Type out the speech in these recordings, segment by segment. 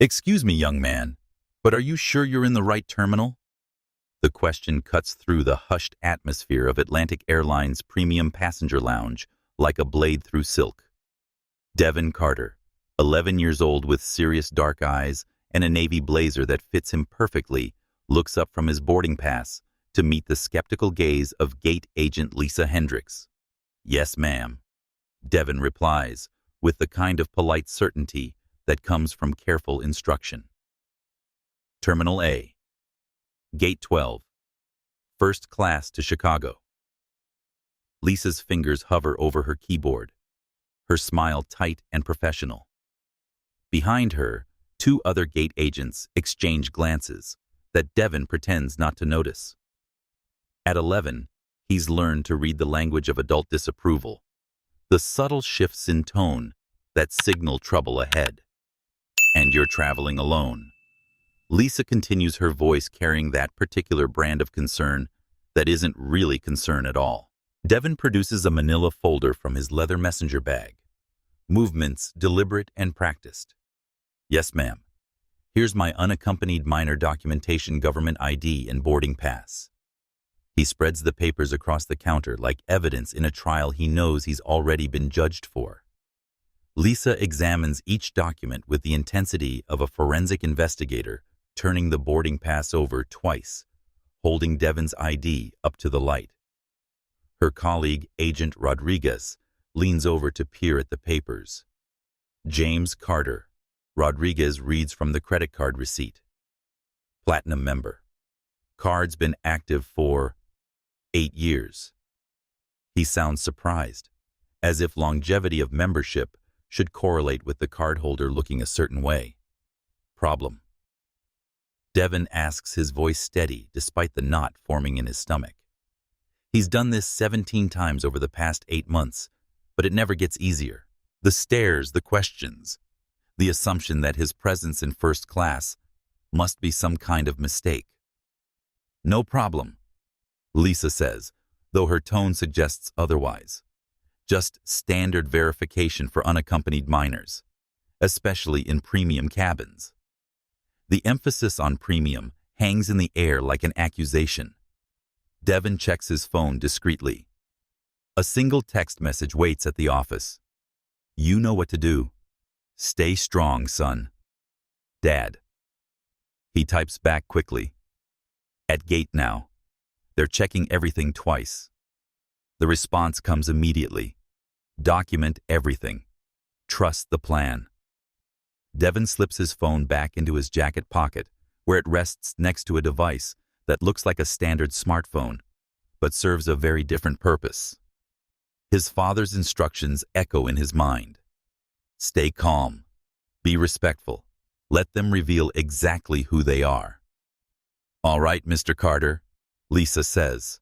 Excuse me, young man, but are you sure you're in the right terminal? The question cuts through the hushed atmosphere of Atlantic Airlines Premium Passenger Lounge like a blade through silk. Devon Carter, 11 years old with serious dark eyes and a navy blazer that fits him perfectly, looks up from his boarding pass to meet the skeptical gaze of gate agent Lisa Hendricks. "Yes, ma'am," Devon replies, with the kind of polite certainty that comes from careful instruction. Terminal A. Gate 12. First class to Chicago. Lisa's fingers hover over her keyboard, her smile tight and professional. Behind her, two other gate agents exchange glances that Devon pretends not to notice. At 11, he's learned to read the language of adult disapproval, the subtle shifts in tone that signal trouble ahead. "And you're traveling alone." Lisa continues, her voice carrying that particular brand of concern that isn't really concern at all. Devon produces a manila folder from his leather messenger bag, movements deliberate and practiced. "Yes, ma'am. Here's my unaccompanied minor documentation, government ID, and boarding pass." He spreads the papers across the counter like evidence in a trial he knows he's already been judged for. Lisa examines each document with the intensity of a forensic investigator, turning the boarding pass over twice, holding Devon's ID up to the light. Her colleague, Agent Rodriguez, leans over to peer at the papers. "James Carter," Rodriguez reads from the credit card receipt. "Platinum member. Card's been active for 8 years. He sounds surprised, as if longevity of membership should correlate with the cardholder looking a certain way. "Problem?" Devon asks, his voice steady despite the knot forming in his stomach. He's done this 17 times over the past 8 months, but it never gets easier. The stares, the questions, the assumption that his presence in first class must be some kind of mistake. "No problem," Lisa says, though her tone suggests otherwise. "Just standard verification for unaccompanied minors, especially in premium cabins." The emphasis on premium hangs in the air like an accusation. Devon checks his phone discreetly. A single text message waits at the office. "You know what to do. Stay strong, son. Dad." He types back quickly. "At gate now. They're checking everything twice." The response comes immediately. "Document everything. Trust the plan." Devon slips his phone back into his jacket pocket, where it rests next to a device that looks like a standard smartphone, but serves a very different purpose. His father's instructions echo in his mind. "Stay calm. Be respectful. Let them reveal exactly who they are." "All right, Mr. Carter," Lisa says,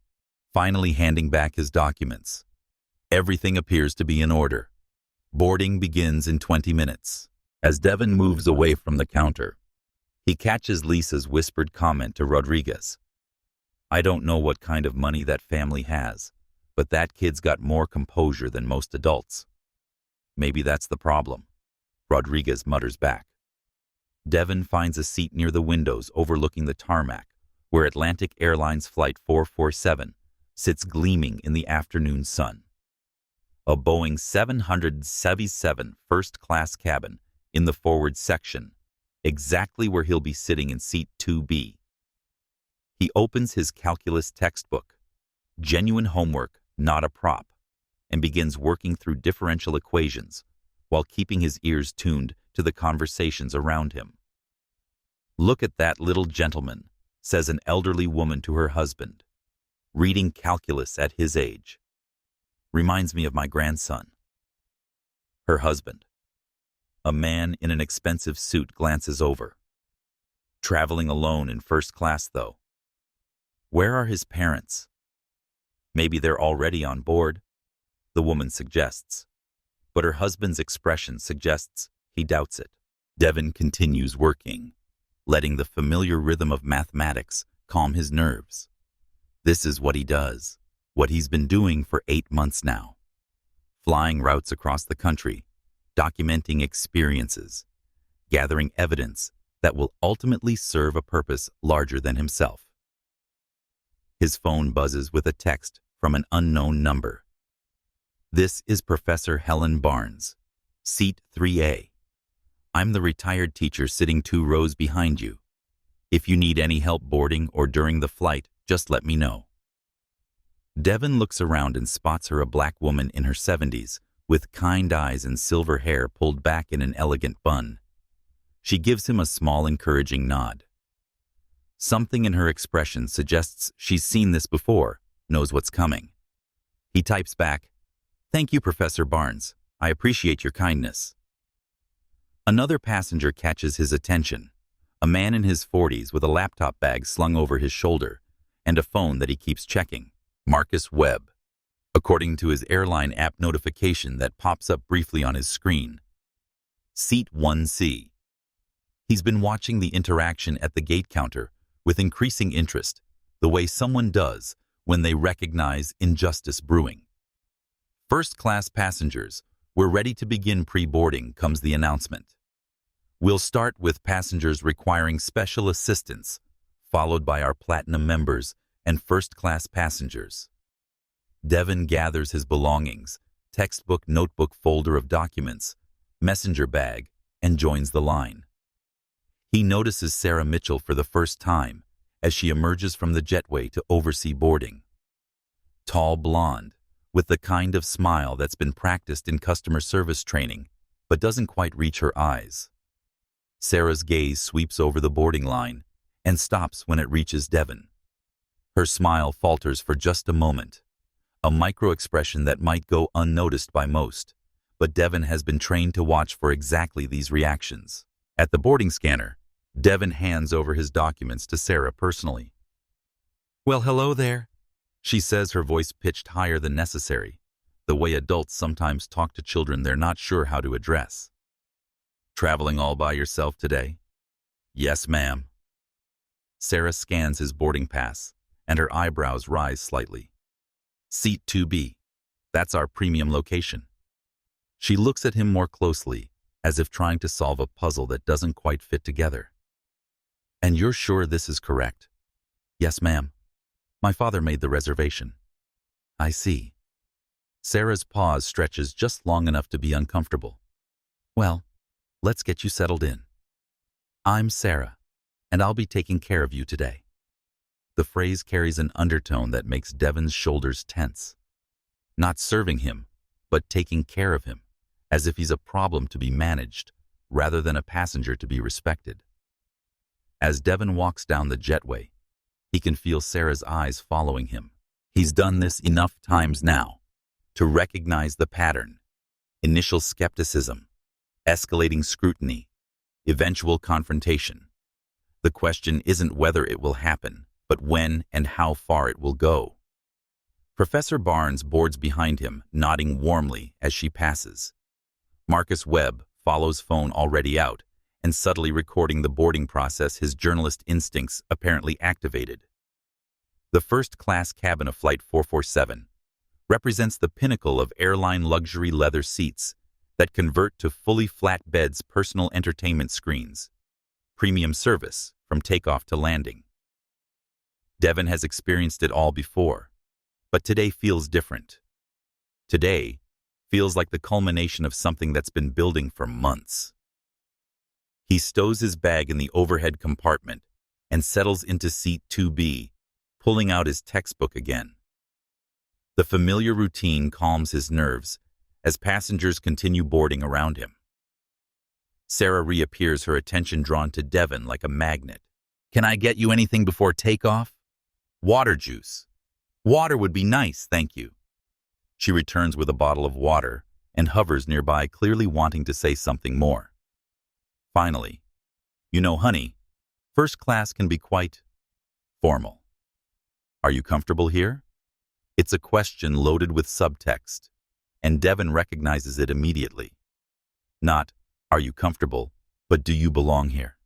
finally handing back his documents. "Everything appears to be in order. Boarding begins in 20 minutes. As Devon moves away from the counter, he catches Lisa's whispered comment to Rodriguez. "I don't know what kind of money that family has, but that kid's got more composure than most adults." "Maybe that's the problem," Rodriguez mutters back. Devon finds a seat near the windows overlooking the tarmac, where Atlantic Airlines Flight 447 sits gleaming in the afternoon sun. A Boeing 777 first-class cabin in the forward section, exactly where he'll be sitting in seat 2B. He opens his calculus textbook, genuine homework, not a prop, and begins working through differential equations while keeping his ears tuned to the conversations around him. "Look at that little gentleman," says an elderly woman to her husband. "Reading calculus at his age. Reminds me of my grandson." Her husband, a man in an expensive suit, glances over. Traveling alone in first class, though. Where are his parents? "Maybe they're already on board," the woman suggests, but her husband's expression suggests he doubts it. Devon continues working, letting the familiar rhythm of mathematics calm his nerves. This is what he does, what he's been doing for 8 months now. Flying routes across the country, documenting experiences, gathering evidence that will ultimately serve a purpose larger than himself. His phone buzzes with a text from an unknown number. This is Professor Helen Barnes, Seat 3A. I'm the retired teacher sitting 2 rows behind you. If you need any help boarding or during the flight, just let me know. Devon looks around and spots her, a black woman in her 70s, with kind eyes and silver hair pulled back in an elegant bun. She gives him a small, encouraging nod. Something in her expression suggests she's seen this before, knows what's coming. He types back, "Thank you, Professor Barnes. I appreciate your kindness." Another passenger catches his attention, a man in his 40s with a laptop bag slung over his shoulder and a phone that he keeps checking. Marcus Webb, according to his airline app notification that pops up briefly on his screen. Seat 1C. He's been watching the interaction at the gate counter with increasing interest, the way someone does when they recognize injustice brewing. First-class passengers, we're ready to begin pre-boarding, comes the announcement. We'll start with passengers requiring special assistance, followed by our platinum members and first-class passengers. Devon gathers his belongings, textbook, notebook, folder of documents, messenger bag, and joins the line. He notices Sarah Mitchell for the first time as she emerges from the jetway to oversee boarding. Tall, blonde, with the kind of smile that's been practiced in customer service training, but doesn't quite reach her eyes. Sarah's gaze sweeps over the boarding line and stops when it reaches Devon. Her smile falters for just a moment, a micro-expression that might go unnoticed by most, but Devon has been trained to watch for exactly these reactions. At the boarding scanner, Devon hands over his documents to Sarah personally. "Well, hello there," she says, her voice pitched higher than necessary, the way adults sometimes talk to children they're not sure how to address. "Traveling all by yourself today?" "Yes, ma'am." Sarah scans his boarding pass, and her eyebrows rise slightly. "Seat 2B. That's our premium location." She looks at him more closely, as if trying to solve a puzzle that doesn't quite fit together. "And you're sure this is correct?" "Yes, ma'am. My father made the reservation." "I see." Sarah's pause stretches just long enough to be uncomfortable. "Well, let's get you settled in. I'm Sarah, and I'll be taking care of you today." The phrase carries an undertone that makes Devon's shoulders tense. Not serving him, but taking care of him, as if he's a problem to be managed, rather than a passenger to be respected. As Devon walks down the jetway, he can feel Sarah's eyes following him. He's done this enough times now to recognize the pattern: initial skepticism, escalating scrutiny, eventual confrontation. The question isn't whether it will happen, but when and how far it will go. Professor Barnes boards behind him, nodding warmly as she passes. Marcus Webb follows, phone already out, and subtly recording the boarding process, his journalist instincts apparently activated. The first-class cabin of Flight 447 represents the pinnacle of airline luxury leather seats that convert to fully flat beds, personal entertainment screens, premium service from takeoff to landing. Devon has experienced it all before, but today feels different. Today feels like the culmination of something that's been building for months. He stows his bag in the overhead compartment and settles into seat 2B, pulling out his textbook again. The familiar routine calms his nerves as passengers continue boarding around him. Sarah reappears, her attention drawn to Devon like a magnet. "Can I get you anything before takeoff?" "Water juice." "Water would be nice, thank you." She returns with a bottle of water and hovers nearby, clearly wanting to say something more. Finally, "You know, honey, first class can be quite formal. Are you comfortable here?" It's a question loaded with subtext, and Devon recognizes it immediately. Not, "Are you comfortable?" but "Do you belong here?"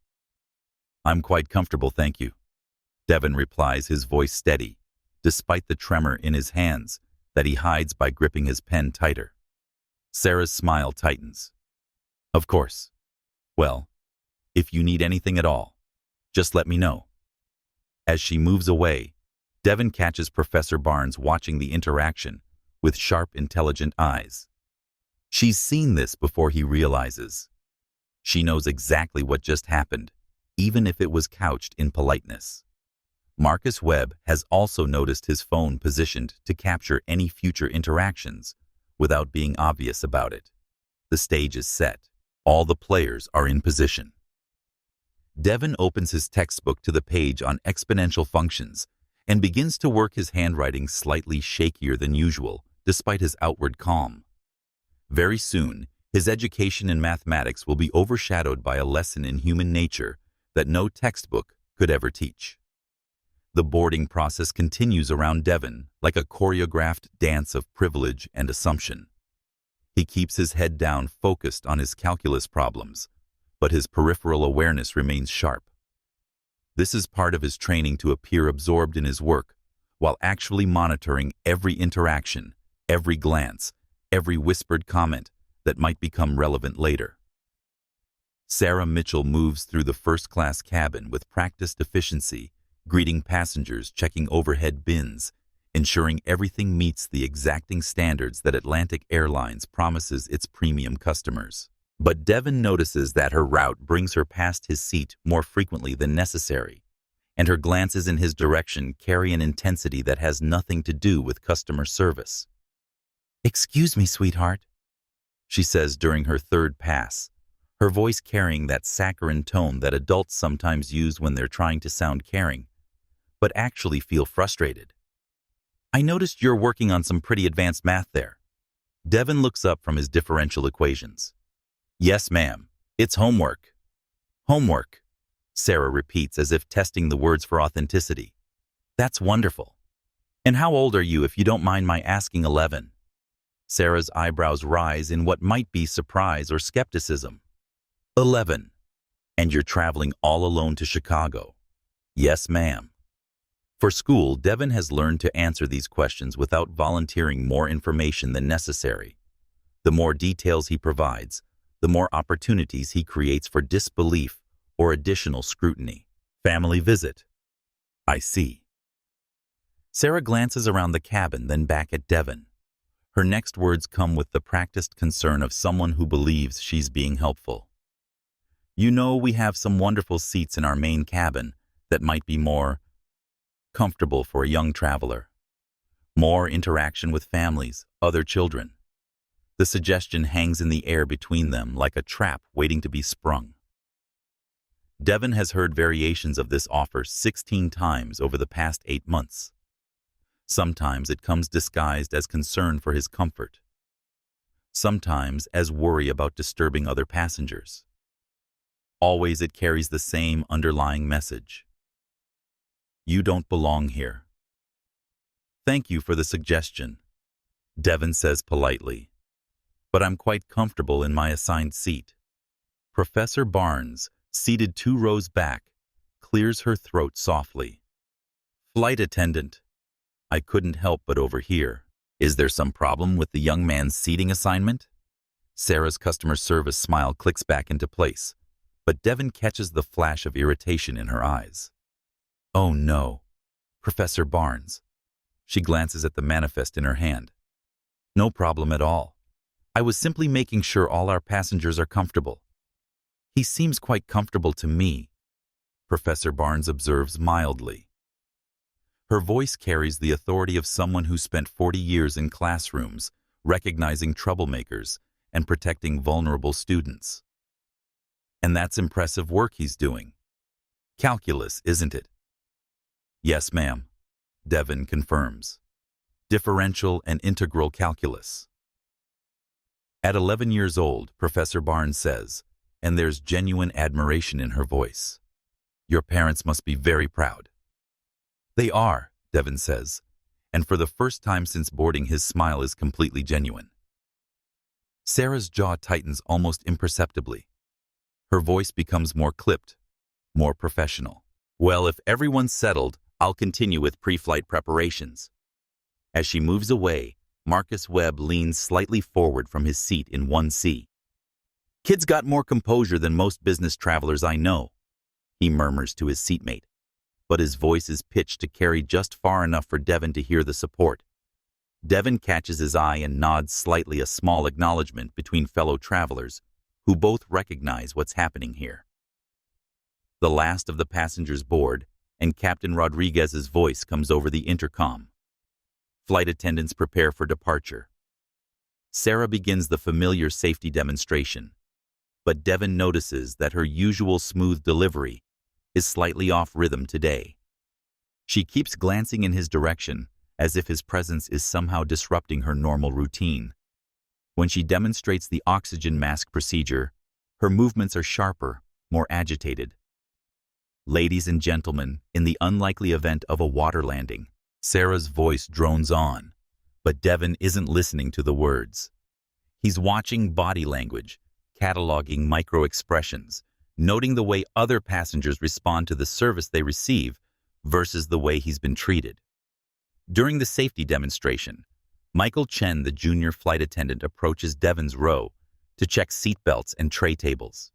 "I'm quite comfortable, thank you," Devon replies, his voice steady, despite the tremor in his hands that he hides by gripping his pen tighter. Sarah's smile tightens. "Of course. Well, If you need anything at all, just let me know. As she moves away, Devon catches Professor Barnes watching the interaction with sharp, intelligent eyes. She's seen this before he realizes. She knows exactly what just happened, even if it was couched in politeness. Marcus Webb has also noticed his phone positioned to capture any future interactions without being obvious about it. The stage is set. All the players are in position. Devon opens his textbook to the page on exponential functions and begins to work, his handwriting slightly shakier than usual, despite his outward calm. Very soon, his education in mathematics will be overshadowed by a lesson in human nature that no textbook could ever teach. The boarding process continues around Devon like a choreographed dance of privilege and assumption. He keeps his head down, focused on his calculus problems, but his peripheral awareness remains sharp. This is part of his training to appear absorbed in his work, while actually monitoring every interaction, every glance, every whispered comment that might become relevant later. Sarah Mitchell moves through the first-class cabin with practiced efficiency, greeting passengers, checking overhead bins, ensuring everything meets the exacting standards that Atlantic Airlines promises its premium customers. But Devon notices that her route brings her past his seat more frequently than necessary, and her glances in his direction carry an intensity that has nothing to do with customer service. "Excuse me, sweetheart," she says during her third pass, her voice carrying that saccharine tone that adults sometimes use when they're trying to sound caring, but actually feel frustrated. "I noticed you're working on some pretty advanced math there." Devon looks up from his differential equations. "Yes, ma'am. It's homework." "Homework," Sarah repeats as if testing the words for authenticity. "That's wonderful. And how old are you, if you don't mind my asking?" 11. Sarah's eyebrows rise in what might be surprise or skepticism. 11. "And you're traveling all alone to Chicago?" "Yes, ma'am." For school, Devon has learned to answer these questions without volunteering more information than necessary. The more details he provides, the more opportunities he creates for disbelief or additional scrutiny. "Family visit." "I see." Sarah glances around the cabin, then back at Devon. Her next words come with the practiced concern of someone who believes she's being helpful. "You know, we have some wonderful seats in our main cabin that might be more comfortable for a young traveler. More interaction with families, other children." The suggestion hangs in the air between them like a trap waiting to be sprung. Devon has heard variations of this offer 16 times over the past 8 months. Sometimes it comes disguised as concern for his comfort. Sometimes as worry about disturbing other passengers. Always it carries the same underlying message. "You don't belong here." "Thank you for the suggestion," Devon says politely, "but I'm quite comfortable in my assigned seat." Professor Barnes, seated 2 rows back, clears her throat softly. "Flight attendant, I couldn't help but overhear. Is there some problem with the young man's seating assignment?" Sarah's customer service smile clicks back into place, but Devon catches the flash of irritation in her eyes. "Oh no, Professor Barnes." She glances at the manifest in her hand. "No problem at all. I was simply making sure all our passengers are comfortable." "He seems quite comfortable to me," Professor Barnes observes mildly. Her voice carries the authority of someone who spent 40 years in classrooms, recognizing troublemakers and protecting vulnerable students. "And that's impressive work he's doing. Calculus, isn't it?" "Yes, ma'am," Devon confirms. "Differential and integral calculus." At 11 years old, Professor Barnes says, and there's genuine admiration in her voice, "Your parents must be very proud." "They are," Devon says, and for the first time since boarding, his smile is completely genuine. Sarah's jaw tightens almost imperceptibly. Her voice becomes more clipped, more professional. "Well, if everyone's settled, I'll continue with pre-flight preparations." As she moves away, Marcus Webb leans slightly forward from his seat in 1C. Kid's got more composure than most business travelers I know, he murmurs to his seatmate, but his voice is pitched to carry just far enough for Devon to hear the support. Devon catches his eye and nods slightly, a small acknowledgement between fellow travelers who both recognize what's happening here. The last of the passengers board, and Captain Rodriguez's voice comes over the intercom. Flight attendants prepare for departure. Sarah begins the familiar safety demonstration, but Devon notices that her usual smooth delivery is slightly off rhythm today. She keeps glancing in his direction, as if his presence is somehow disrupting her normal routine. When she demonstrates the oxygen mask procedure, her movements are sharper, more agitated. Ladies and gentlemen, in the unlikely event of a water landing, Sarah's voice drones on, but Devon isn't listening to the words. He's watching body language, cataloging micro-expressions, noting the way other passengers respond to the service they receive versus the way he's been treated. During the safety demonstration, Michael Chen, the junior flight attendant, approaches Devon's row to check seatbelts and tray tables.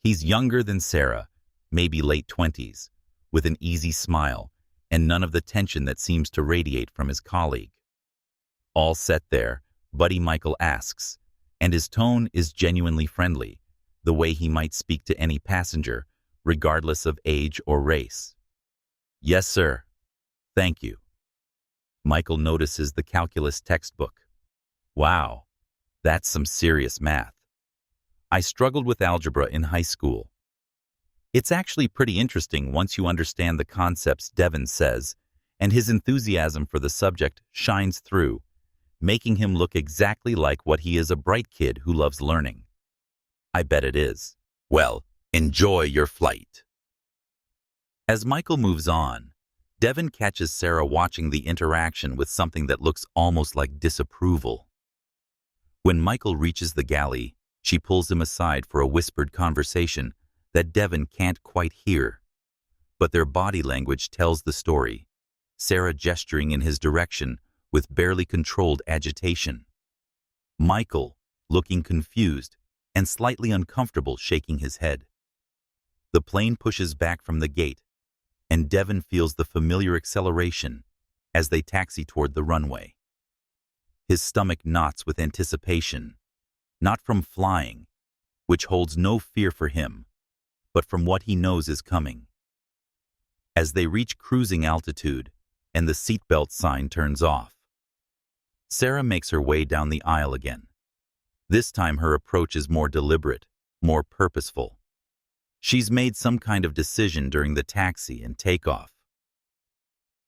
He's younger than Sarah, maybe late 20s, with an easy smile and none of the tension that seems to radiate from his colleague. All set there, Buddy Michael asks, and his tone is genuinely friendly, the way he might speak to any passenger, regardless of age or race. "Yes, sir. Thank you." Michael notices the calculus textbook. "Wow, that's some serious math. I struggled with algebra in high school." It's actually pretty interesting once you understand the concepts, Devon says, and his enthusiasm for the subject shines through, making him look exactly like what he is, a bright kid who loves learning. "I bet it is. Well, enjoy your flight." As Michael moves on, Devon catches Sarah watching the interaction with something that looks almost like disapproval. When Michael reaches the galley, she pulls him aside for a whispered conversation that Devon can't quite hear. But their body language tells the story, Sarah gesturing in his direction with barely controlled agitation. Michael, looking confused and slightly uncomfortable, shaking his head. The plane pushes back from the gate, and Devon feels the familiar acceleration as they taxi toward the runway. His stomach knots with anticipation, not from flying, which holds no fear for him, but from what he knows is coming. As they reach cruising altitude and the seatbelt sign turns off, Sarah makes her way down the aisle again. This time her approach is more deliberate, more purposeful. She's made some kind of decision during the taxi and takeoff.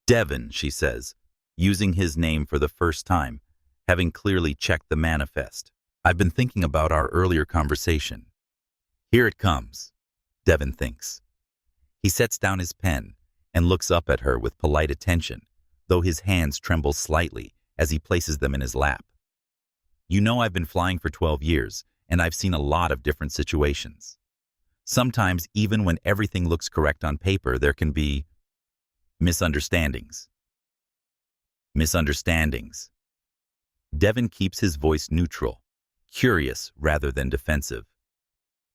"Devon," she says, using his name for the first time, having clearly checked the manifest. "I've been thinking about our earlier conversation." "Here it comes," Devon thinks. He sets down his pen and looks up at her with polite attention, though his hands tremble slightly as he places them in his lap. "You know, I've been flying for 12 years, and I've seen a lot of different situations. Sometimes, even when everything looks correct on paper, there can be misunderstandings." Misunderstandings. Devon keeps his voice neutral, curious rather than defensive.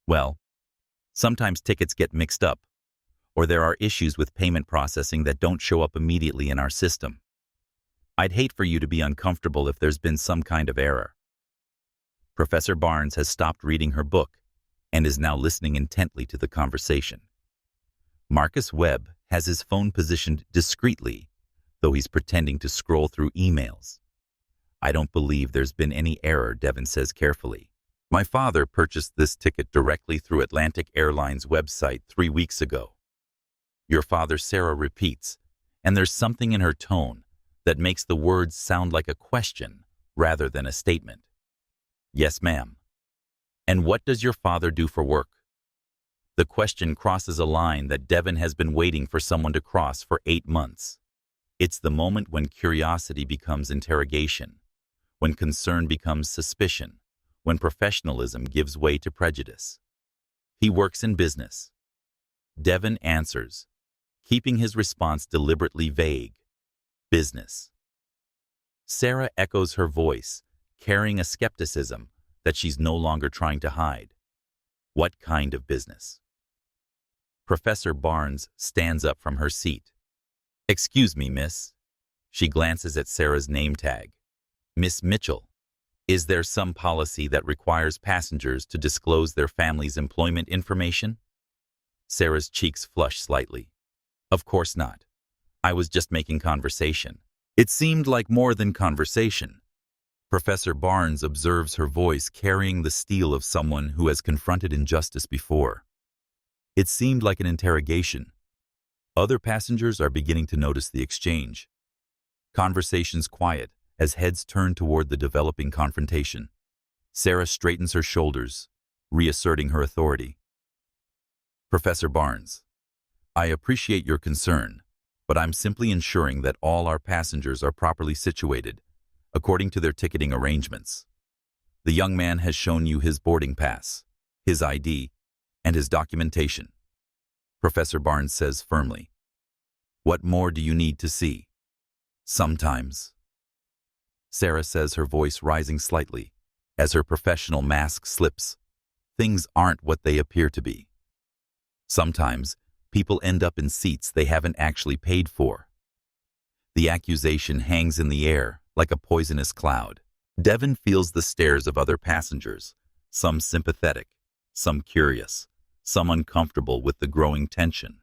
"Well, sometimes tickets get mixed up, or there are issues with payment processing that don't show up immediately in our system. I'd hate for you to be uncomfortable if there's been some kind of error." Professor Barnes has stopped reading her book and is now listening intently to the conversation. Marcus Webb has his phone positioned discreetly, though he's pretending to scroll through emails. "I don't believe there's been any error," Devon says carefully. "My father purchased this ticket directly through Atlantic Airlines website 3 weeks ago." "Your father," Sarah repeats, and there's something in her tone that makes the words sound like a question rather than a statement. "Yes, ma'am." "And what does your father do for work?" The question crosses a line that Devon has been waiting for someone to cross for 8 months. It's the moment when curiosity becomes interrogation, when concern becomes suspicion, when professionalism gives way to prejudice. "He works in business." Devon answers, keeping his response deliberately vague. "Business." Sarah echoes her voice, carrying a skepticism that she's no longer trying to hide. What kind of business? Professor Barnes stands up from her seat. "Excuse me, miss." She glances at Sarah's name tag. "Miss Mitchell, is there some policy that requires passengers to disclose their family's employment information?" Sarah's cheeks flush slightly. "Of course not. I was just making conversation." It seemed like more than conversation. Professor Barnes observes her voice carrying the steel of someone who has confronted injustice before. It seemed like an interrogation. Other passengers are beginning to notice the exchange. Conversations quiet as heads turn toward the developing confrontation. Sarah straightens her shoulders, reasserting her authority. "Professor Barnes, I appreciate your concern, but I'm simply ensuring that all our passengers are properly situated, according to their ticketing arrangements. The young man has shown you his boarding pass, his ID, and his documentation," Professor Barnes says firmly. "What more do you need to see?" "Sometimes," Sarah says, her voice rising slightly as her professional mask slips, "things aren't what they appear to be. Sometimes people end up in seats they haven't actually paid for." The accusation hangs in the air like a poisonous cloud. Devon feels the stares of other passengers, some sympathetic, some curious, some uncomfortable with the growing tension.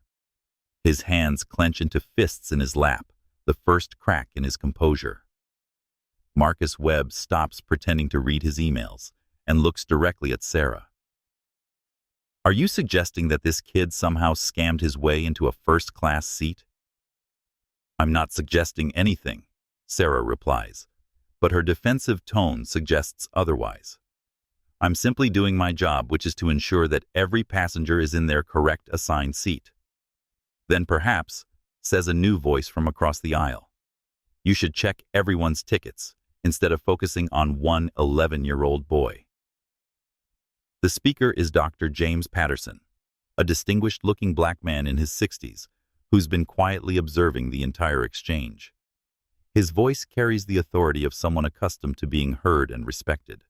His hands clench into fists in his lap, the first crack in his composure. Marcus Webb stops pretending to read his emails and looks directly at Sarah. "Are you suggesting that this kid somehow scammed his way into a first-class seat?" "I'm not suggesting anything," Sarah replies, but her defensive tone suggests otherwise. "I'm simply doing my job, which is to ensure that every passenger is in their correct assigned seat." "Then perhaps," says a new voice from across the aisle, "you should check everyone's tickets instead of focusing on one 11-year-old boy." The speaker is Dr. James Patterson, a distinguished-looking black man in his 60s who's been quietly observing the entire exchange. His voice carries the authority of someone accustomed to being heard and respected.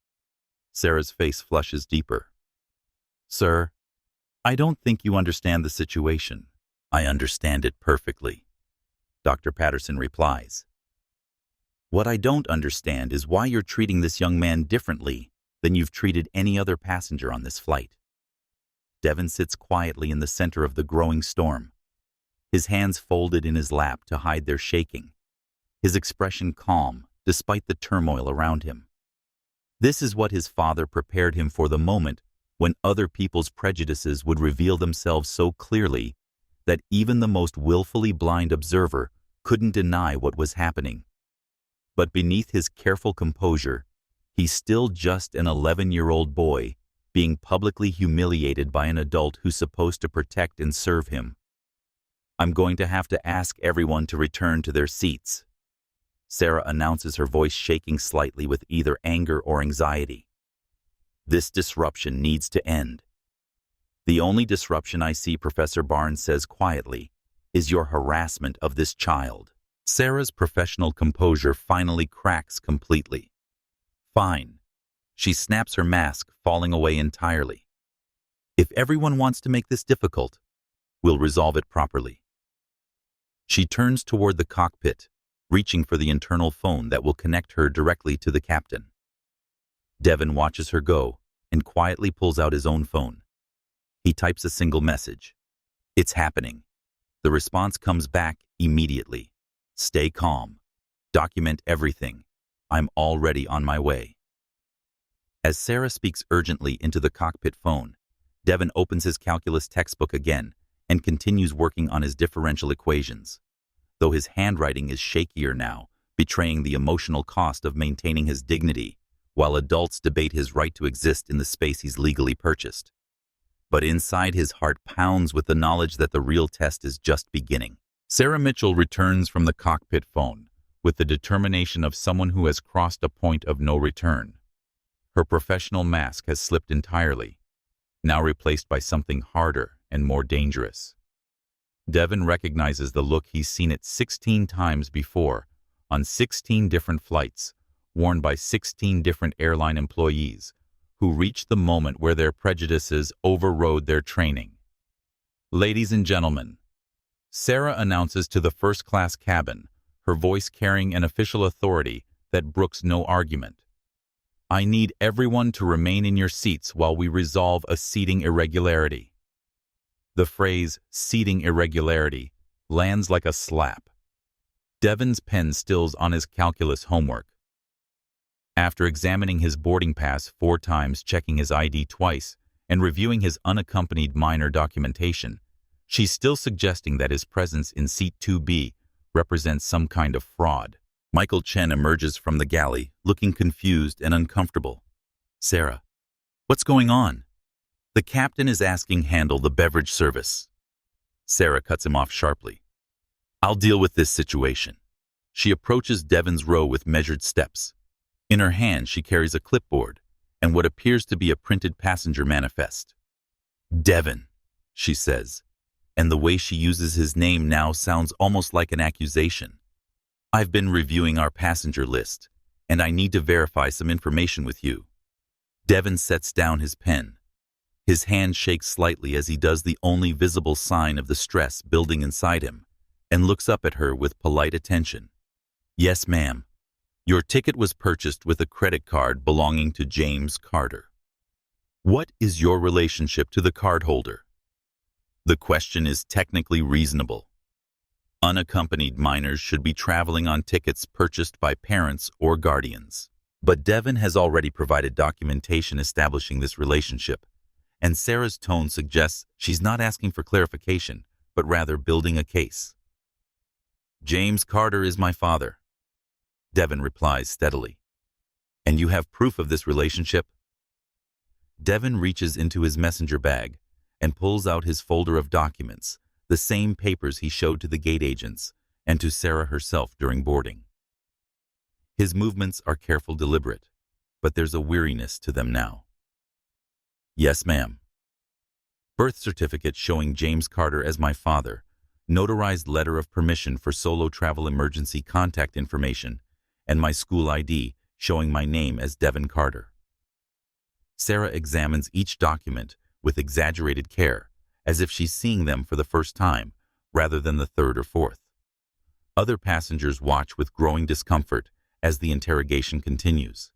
Sarah's face flushes deeper. "Sir, I don't think you understand the situation." "I understand it perfectly," Dr. Patterson replies. "What I don't understand is why you're treating this young man differently than you've treated any other passenger on this flight." Devon sits quietly in the center of the growing storm, his hands folded in his lap to hide their shaking, his expression calm despite the turmoil around him. This is what his father prepared him for, the moment when other people's prejudices would reveal themselves so clearly that even the most willfully blind observer couldn't deny what was happening. But beneath his careful composure, he's still just an 11-year-old boy being publicly humiliated by an adult who's supposed to protect and serve him. "I'm going to have to ask everyone to return to their seats," Sarah announces, her voice shaking slightly with either anger or anxiety. "This disruption needs to end." "The only disruption I see," Professor Barnes says quietly, "is your harassment of this child." Sarah's professional composure finally cracks completely. "Fine." She snaps her mask, falling away entirely. "If everyone wants to make this difficult, we'll resolve it properly." She turns toward the cockpit, reaching for the internal phone that will connect her directly to the captain. Devon watches her go and quietly pulls out his own phone. He types a single message. "It's happening." The response comes back immediately. "Stay calm. Document everything. I'm already on my way." As Sarah speaks urgently into the cockpit phone, Devon opens his calculus textbook again and continues working on his differential equations, though his handwriting is shakier now, betraying the emotional cost of maintaining his dignity while adults debate his right to exist in the space he's legally purchased. But inside, his heart pounds with the knowledge that the real test is just beginning. Sarah Mitchell returns from the cockpit phone with the determination of someone who has crossed a point of no return. Her professional mask has slipped entirely, now replaced by something harder and more dangerous. Devon recognizes the look he's seen it 16 times before, on 16 different flights, worn by 16 different airline employees, who reached the moment where their prejudices overrode their training. Ladies and gentlemen, Sarah announces to the first-class cabin, her voice carrying an official authority that brooks no argument. I need everyone to remain in your seats while we resolve a seating irregularity. The phrase, seating irregularity, lands like a slap. Devon's pen stills on his calculus homework. After examining his boarding pass 4 times, checking his ID twice, and reviewing his unaccompanied minor documentation, she's still suggesting that his presence in seat 2B represents some kind of fraud. Michael Chen emerges from the galley, looking confused and uncomfortable. Sarah, what's going on? The captain is asking handle the beverage service. Sarah cuts him off sharply. I'll deal with this situation. She approaches Devon's row with measured steps. In her hand, she carries a clipboard and what appears to be a printed passenger manifest. Devon, she says, and the way she uses his name now sounds almost like an accusation. I've been reviewing our passenger list, and I need to verify some information with you. Devon sets down his pen. His hand shakes slightly as he does the only visible sign of the stress building inside him, and looks up at her with polite attention. Yes, ma'am. Your ticket was purchased with a credit card belonging to James Carter. What is your relationship to the cardholder? The question is technically reasonable. Unaccompanied minors should be traveling on tickets purchased by parents or guardians. But Devon has already provided documentation establishing this relationship, and Sarah's tone suggests she's not asking for clarification, but rather building a case. James Carter is my father, Devon replies steadily. And you have proof of this relationship? Devon reaches into his messenger bag and pulls out his folder of documents, the same papers he showed to the gate agents and to Sarah herself during boarding. His movements are careful, deliberate, but there's a weariness to them now. Yes, ma'am. Birth certificate showing James Carter as my father, notarized letter of permission for solo travel emergency contact information, and my school ID showing my name as Devon Carter. Sarah examines each document with exaggerated care, as if she's seeing them for the first time, rather than the third or fourth. Other passengers watch with growing discomfort as the interrogation continues.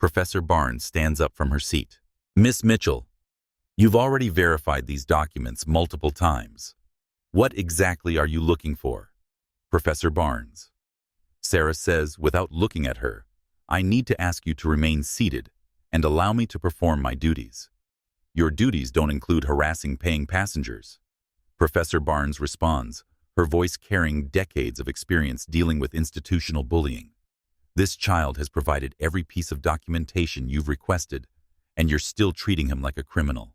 Professor Barnes stands up from her seat. Miss Mitchell, you've already verified these documents multiple times. What exactly are you looking for? Professor Barnes. Sarah says, without looking at her, I need to ask you to remain seated and allow me to perform my duties. Your duties don't include harassing paying passengers. Professor Barnes responds, her voice carrying decades of experience dealing with institutional bullying. This child has provided every piece of documentation you've requested, and you're still treating him like a criminal.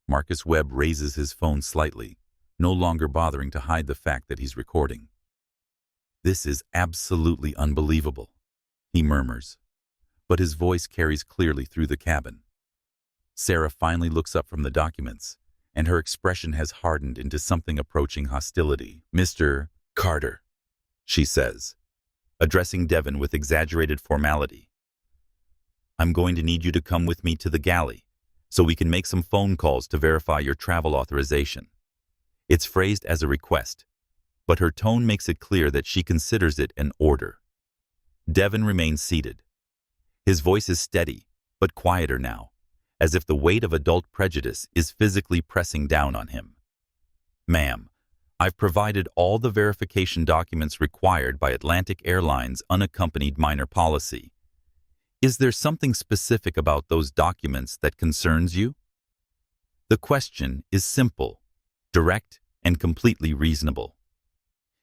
Marcus Webb raises his phone slightly, no longer bothering to hide the fact that he's recording. This is absolutely unbelievable, he murmurs, but his voice carries clearly through the cabin. Sarah finally looks up from the documents, and her expression has hardened into something approaching hostility. Mr. Carter, she says, addressing Devon with exaggerated formality. I'm going to need you to come with me to the galley so we can make some phone calls to verify your travel authorization. It's phrased as a request, but her tone makes it clear that she considers it an order. Devon remains seated. His voice is steady, but quieter now, as if the weight of adult prejudice is physically pressing down on him. Ma'am, I've provided all the verification documents required by Atlantic Airlines unaccompanied minor policy. Is there something specific about those documents that concerns you? The question is simple, direct, and completely reasonable.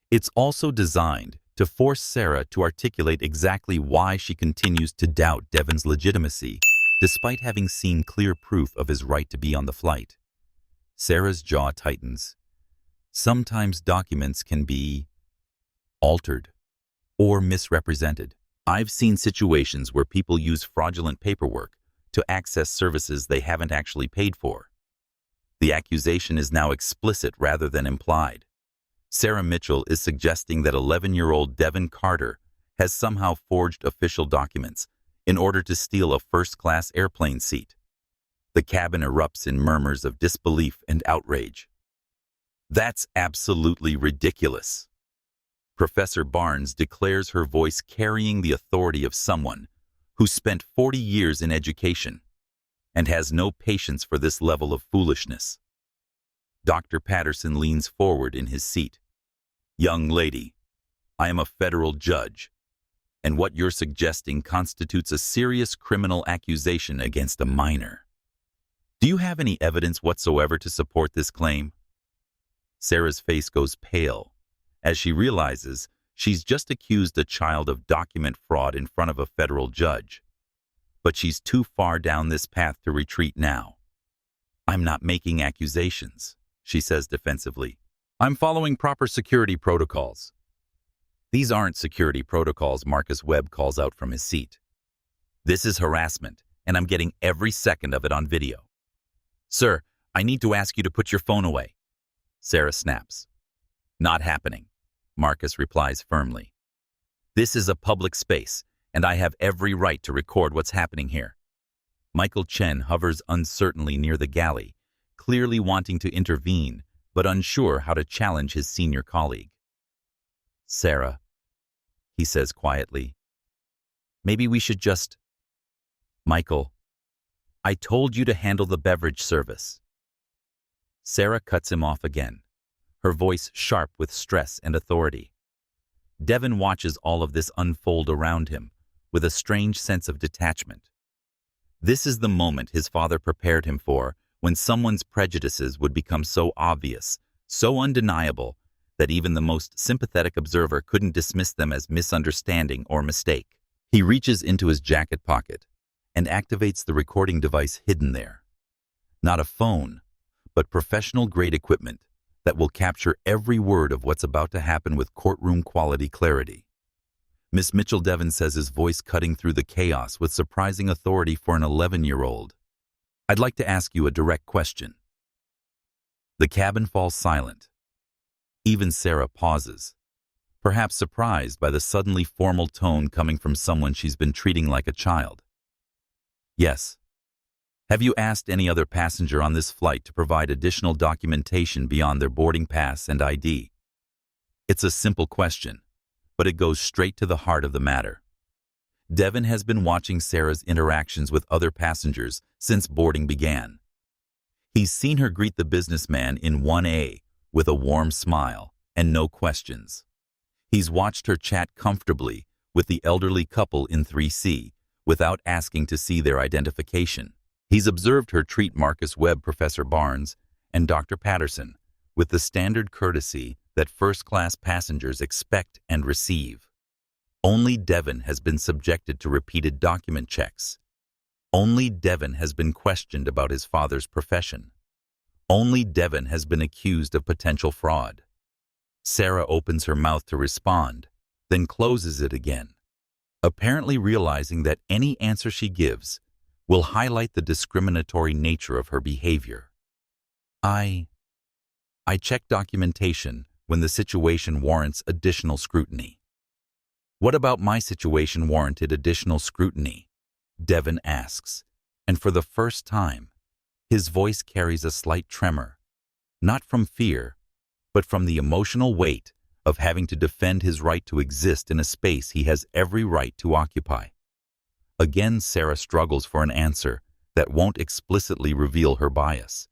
It's also designed to force Sarah to articulate exactly why she continues to doubt Devon's legitimacy, despite having seen clear proof of his right to be on the flight. Sarah's jaw tightens. Sometimes documents can be altered or misrepresented. I've seen situations where people use fraudulent paperwork to access services they haven't actually paid for. The accusation is now explicit rather than implied. Sarah Mitchell is suggesting that 11-year-old Devon Carter has somehow forged official documents, in order to steal a first-class airplane seat. The cabin erupts in murmurs of disbelief and outrage. "That's absolutely ridiculous." Professor Barnes declares, her voice carrying the authority of someone who spent 40 years in education and has no patience for this level of foolishness. Dr. Patterson leans forward in his seat. "Young lady, I am a federal judge, and what you're suggesting constitutes a serious criminal accusation against a minor. Do you have any evidence whatsoever to support this claim?" Sarah's face goes pale as she realizes she's just accused a child of document fraud in front of a federal judge. But she's too far down this path to retreat now. "I'm not making accusations," she says defensively. "I'm following proper security protocols." "These aren't security protocols," Marcus Webb calls out from his seat. "This is harassment, and I'm getting every second of it on video." "Sir, I need to ask you to put your phone away," Sarah snaps. "Not happening," Marcus replies firmly. "This is a public space, and I have every right to record what's happening here." Michael Chen hovers uncertainly near the galley, clearly wanting to intervene, but unsure how to challenge his senior colleague. "Sarah," he says quietly, "maybe we should just—" "Michael, I told you to handle the beverage service." Sarah cuts him off again, her voice sharp with stress and authority. Devon watches all of this unfold around him with a strange sense of detachment. This is the moment his father prepared him for, when someone's prejudices would become so obvious, so undeniable, that even the most sympathetic observer couldn't dismiss them as misunderstanding or mistake. He reaches into his jacket pocket and activates the recording device hidden there. Not a phone, but professional-grade equipment that will capture every word of what's about to happen with courtroom-quality clarity. Miss Mitchell, Devon says, his voice cutting through the chaos with surprising authority for an 11-year-old. "I'd like to ask you a direct question." The cabin falls silent. Even Sarah pauses, perhaps surprised by the suddenly formal tone coming from someone she's been treating like a child. "Yes. Have you asked any other passenger on this flight to provide additional documentation beyond their boarding pass and ID?" It's a simple question, but it goes straight to the heart of the matter. Devon has been watching Sarah's interactions with other passengers since boarding began. He's seen her greet the businessman in 1A with a warm smile and no questions. He's watched her chat comfortably with the elderly couple in 3C without asking to see their identification. He's observed her treat Marcus Webb, Professor Barnes, and Dr. Patterson with the standard courtesy that first-class passengers expect and receive. Only Devon has been subjected to repeated document checks. Only Devon has been questioned about his father's profession. Only Devon has been accused of potential fraud. Sarah opens her mouth to respond, then closes it again, apparently realizing that any answer she gives will highlight the discriminatory nature of her behavior. I check documentation when the situation warrants additional scrutiny." "What about my situation warranted additional scrutiny?" Devon asks, and for the first time, his voice carries a slight tremor, not from fear, but from the emotional weight of having to defend his right to exist in a space he has every right to occupy. Again, Sarah struggles for an answer that won't explicitly reveal her bias.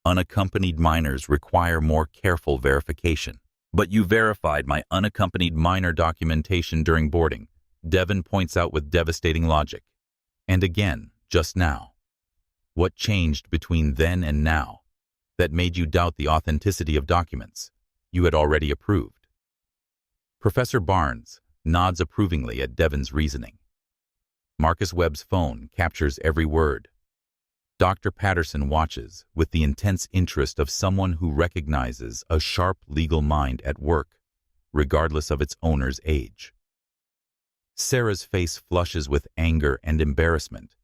Unaccompanied minors require more careful verification. "But you verified my unaccompanied minor documentation during boarding," Devon points out with devastating logic. "And again, just now. What changed between then and now that made you doubt the authenticity of documents you had already approved?" Professor Barnes nods approvingly at Devon's reasoning. Marcus Webb's phone captures every word. Dr. Patterson watches with the intense interest of someone who recognizes a sharp legal mind at work, regardless of its owner's age. Sarah's face flushes with anger and embarrassment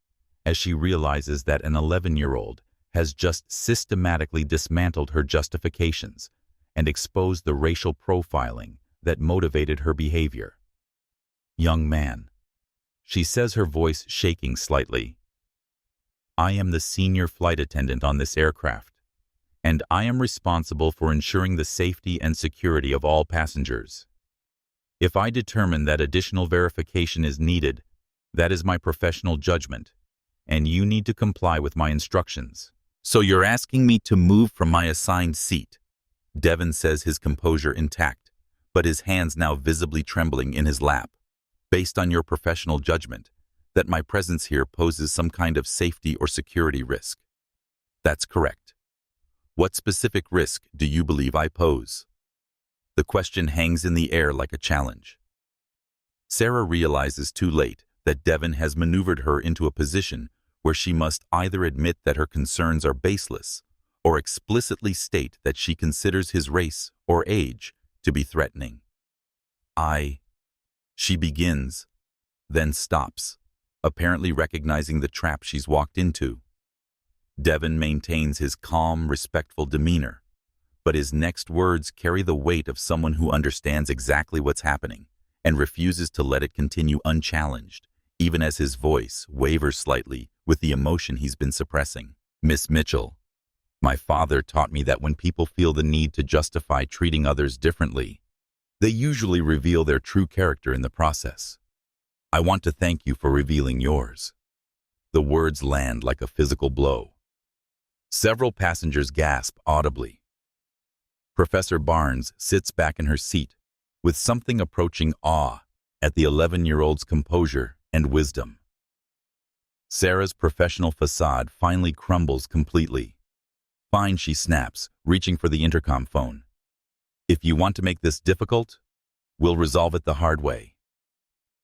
as she realizes that an 11-year-old has just systematically dismantled her justifications and exposed the racial profiling that motivated her behavior. "Young man," She says, her voice shaking slightly. I am the senior flight attendant on this aircraft, and I am responsible for ensuring the safety and security of all passengers. If I determine that additional verification is needed, that is my professional judgment, and you need to comply with my instructions. So you're asking me to move from my assigned seat? Devon says, his composure intact, but his hands now visibly trembling in his lap. Based on your professional judgment, that my presence here poses some kind of safety or security risk. That's correct. What specific risk do you believe I pose? The question hangs in the air like a challenge. Sarah realizes too late that Devon has maneuvered her into a position where she must either admit that her concerns are baseless or explicitly state that she considers his race or age to be threatening. She begins, then stops, apparently recognizing the trap she's walked into. Devon maintains his calm, respectful demeanor, but his next words carry the weight of someone who understands exactly what's happening and refuses to let it continue unchallenged, even as his voice wavers slightly with the emotion he's been suppressing. Miss Mitchell, my father taught me that when people feel the need to justify treating others differently, they usually reveal their true character in the process. I want to thank you for revealing yours. The words land like a physical blow. Several passengers gasp audibly. Professor Barnes sits back in her seat with something approaching awe at the 11-year-old's composure and wisdom. Sarah's professional facade finally crumbles completely. Fine, she snaps, reaching for the intercom phone. If you want to make this difficult, we'll resolve it the hard way.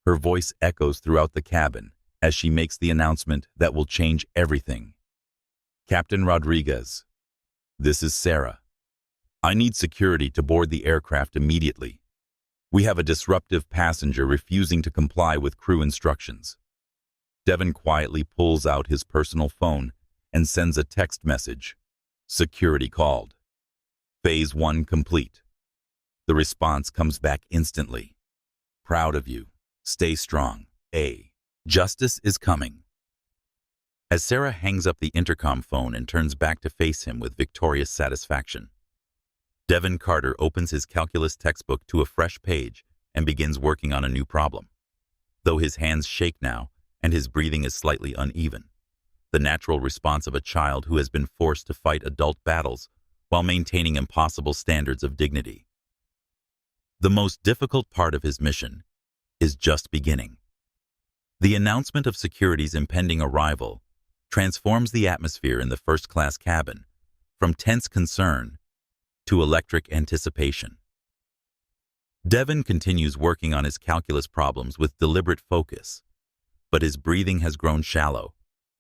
Her voice echoes throughout the cabin as she makes the announcement that will change everything. Captain Rodriguez, this is Sarah. I need security to board the aircraft immediately. We have a disruptive passenger refusing to comply with crew instructions. Devon quietly pulls out his personal phone and sends a text message. Security called. Phase 1 complete. The response comes back instantly. Proud of you. Stay strong. Justice is coming. As Sarah hangs up the intercom phone and turns back to face him with victorious satisfaction, Devon Carter opens his calculus textbook to a fresh page and begins working on a new problem. Though his hands shake now and his breathing is slightly uneven, the natural response of a child who has been forced to fight adult battles while maintaining impossible standards of dignity. The most difficult part of his mission is just beginning. The announcement of security's impending arrival transforms the atmosphere in the first-class cabin from tense concern to electric anticipation. Devon continues working on his calculus problems with deliberate focus, but his breathing has grown shallow,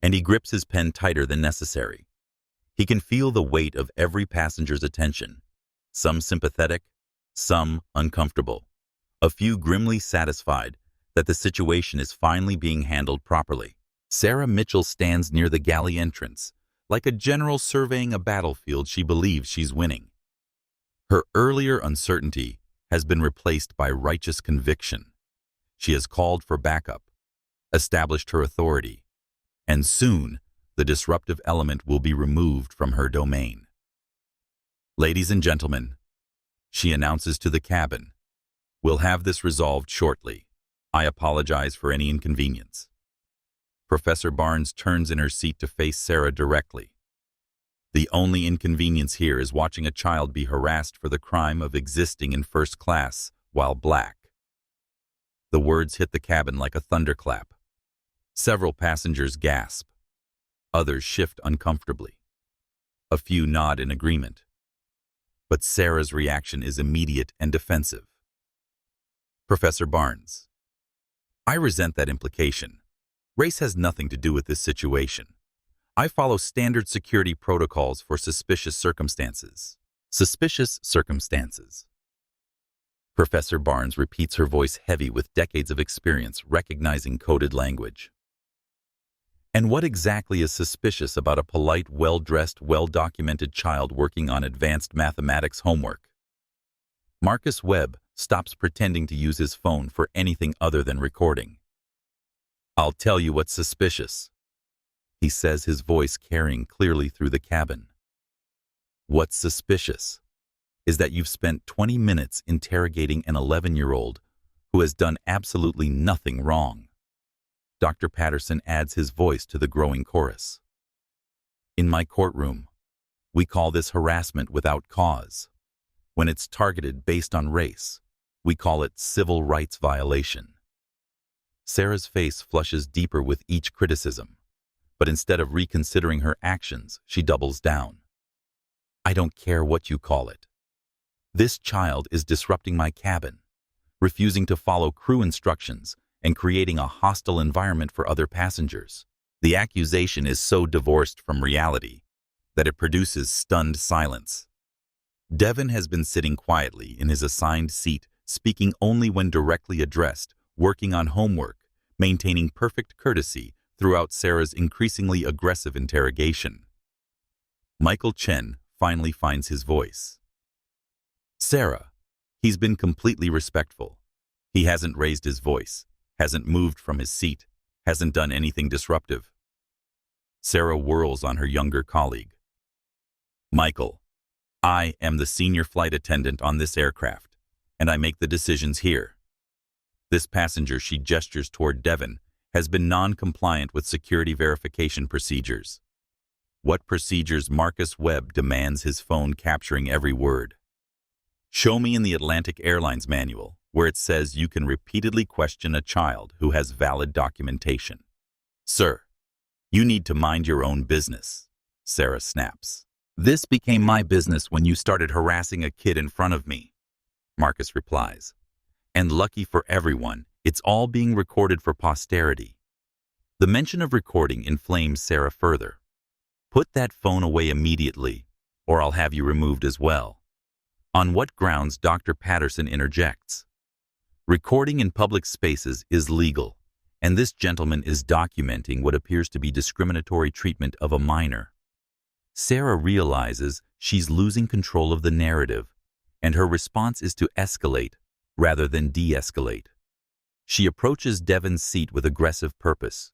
and he grips his pen tighter than necessary. He can feel the weight of every passenger's attention, some sympathetic, some uncomfortable, a few grimly satisfied that the situation is finally being handled properly. Sarah Mitchell stands near the galley entrance, like a general surveying a battlefield she believes she's winning. Her earlier uncertainty has been replaced by righteous conviction. She has called for backup, established her authority, and soon the disruptive element will be removed from her domain. Ladies and gentlemen, she announces to the cabin, we'll have this resolved shortly. I apologize for any inconvenience. Professor Barnes turns in her seat to face Sarah directly. The only inconvenience here is watching a child be harassed for the crime of existing in first class while black. The words hit the cabin like a thunderclap. Several passengers gasp. Others shift uncomfortably. A few nod in agreement. But Sarah's reaction is immediate and defensive. Professor Barnes, I resent that implication. Race has nothing to do with this situation. I follow standard security protocols for suspicious circumstances. Suspicious circumstances. Professor Barnes repeats, her voice heavy with decades of experience recognizing coded language. And what exactly is suspicious about a polite, well-dressed, well-documented child working on advanced mathematics homework? Marcus Webb stops pretending to use his phone for anything other than recording. I'll tell you what's suspicious, he says, his voice carrying clearly through the cabin. What's suspicious is that you've spent 20 minutes interrogating an 11-year-old who has done absolutely nothing wrong. Dr. Patterson adds his voice to the growing chorus. In my courtroom, we call this harassment without cause. When it's targeted based on race, we call it civil rights violation. Sarah's face flushes deeper with each criticism, but instead of reconsidering her actions, she doubles down. I don't care what you call it. This child is disrupting my cabin, refusing to follow crew instructions, and creating a hostile environment for other passengers. The accusation is so divorced from reality that it produces stunned silence. Devon has been sitting quietly in his assigned seat, speaking only when directly addressed, working on homework, maintaining perfect courtesy throughout Sarah's increasingly aggressive interrogation. Michael Chen finally finds his voice. Sarah, he's been completely respectful. He hasn't raised his voice, hasn't moved from his seat, hasn't done anything disruptive. Sarah whirls on her younger colleague. Michael, I am the senior flight attendant on this aircraft, and I make the decisions here. This passenger, she gestures toward Devon, has been non-compliant with security verification procedures. What procedures? Marcus Webb demands, his phone capturing every word. Show me in the Atlantic Airlines manual where it says you can repeatedly question a child who has valid documentation. Sir, you need to mind your own business, Sarah snaps. This became my business when you started harassing a kid in front of me, Marcus replies. And lucky for everyone, it's all being recorded for posterity. The mention of recording inflames Sarah further. Put that phone away immediately, or I'll have you removed as well. On what grounds? Dr. Patterson interjects. Recording in public spaces is legal, and this gentleman is documenting what appears to be discriminatory treatment of a minor. Sarah realizes she's losing control of the narrative, and her response is to escalate rather than de-escalate. She approaches Devon's seat with aggressive purpose,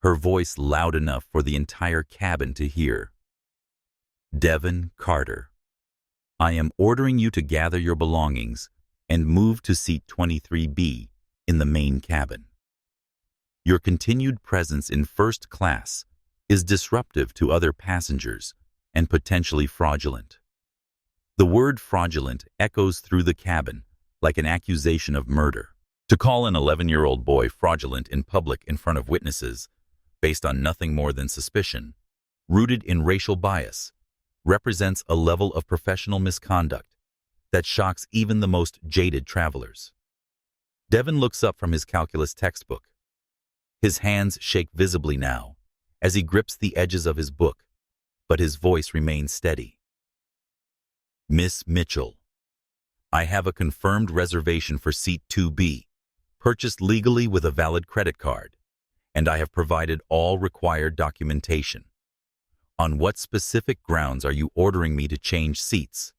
her voice loud enough for the entire cabin to hear. Devon Carter, I am ordering you to gather your belongings and move to seat 23B in the main cabin. Your continued presence in first class is disruptive to other passengers and potentially fraudulent. The word fraudulent echoes through the cabin like an accusation of murder. To call an 11-year-old boy fraudulent in public in front of witnesses, based on nothing more than suspicion, rooted in racial bias, represents a level of professional misconduct that shocks even the most jaded travelers. Devon looks up from his calculus textbook. His hands shake visibly now as he grips the edges of his book, but his voice remains steady. Miss Mitchell, I have a confirmed reservation for seat 2B, purchased legally with a valid credit card, and I have provided all required documentation. On what specific grounds are you ordering me to change seats?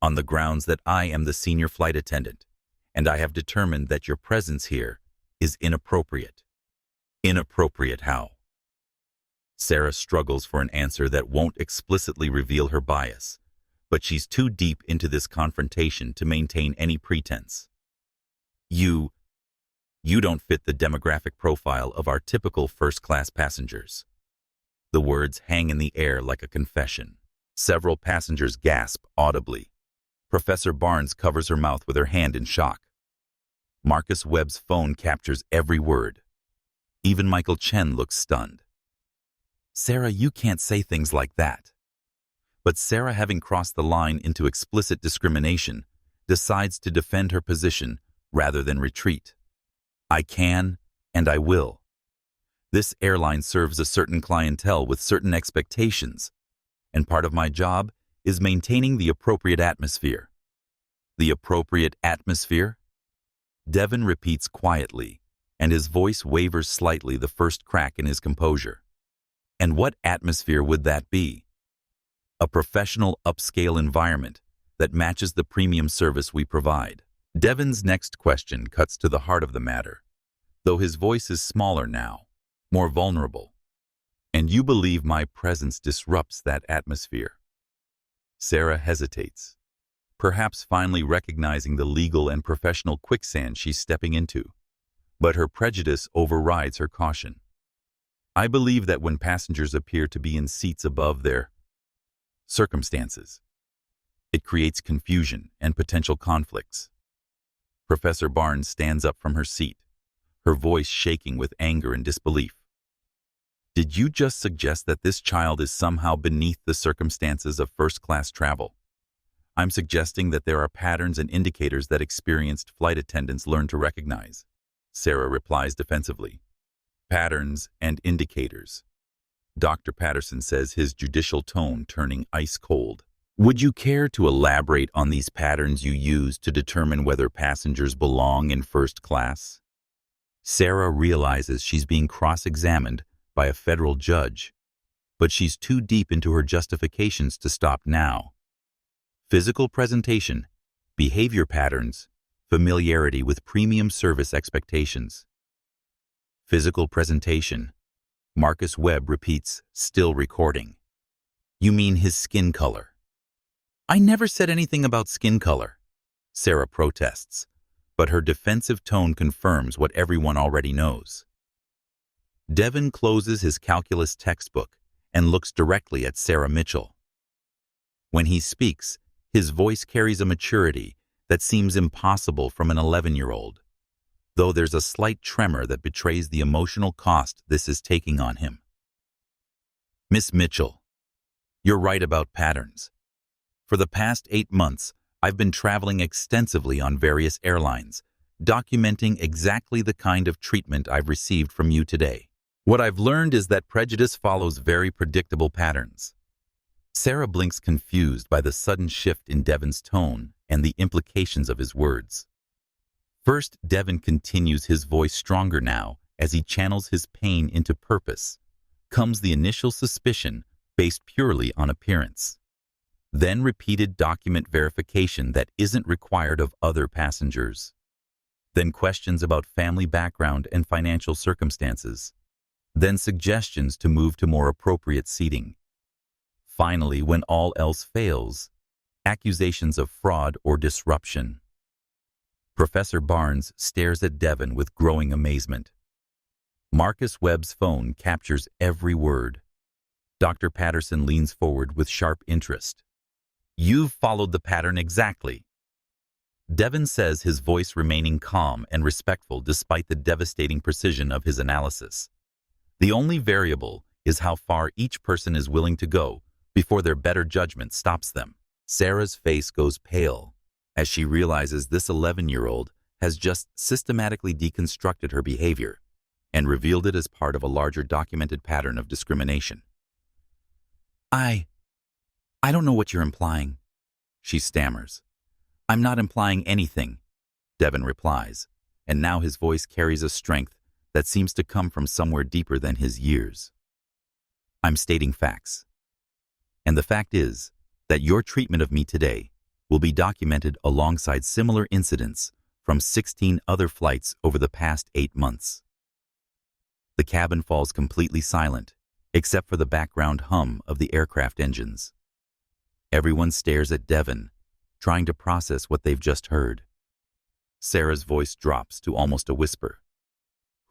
On the grounds that I am the senior flight attendant, and I have determined that your presence here is inappropriate. Inappropriate how? Sarah struggles for an answer that won't explicitly reveal her bias, but she's too deep into this confrontation to maintain any pretense. You don't fit the demographic profile of our typical first-class passengers. The words hang in the air like a confession. Several passengers gasp audibly. Professor Barnes covers her mouth with her hand in shock. Marcus Webb's phone captures every word. Even Michael Chen looks stunned. Sarah, you can't say things like that. But Sarah, having crossed the line into explicit discrimination, decides to defend her position rather than retreat. I can, and I will. This airline serves a certain clientele with certain expectations, and part of my job is maintaining the appropriate atmosphere. The appropriate atmosphere? Devon repeats quietly, and his voice wavers slightly, the first crack in his composure. And what atmosphere would that be? A professional, upscale environment that matches the premium service we provide. Devon's next question cuts to the heart of the matter. though his voice is smaller now, more vulnerable. And you believe my presence disrupts that atmosphere. Sarah hesitates, perhaps finally recognizing the legal and professional quicksand she's stepping into. But her prejudice overrides her caution. I believe that when passengers appear to be in seats above their circumstances, it creates confusion and potential conflicts. Professor Barnes stands up from her seat, her voice shaking with anger and disbelief. Did you just suggest that this child is somehow beneath the circumstances of first-class travel? I'm suggesting that there are patterns and indicators that experienced flight attendants learn to recognize. Sarah replies defensively. Patterns and indicators. Dr. Patterson says, his judicial tone turning ice cold. Would you care to elaborate on these patterns you use to determine whether passengers belong in first class? Sarah realizes she's being cross-examined by a federal judge, but she's too deep into her justifications to stop now. Physical presentation, behavior patterns, familiarity with premium service expectations. Physical presentation. Marcus Webb repeats, still recording. You mean his skin color? I never said anything about skin color, Sarah protests, but her defensive tone confirms what everyone already knows. Devon closes his calculus textbook and looks directly at Sarah Mitchell. When he speaks, his voice carries a maturity that seems impossible from an 11-year-old, though there's a slight tremor that betrays the emotional cost this is taking on him. Miss Mitchell, you're right about patterns. For the past 8 months, I've been traveling extensively on various airlines, documenting exactly the kind of treatment I've received from you today. What I've learned is that prejudice follows very predictable patterns. Sarah blinks, confused by the sudden shift in Devon's tone and the implications of his words. First, Devon continues, his voice stronger now as he channels his pain into purpose. Comes the initial suspicion based purely on appearance. Then repeated document verification that isn't required of other passengers. Then questions about family background and financial circumstances. Then suggestions to move to more appropriate seating. Finally, when all else fails, accusations of fraud or disruption. Professor Barnes stares at Devon with growing amazement. Marcus Webb's phone captures every word. Dr. Patterson leans forward with sharp interest. You've followed the pattern exactly. Devon says, his voice remaining calm and respectful despite the devastating precision of his analysis. The only variable is how far each person is willing to go before their better judgment stops them. Sarah's face goes pale as she realizes this 11-year-old has just systematically deconstructed her behavior and revealed it as part of a larger documented pattern of discrimination. I don't know what you're implying, she stammers. I'm not implying anything, Devon replies, and now his voice carries a strength that seems to come from somewhere deeper than his years. I'm stating facts. And the fact is that your treatment of me today will be documented alongside similar incidents from 16 other flights over the past 8 months. The cabin falls completely silent, except for the background hum of the aircraft engines. Everyone stares at Devon, trying to process what they've just heard. Sarah's voice drops to almost a whisper.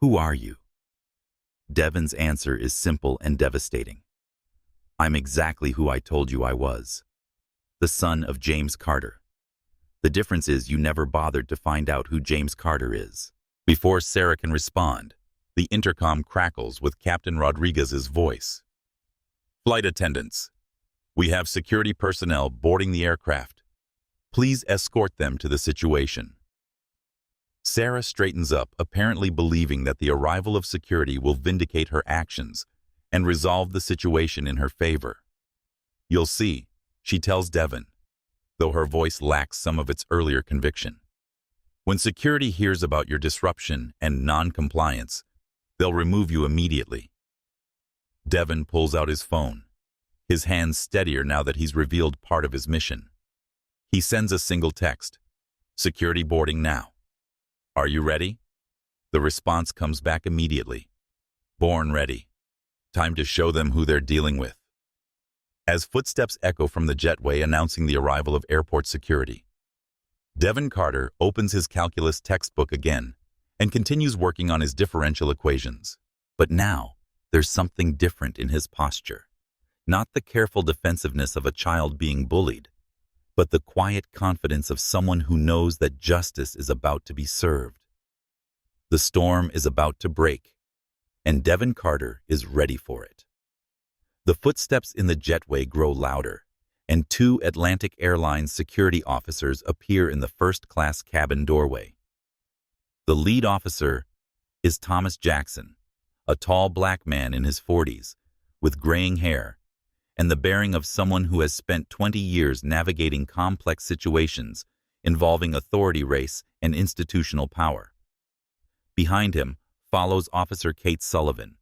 Who are you? Devon's answer is simple and devastating. I'm exactly who I told you I was. The son of James Carter. The difference is you never bothered to find out who James Carter is. Before Sarah can respond, the intercom crackles with Captain Rodriguez's voice. Flight attendants, we have security personnel boarding the aircraft. Please escort them to the situation. Sarah straightens up, apparently believing that the arrival of security will vindicate her actions and resolve the situation in her favor. You'll see, she tells Devon, though her voice lacks some of its earlier conviction. When security hears about your disruption and non-compliance, they'll remove you immediately. Devon pulls out his phone, his hands steadier now that he's revealed part of his mission. He sends a single text, security boarding now. Are you ready? The response comes back immediately. Born ready. Time to show them who they're dealing with. As footsteps echo from the jetway announcing the arrival of airport security, Devon Carter opens his calculus textbook again and continues working on his differential equations. But now, there's something different in his posture. Not the careful defensiveness of a child being bullied, but the quiet confidence of someone who knows that justice is about to be served. The storm is about to break, and Devon Carter is ready for it. The footsteps in the jetway grow louder, and two Atlantic Airlines security officers appear in the first-class cabin doorway. The lead officer is Thomas Jackson, a tall black man in his 40s, with graying hair, and the bearing of someone who has spent 20 years navigating complex situations involving authority race and institutional power. Behind him follows Officer Kate Sullivan,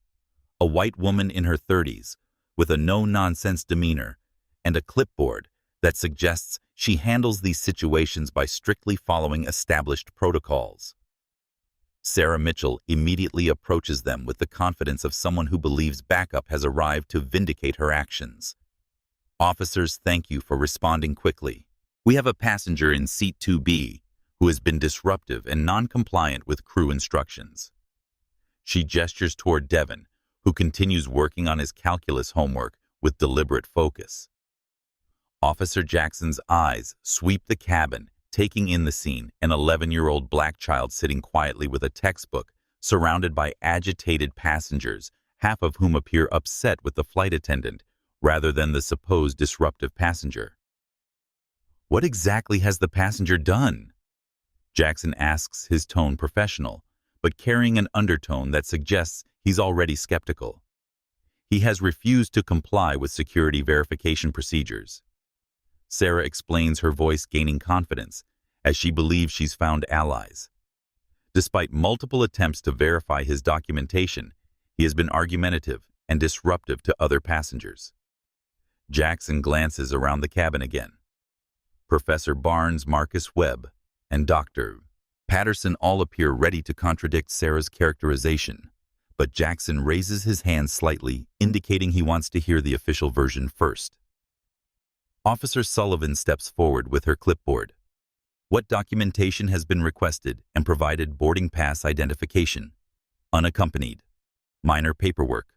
a white woman in her 30s, with a no-nonsense demeanor and a clipboard that suggests she handles these situations by strictly following established protocols. Sarah Mitchell immediately approaches them with the confidence of someone who believes backup has arrived to vindicate her actions. Officers, thank you for responding quickly. We have a passenger in seat 2B who has been disruptive and non-compliant with crew instructions. She gestures toward Devon, who continues working on his calculus homework with deliberate focus. Officer Jackson's eyes sweep the cabin, taking in the scene, an 11-year-old black child sitting quietly with a textbook, surrounded by agitated passengers, half of whom appear upset with the flight attendant, rather than the supposed disruptive passenger. What exactly has the passenger done? Jackson asks, his tone professional, but carrying an undertone that suggests he's already skeptical. He has refused to comply with security verification procedures. Sarah explains, her voice gaining confidence, as she believes she's found allies. Despite multiple attempts to verify his documentation, he has been argumentative and disruptive to other passengers. Jackson glances around the cabin again. Professor Barnes, Marcus Webb, and Dr. Patterson all appear ready to contradict Sarah's characterization, but Jackson raises his hand slightly, indicating he wants to hear the official version first. Officer Sullivan steps forward with her clipboard. What documentation has been requested and provided? Boarding pass identification, unaccompanied, minor paperwork,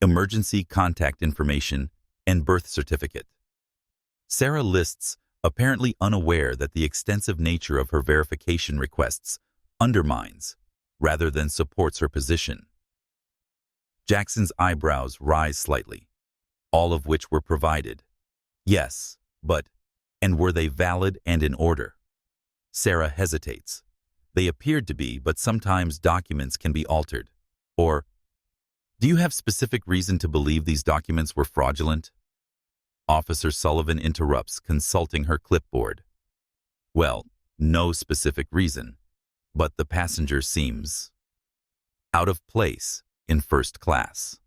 emergency contact information, and birth certificate. Sarah lists, apparently unaware that the extensive nature of her verification requests undermines, rather than supports her position. Jackson's eyebrows rise slightly. All of which were provided. Yes, but, and were they valid and in order? Sarah hesitates. They appeared to be, but sometimes documents can be altered. Or, do you have specific reason to believe these documents were fraudulent? Officer Sullivan interrupts, consulting her clipboard. Well, no specific reason, but the passenger seems out of place in first class.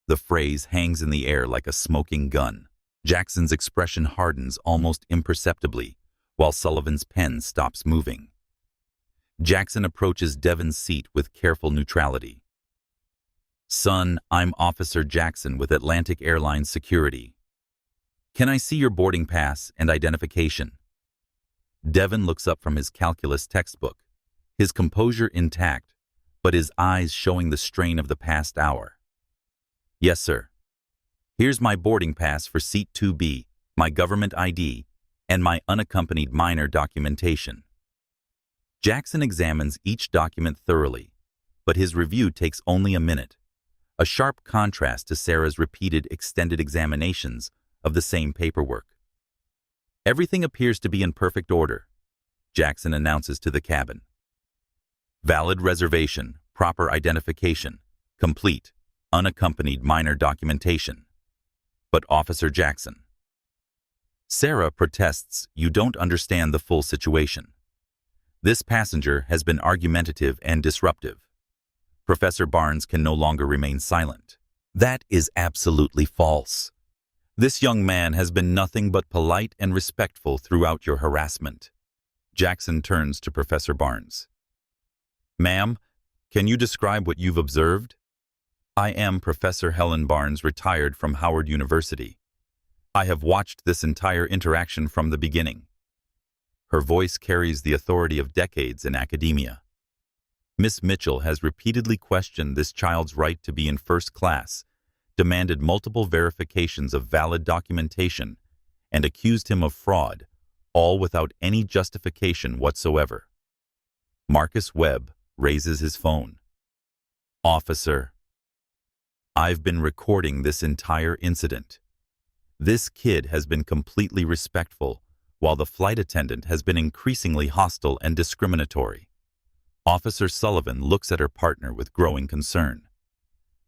The phrase hangs in the air like a smoking gun. Jackson's expression hardens almost imperceptibly, while Sullivan's pen stops moving. Jackson approaches Devon's seat with careful neutrality. Son, I'm Officer Jackson with Atlantic Airlines Security. Can I see your boarding pass and identification? Devon looks up from his calculus textbook, his composure intact, but his eyes showing the strain of the past hour. Yes, sir. Here's my boarding pass for seat 2B, my government ID, and my unaccompanied minor documentation. Jackson examines each document thoroughly, but his review takes only a minute, a sharp contrast to Sarah's repeated extended examinations of the same paperwork. Everything appears to be in perfect order, Jackson announces to the cabin. Valid reservation, proper identification, complete, unaccompanied minor documentation. But Officer Jackson. Sarah protests, you don't understand the full situation. This passenger has been argumentative and disruptive. Professor Barnes can no longer remain silent. That is absolutely false. This young man has been nothing but polite and respectful throughout your harassment. Jackson turns to Professor Barnes. Ma'am, can you describe what you've observed? I am Professor Helen Barnes, retired from Howard University. I have watched this entire interaction from the beginning. Her voice carries the authority of decades in academia. Miss Mitchell has repeatedly questioned this child's right to be in first class, demanded multiple verifications of valid documentation, and accused him of fraud, all without any justification whatsoever. Marcus Webb raises his phone. Officer, I've been recording this entire incident. This kid has been completely respectful, while the flight attendant has been increasingly hostile and discriminatory. Officer Sullivan looks at her partner with growing concern.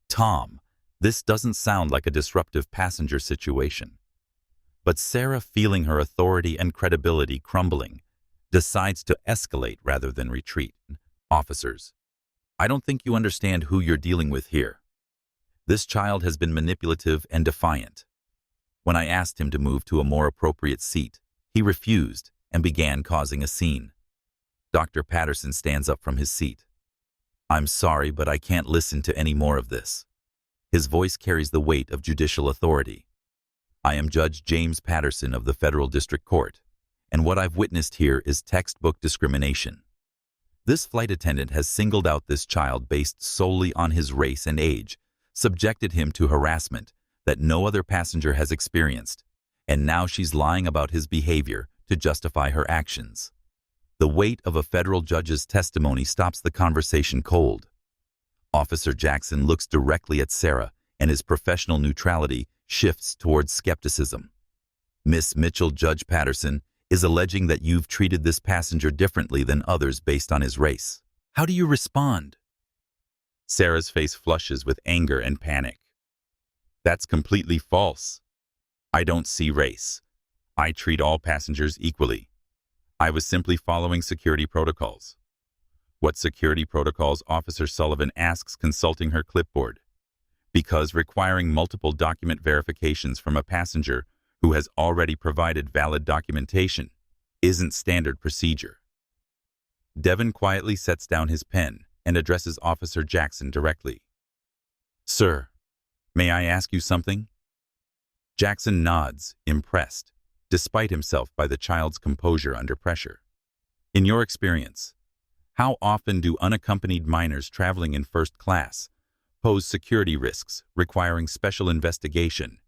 Tom, this doesn't sound like a disruptive passenger situation. But Sarah, feeling her authority and credibility crumbling, decides to escalate rather than retreat. Officers, I don't think you understand who you're dealing with here. This child has been manipulative and defiant. When I asked him to move to a more appropriate seat, he refused and began causing a scene. Dr. Patterson stands up from his seat. I'm sorry, but I can't listen to any more of this. His voice carries the weight of judicial authority. I am Judge James Patterson of the Federal District Court, and what I've witnessed here is textbook discrimination. This flight attendant has singled out this child based solely on his race and age, subjected him to harassment that no other passenger has experienced, and now she's lying about his behavior to justify her actions. The weight of a federal judge's testimony stops the conversation cold. Officer Jackson looks directly at Sarah, and his professional neutrality shifts towards skepticism. Miss Mitchell, Judge Patterson is alleging that you've treated this passenger differently than others based on his race. How do you respond? Sarah's face flushes with anger and panic. That's completely false. I don't see race. I treat all passengers equally. I was simply following security protocols. What security protocols? Officer Sullivan asks, consulting her clipboard. Because requiring multiple document verifications from a passenger who has already provided valid documentation isn't standard procedure. Devon quietly sets down his pen and addresses Officer Jackson directly. Sir, may I ask you something? Jackson nods, impressed, despite himself by the child's composure under pressure. In your experience, how often do unaccompanied minors traveling in first class pose security risks requiring special investigation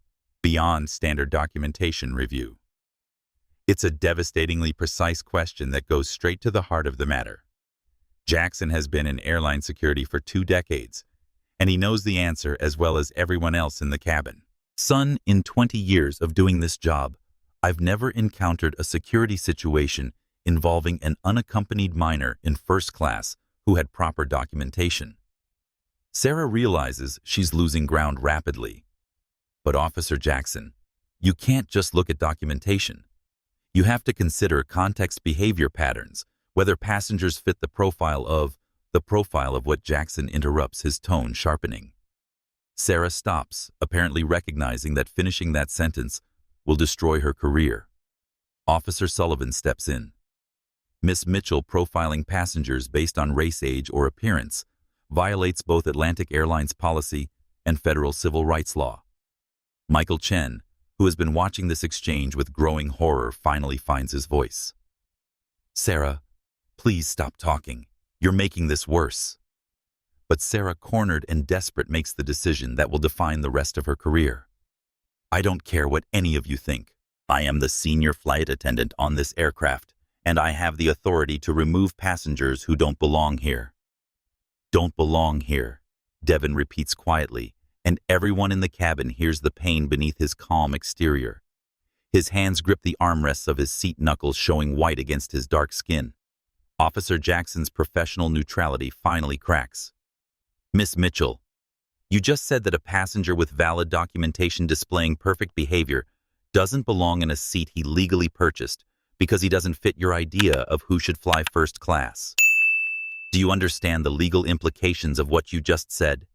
beyond standard documentation review? It's a devastatingly precise question that goes straight to the heart of the matter. Jackson has been in airline security for 2 decades, and he knows the answer as well as everyone else in the cabin. Son, in 20 years of doing this job, I've never encountered a security situation involving an unaccompanied minor in first class who had proper documentation. Sarah realizes she's losing ground rapidly. But Officer Jackson, you can't just look at documentation. You have to consider context behavior patterns, whether passengers fit the profile of what Jackson interrupts, his tone sharpening. Sarah stops, apparently recognizing that finishing that sentence will destroy her career. Officer Sullivan steps in. Miss Mitchell profiling passengers based on race, age, or appearance violates both Atlantic Airlines policy and federal civil rights law. Michael Chen, who has been watching this exchange with growing horror, finally finds his voice. Sarah, please stop talking. You're making this worse. But Sarah, cornered and desperate, makes the decision that will define the rest of her career. I don't care what any of you think. I am the senior flight attendant on this aircraft, and I have the authority to remove passengers who don't belong here. Don't belong here, Devon repeats quietly, and everyone in the cabin hears the pain beneath his calm exterior. His hands grip the armrests of his seat, knuckles showing white against his dark skin. Officer Jackson's professional neutrality finally cracks. Miss Mitchell, you just said that a passenger with valid documentation displaying perfect behavior doesn't belong in a seat he legally purchased because he doesn't fit your idea of who should fly first class. Do you understand the legal implications of what you just said?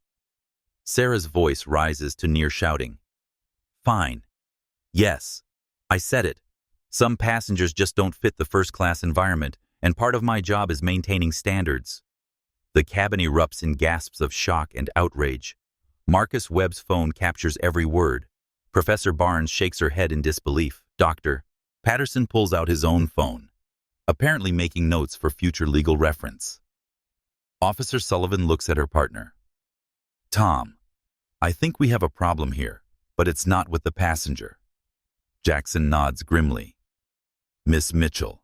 Sarah's voice rises to near shouting. Fine. Yes, I said it. Some passengers just don't fit the first-class environment, and part of my job is maintaining standards. The cabin erupts in gasps of shock and outrage. Marcus Webb's phone captures every word. Professor Barnes shakes her head in disbelief. Doctor, Patterson pulls out his own phone, apparently making notes for future legal reference. Officer Sullivan looks at her partner. Tom, I think we have a problem here, but it's not with the passenger. Jackson nods grimly. Miss Mitchell,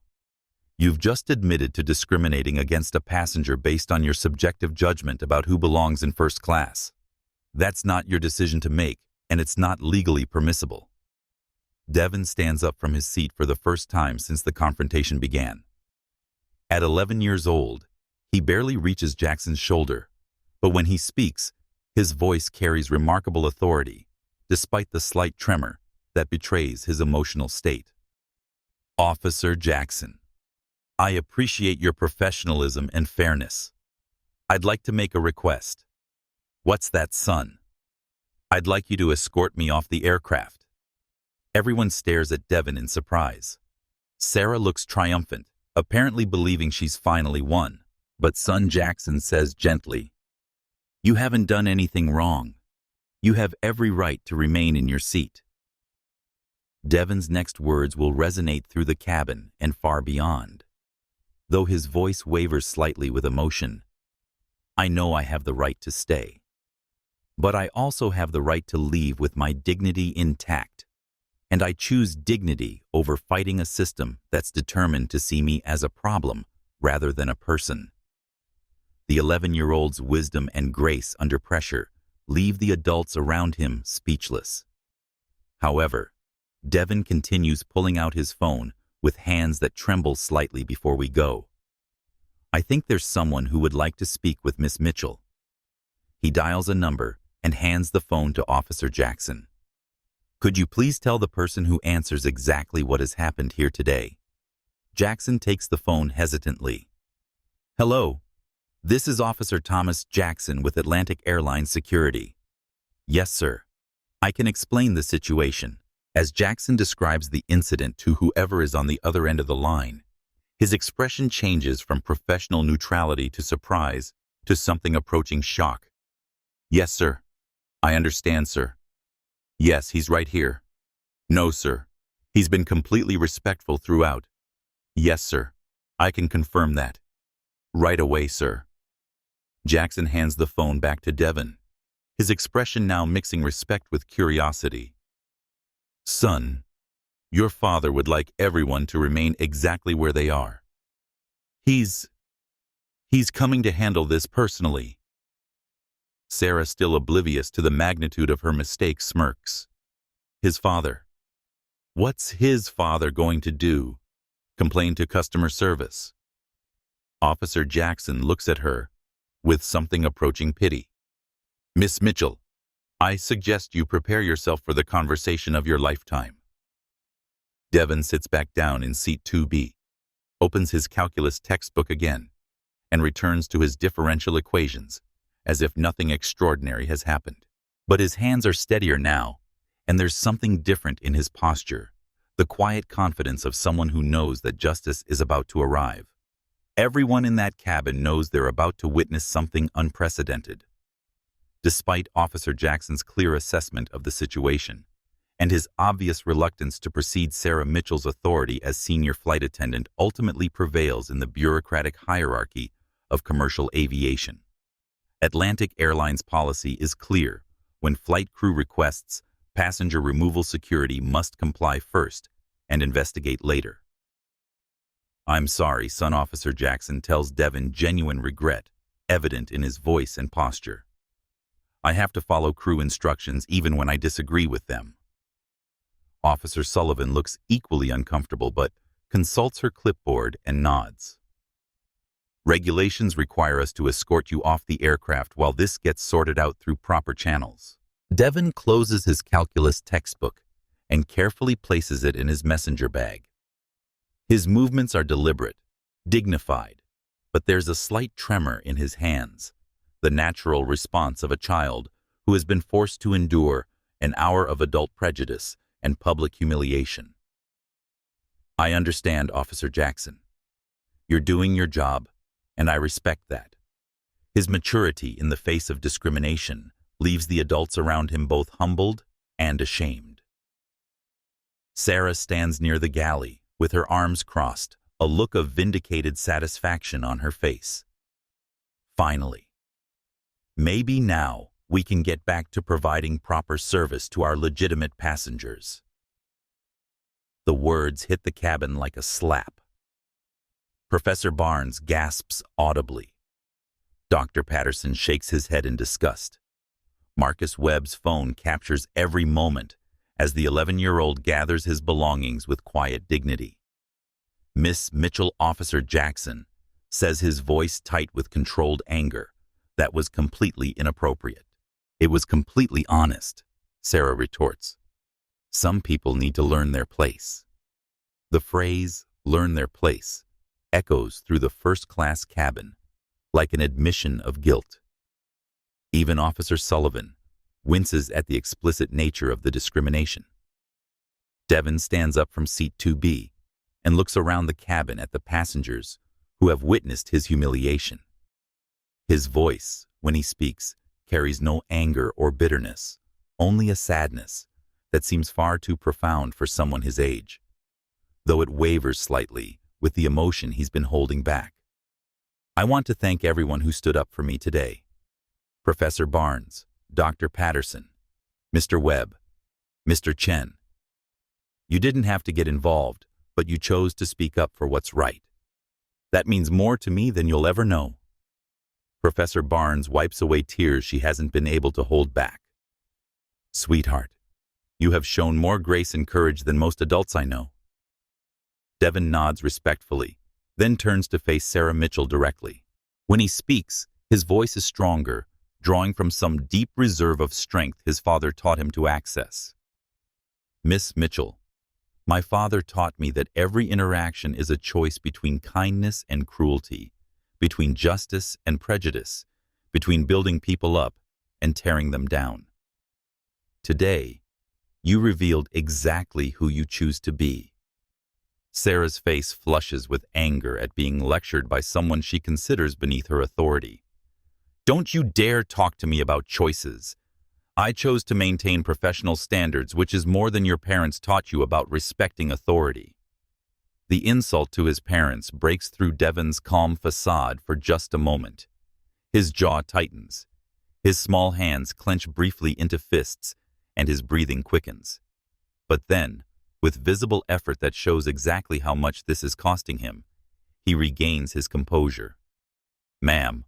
you've just admitted to discriminating against a passenger based on your subjective judgment about who belongs in first class. That's not your decision to make, and it's not legally permissible. Devon stands up from his seat for the first time since the confrontation began. At 11 years old, he barely reaches Jackson's shoulder, but when he speaks, his voice carries remarkable authority, despite the slight tremor that betrays his emotional state. Officer Jackson, I appreciate your professionalism and fairness. I'd like to make a request. What's that, son? I'd like you to escort me off the aircraft. Everyone stares at Devon in surprise. Sarah looks triumphant, apparently believing she's finally won. But son Jackson says gently, You haven't done anything wrong. You have every right to remain in your seat. Devon's next words will resonate through the cabin and far beyond. Though his voice wavers slightly with emotion, I know I have the right to stay. But I also have the right to leave with my dignity intact. And I choose dignity over fighting a system that's determined to see me as a problem rather than a person. The 11-year-old's wisdom and grace under pressure leave the adults around him speechless. However, Devon continues pulling out his phone with hands that tremble slightly before we go. I think there's someone who would like to speak with Miss Mitchell. He dials a number and hands the phone to Officer Jackson. Could you please tell the person who answers exactly what has happened here today? Jackson takes the phone hesitantly. Hello, this is Officer Thomas Jackson with Atlantic Airlines Security. Yes, sir. I can explain the situation. As Jackson describes the incident to whoever is on the other end of the line, his expression changes from professional neutrality to surprise to something approaching shock. Yes, sir. I understand, sir. Yes, he's right here. No, sir. He's been completely respectful throughout. Yes, sir. I can confirm that. Right away, sir. Jackson hands the phone back to Devon, his expression now mixing respect with curiosity. Son, your father would like everyone to remain exactly where they are. He's coming to handle this personally. Sarah, still oblivious to the magnitude of her mistake, smirks. His father. What's his father going to do? Complain to customer service? Officer Jackson looks at her with something approaching pity. Miss Mitchell, I suggest you prepare yourself for the conversation of your lifetime. Devon sits back down in seat 2B, opens his calculus textbook again, and returns to his differential equations, as if nothing extraordinary has happened. But his hands are steadier now, and there's something different in his posture, the quiet confidence of someone who knows that justice is about to arrive. Everyone in that cabin knows they're about to witness something unprecedented. Despite Officer Jackson's clear assessment of the situation, and his obvious reluctance to precede Sarah Mitchell's authority as senior flight attendant ultimately prevails in the bureaucratic hierarchy of commercial aviation. Atlantic Airlines policy is clear. When flight crew requests, passenger removal security must comply first and investigate later. I'm sorry, son, Officer Jackson tells Devon, genuine regret evident in his voice and posture. I have to follow crew instructions even when I disagree with them. Officer Sullivan looks equally uncomfortable but consults her clipboard and nods. Regulations require us to escort you off the aircraft while this gets sorted out through proper channels. Devon closes his calculus textbook and carefully places it in his messenger bag. His movements are deliberate, dignified, but there's a slight tremor in his hands, the natural response of a child who has been forced to endure an hour of adult prejudice and public humiliation. I understand, Officer Jackson. You're doing your job, and I respect that. His maturity in the face of discrimination leaves the adults around him both humbled and ashamed. Sarah stands near the galley, with her arms crossed, a look of vindicated satisfaction on her face. Finally, maybe now we can get back to providing proper service to our legitimate passengers. The words hit the cabin like a slap. Professor Barnes gasps audibly. Dr. Patterson shakes his head in disgust. Marcus Webb's phone captures every moment as the 11-year-old gathers his belongings with quiet dignity. Miss Mitchell Officer Jackson says, his voice tight with controlled anger, that was completely inappropriate. It was completely honest, Sarah retorts. Some people need to learn their place. The phrase, learn their place, echoes through the first-class cabin like an admission of guilt. Even Officer Sullivan winces at the explicit nature of the discrimination. Devon stands up from seat 2B and looks around the cabin at the passengers who have witnessed his humiliation. His voice, when he speaks, carries no anger or bitterness, only a sadness that seems far too profound for someone his age, though it wavers slightly with the emotion he's been holding back. I want to thank everyone who stood up for me today. Professor Barnes, Dr. Patterson, Mr. Webb, Mr. Chen. You didn't have to get involved, but you chose to speak up for what's right. That means more to me than you'll ever know. Professor Barnes wipes away tears she hasn't been able to hold back. Sweetheart, you have shown more grace and courage than most adults I know. Devon nods respectfully, then turns to face Sarah Mitchell directly. When he speaks, his voice is stronger, drawing from some deep reserve of strength his father taught him to access. Miss Mitchell, my father taught me that every interaction is a choice between kindness and cruelty, between justice and prejudice, between building people up and tearing them down. Today, you revealed exactly who you choose to be. Sarah's face flushes with anger at being lectured by someone she considers beneath her authority. Don't you dare talk to me about choices. I chose to maintain professional standards, which is more than your parents taught you about respecting authority. The insult to his parents breaks through Devon's calm facade for just a moment. His jaw tightens. His small hands clench briefly into fists, and his breathing quickens. But then, with visible effort that shows exactly how much this is costing him, he regains his composure. Ma'am,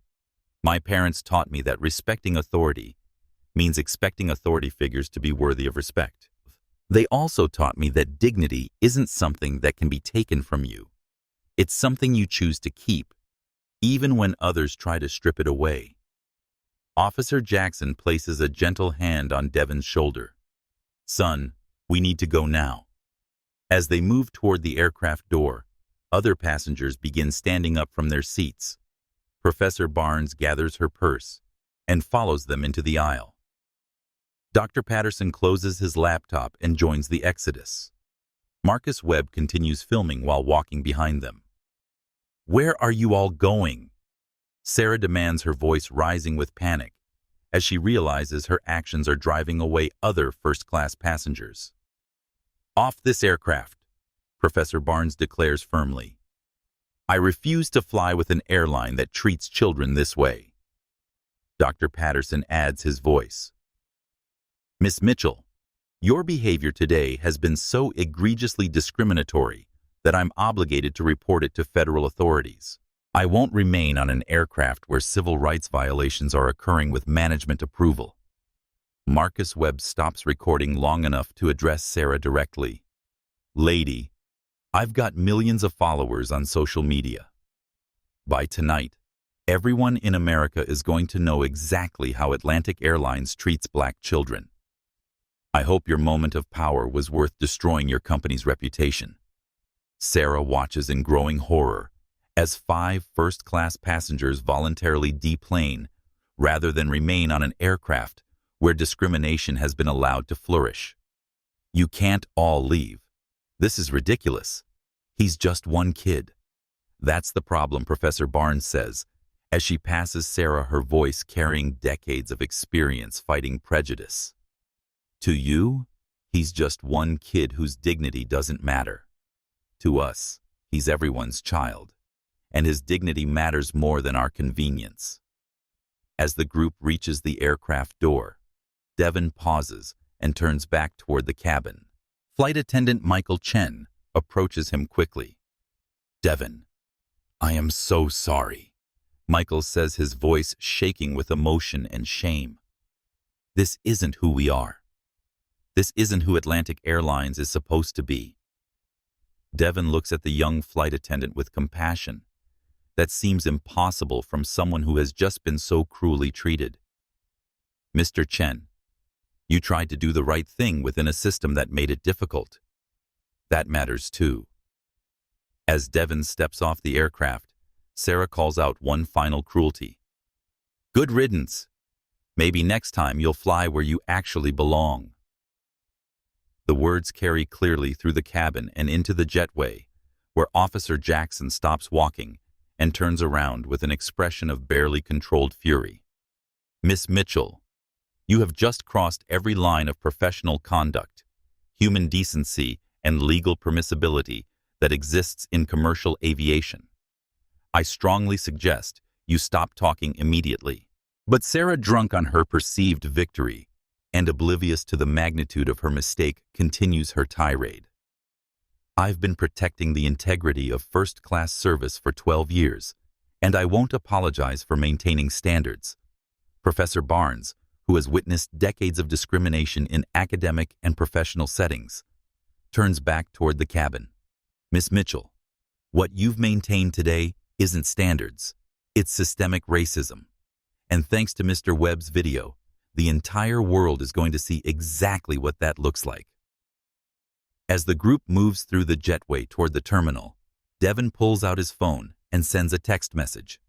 my parents taught me that respecting authority means expecting authority figures to be worthy of respect. They also taught me that dignity isn't something that can be taken from you. It's something you choose to keep, even when others try to strip it away. Officer Jackson places a gentle hand on Devon's shoulder. Son, we need to go now. As they move toward the aircraft door, other passengers begin standing up from their seats. Professor Barnes gathers her purse and follows them into the aisle. Dr. Patterson closes his laptop and joins the exodus. Marcus Webb continues filming while walking behind them. Where are you all going? Sarah demands, her voice rising with panic as she realizes her actions are driving away other first-class passengers. Off this aircraft, Professor Barnes declares firmly. I refuse to fly with an airline that treats children this way. Dr. Patterson adds his voice. Miss Mitchell, your behavior today has been so egregiously discriminatory that I'm obligated to report it to federal authorities. I won't remain on an aircraft where civil rights violations are occurring with management approval. Marcus Webb stops recording long enough to address Sarah directly. Lady, I've got millions of followers on social media. By tonight, everyone in America is going to know exactly how Atlantic Airlines treats black children. I hope your moment of power was worth destroying your company's reputation. Sarah watches in growing horror as 5 first-class passengers voluntarily deplane rather than remain on an aircraft where discrimination has been allowed to flourish. You can't all leave. This is ridiculous. He's just one kid. That's the problem, Professor Barnes says, As she passes Sarah, her voice carrying decades of experience fighting prejudice. To you, he's just one kid whose dignity doesn't matter. To us, he's everyone's child, and his dignity matters more than our convenience. As the group reaches the aircraft door, Devon pauses and turns back toward the cabin. Flight attendant Michael Chen approaches him quickly. "Devon, I am so sorry," Michael says, his voice shaking with emotion and shame. "This isn't who we are. This isn't who Atlantic Airlines is supposed to be." Devon looks at the young flight attendant with compassion that seems impossible from someone who has just been so cruelly treated. "Mr. Chen, you tried to do the right thing within a system that made it difficult. That matters too." As Devon steps off the aircraft, Sarah calls out one final cruelty. "Good riddance. Maybe next time you'll fly where you actually belong." The words carry clearly through the cabin and into the jetway, where Officer Jackson stops walking and turns around with an expression of barely controlled fury. "Miss Mitchell, you have just crossed every line of professional conduct, human decency, and legal permissibility that exists in commercial aviation. I strongly suggest you stop talking immediately." But Sarah, drunk on her perceived victory and oblivious to the magnitude of her mistake, continues her tirade. "I've been protecting the integrity of first-class service for 12 years, and I won't apologize for maintaining standards." Professor Barnes, who has witnessed decades of discrimination in academic and professional settings, turns back toward the cabin. "Miss Mitchell, what you've maintained today isn't standards. It's systemic racism. And thanks to Mr. Webb's video, the entire world is going to see exactly what that looks like." As the group moves through the jetway toward the terminal, Devon pulls out his phone and sends a text message.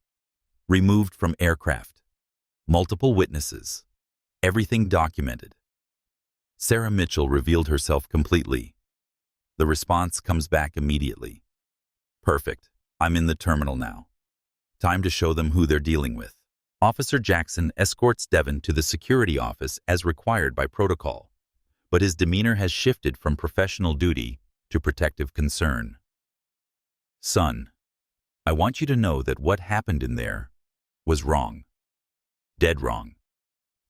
"Removed from aircraft. Multiple witnesses. Everything documented." Sarah Mitchell revealed herself completely. The response comes back immediately. "Perfect. I'm in the terminal now. Time to show them who they're dealing with." Officer Jackson escorts Devon to the security office as required by protocol, but his demeanor has shifted from professional duty to protective concern. "Son, I want you to know that what happened in there was wrong. Dead wrong."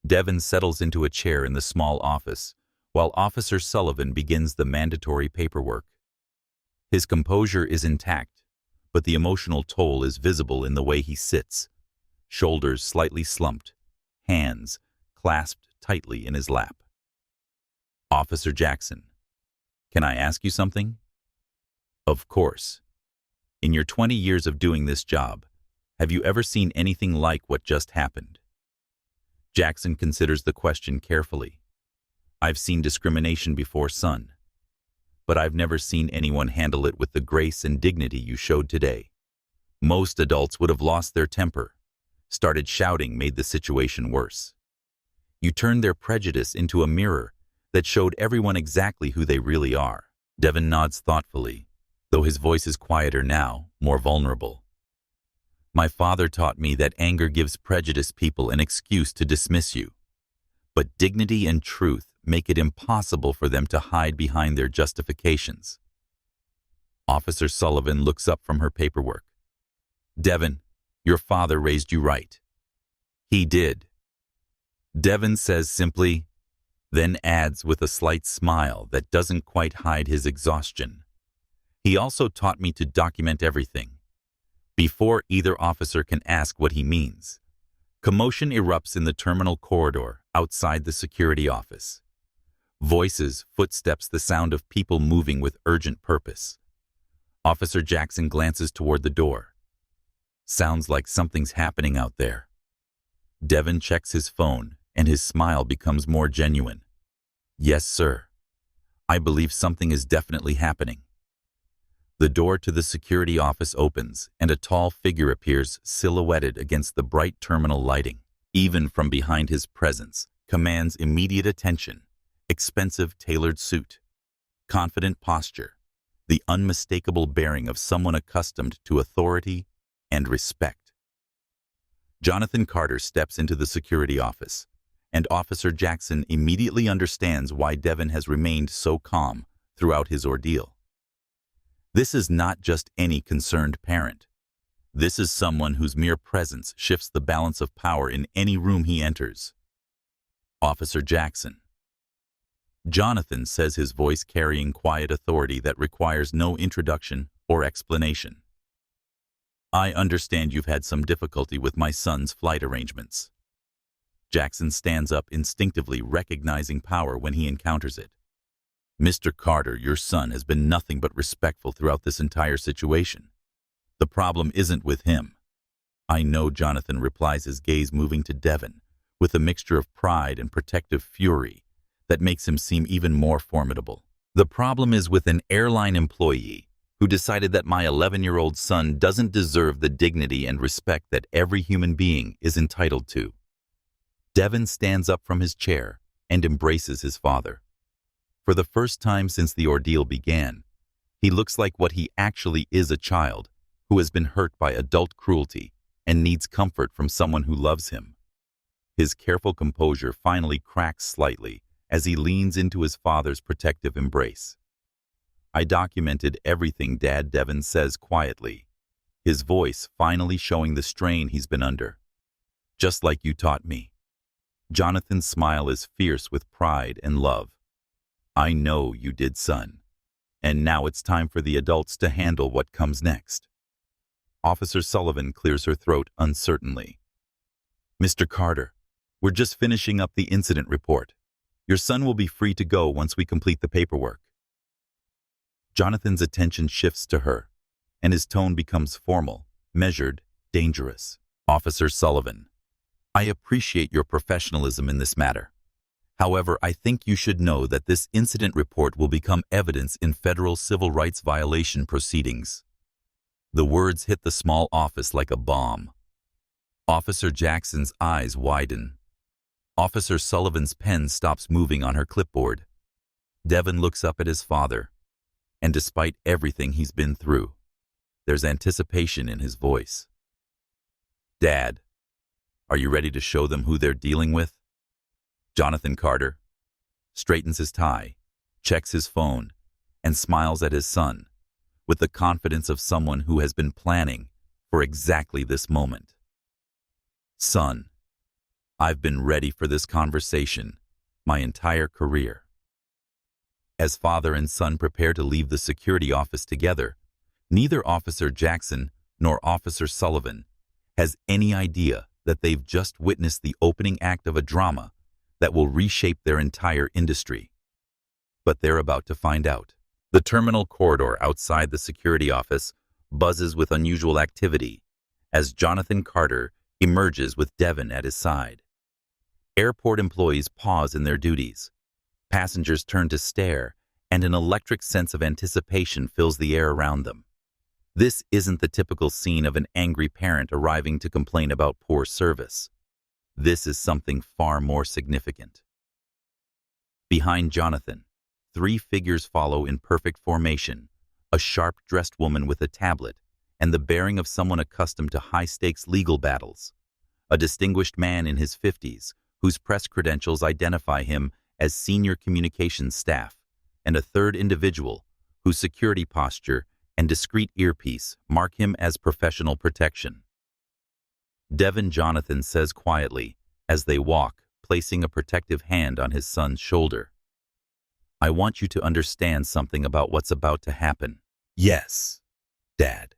Devon settles into a chair in the small office, while Officer Sullivan begins the mandatory paperwork. His composure is intact, but the emotional toll is visible in the way he sits, shoulders slightly slumped, hands clasped tightly in his lap. "Officer Jackson, can I ask you something?" "Of course. In your 20 years of doing this job, have you ever seen anything like what just happened?" Jackson considers the question carefully. "I've seen discrimination before, son, but I've never seen anyone handle it with the grace and dignity you showed today. Most adults would have lost their temper, started shouting, made the situation worse. You turned their prejudice into a mirror that showed everyone exactly who they really are." Devon nods thoughtfully, though his voice is quieter now, more vulnerable. "My father taught me that anger gives prejudiced people an excuse to dismiss you, but dignity and truth make it impossible for them to hide behind their justifications." Officer Sullivan looks up from her paperwork. "Devon, your father raised you right." "He did." Devon says simply, then adds with a slight smile that doesn't quite hide his exhaustion. "He also taught me to document everything." Before either officer can ask what he means, commotion erupts in the terminal corridor outside the security office. Voices, footsteps, the sound of people moving with urgent purpose. Officer Jackson glances toward the door. Sounds like something's happening out there. Devon checks his phone, and his smile becomes more genuine. "Yes, sir. I believe something is definitely happening." The door to the security office opens, and a tall figure appears silhouetted against the bright terminal lighting. Even from behind, his presence commands immediate attention. Expensive tailored suit, confident posture, the unmistakable bearing of someone accustomed to authority and respect. Jonathan Carter steps into the security office, and Officer Jackson immediately understands why Devon has remained so calm throughout his ordeal. This is not just any concerned parent. This is someone whose mere presence shifts the balance of power in any room he enters. Officer Jackson. Jonathan says, his voice carrying quiet authority that requires no introduction or explanation. I understand you've had some difficulty with my son's flight arrangements. Jackson stands up instinctively, recognizing power when he encounters it. Mr. Carter, your son has been nothing but respectful throughout this entire situation. The problem isn't with him. I know, Jonathan replies, his gaze moving to Devon, with a mixture of pride and protective fury that makes him seem even more formidable. The problem is with an airline employee who decided that my 11-year-old son doesn't deserve the dignity and respect that every human being is entitled to. Devon stands up from his chair and embraces his father. For the first time since the ordeal began, he looks like what he actually is, a child who has been hurt by adult cruelty and needs comfort from someone who loves him. His careful composure finally cracks slightly as he leans into his father's protective embrace. I documented everything, Dad, Devon says quietly, his voice finally showing the strain he's been under. Just like you taught me. Jonathan's smile is fierce with pride and love. I know you did, son. And now it's time for the adults to handle what comes next. Officer Sullivan clears her throat uncertainly. Mr. Carter, we're just finishing up the incident report. Your son will be free to go once we complete the paperwork. Jonathan's attention shifts to her, and his tone becomes formal, measured, dangerous. Officer Sullivan, I appreciate your professionalism in this matter. However, I think you should know that this incident report will become evidence in federal civil rights violation proceedings. The words hit the small office like a bomb. Officer Jackson's eyes widen. Officer Sullivan's pen stops moving on her clipboard. Devon looks up at his father, and despite everything he's been through, there's anticipation in his voice. Dad, are you ready to show them who they're dealing with? Jonathan Carter straightens his tie, checks his phone, and smiles at his son with the confidence of someone who has been planning for exactly this moment. Son, I've been ready for this conversation my entire career. As father and son prepare to leave the security office together, neither Officer Jackson nor Officer Sullivan has any idea that they've just witnessed the opening act of a drama that will reshape their entire industry. But they're about to find out. The terminal corridor outside the security office buzzes with unusual activity as Jonathan Carter emerges with Devon at his side. Airport employees pause in their duties. Passengers turn to stare, and an electric sense of anticipation fills the air around them. This isn't the typical scene of an angry parent arriving to complain about poor service. This is something far more significant. Behind Jonathan, 3 figures follow in perfect formation, a sharp-dressed woman with a tablet and the bearing of someone accustomed to high-stakes legal battles, a distinguished man in his 50s whose press credentials identify him as senior communications staff, and a third individual whose security posture and discreet earpiece mark him as professional protection. Devon, Jonathan says quietly as they walk, placing a protective hand on his son's shoulder. I want you to understand something about what's about to happen. Yes, Dad.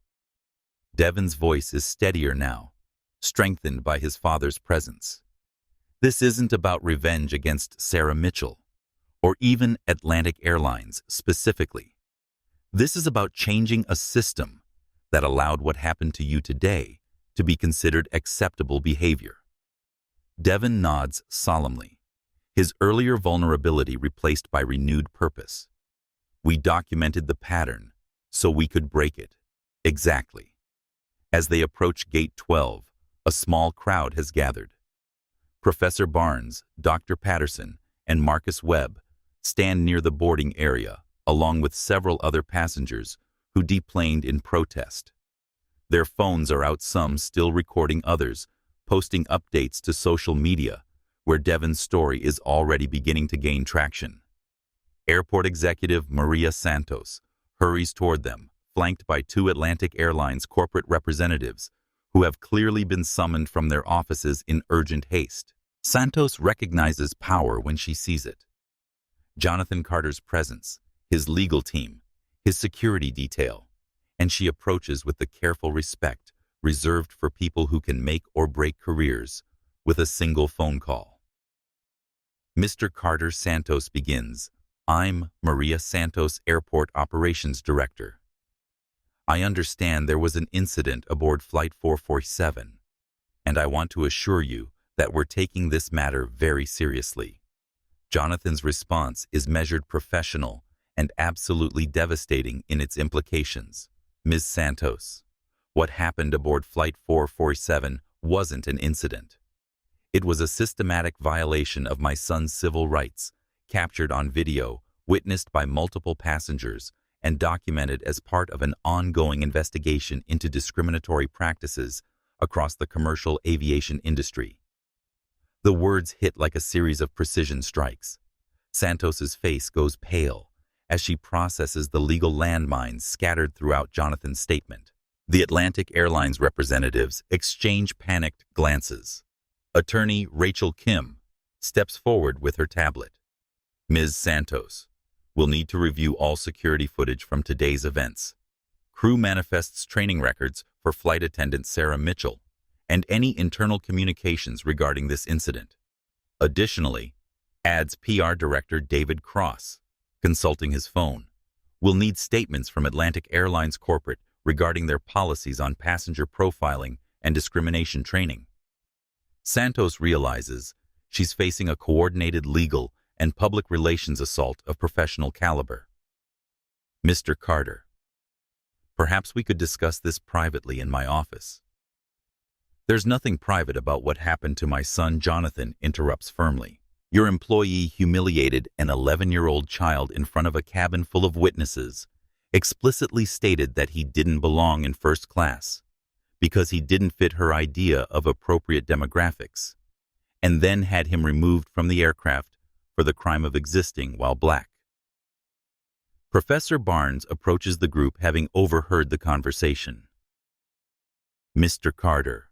Devon's voice is steadier now, strengthened by his father's presence. This isn't about revenge against Sarah Mitchell, or even Atlantic Airlines specifically. This is about changing a system that allowed what happened to you today to be considered acceptable behavior. Devon nods solemnly, his earlier vulnerability replaced by renewed purpose. We documented the pattern so we could break it. Exactly. As they approach Gate 12, a small crowd has gathered. Professor Barnes, Dr. Patterson, and Marcus Webb stand near the boarding area, along with several other passengers who deplaned in protest. Their phones are out, some still recording others, posting updates to social media, where Devon's story is already beginning to gain traction. Airport executive Maria Santos hurries toward them, flanked by two Atlantic Airlines corporate representatives who have clearly been summoned from their offices in urgent haste. Santos recognizes power when she sees it. Jonathan Carter's presence, his legal team, his security detail, and she approaches with the careful respect reserved for people who can make or break careers with a single phone call. Mr. Carter, Santos begins, "I'm Maria Santos, Airport Operations Director. I understand there was an incident aboard Flight 447, and I want to assure you that we're taking this matter very seriously." Jonathan's response is measured, professional, and absolutely devastating in its implications. "Ms. Santos, what happened aboard Flight 447 wasn't an incident. It was a systematic violation of my son's civil rights, captured on video, witnessed by multiple passengers, and documented as part of an ongoing investigation into discriminatory practices across the commercial aviation industry." The words hit like a series of precision strikes. Santos's face goes pale as she processes the legal landmines scattered throughout Jonathan's statement. The Atlantic Airlines representatives exchange panicked glances. Attorney Rachel Kim steps forward with her tablet. "Ms. Santos, we'll need to review all security footage from today's events. Crew manifests, training records for flight attendant Sarah Mitchell, and any internal communications regarding this incident. Additionally," adds PR Director David Cross, consulting his phone, "we'll need statements from Atlantic Airlines Corporate regarding their policies on passenger profiling and discrimination training." Santos realizes she's facing a coordinated legal and public relations assault of professional caliber. "Mr. Carter, perhaps we could discuss this privately in my office." "There's nothing private about what happened to my son," Jonathan interrupts firmly. "Your employee humiliated an 11-year-old child in front of a cabin full of witnesses, explicitly stated that he didn't belong in first class because he didn't fit her idea of appropriate demographics, and then had him removed from the aircraft for the crime of existing while black." Professor Barnes approaches the group, having overheard the conversation. "Mr. Carter,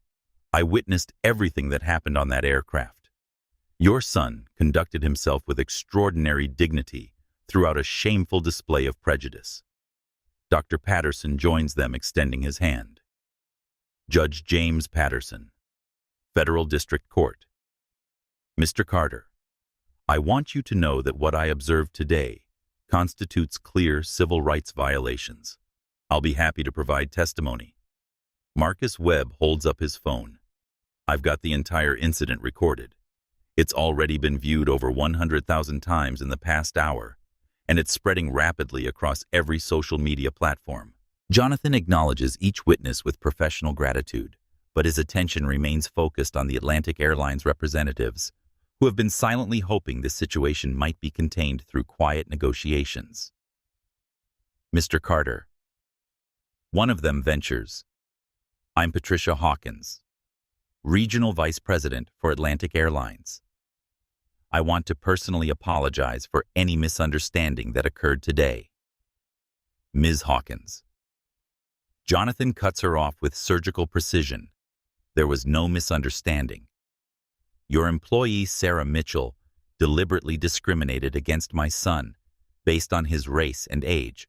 I witnessed everything that happened on that aircraft. Your son conducted himself with extraordinary dignity throughout a shameful display of prejudice." Dr. Patterson joins them, extending his hand. Judge James Patterson, Federal District Court. "Mr. Carter, I want you to know that what I observed today constitutes clear civil rights violations. I'll be happy to provide testimony." Marcus Webb holds up his phone. "I've got the entire incident recorded. It's already been viewed over 100,000 times in the past hour, and it's spreading rapidly across every social media platform." Jonathan acknowledges each witness with professional gratitude, but his attention remains focused on the Atlantic Airlines representatives, who have been silently hoping this situation might be contained through quiet negotiations. "Mr. Carter." One of them ventures. "I'm Patricia Hawkins, Regional Vice President for Atlantic Airlines. I want to personally apologize for any misunderstanding that occurred today." Ms. Hawkins. Jonathan cuts her off with surgical precision. "There was no misunderstanding. Your employee, Sarah Mitchell, deliberately discriminated against my son based on his race and age,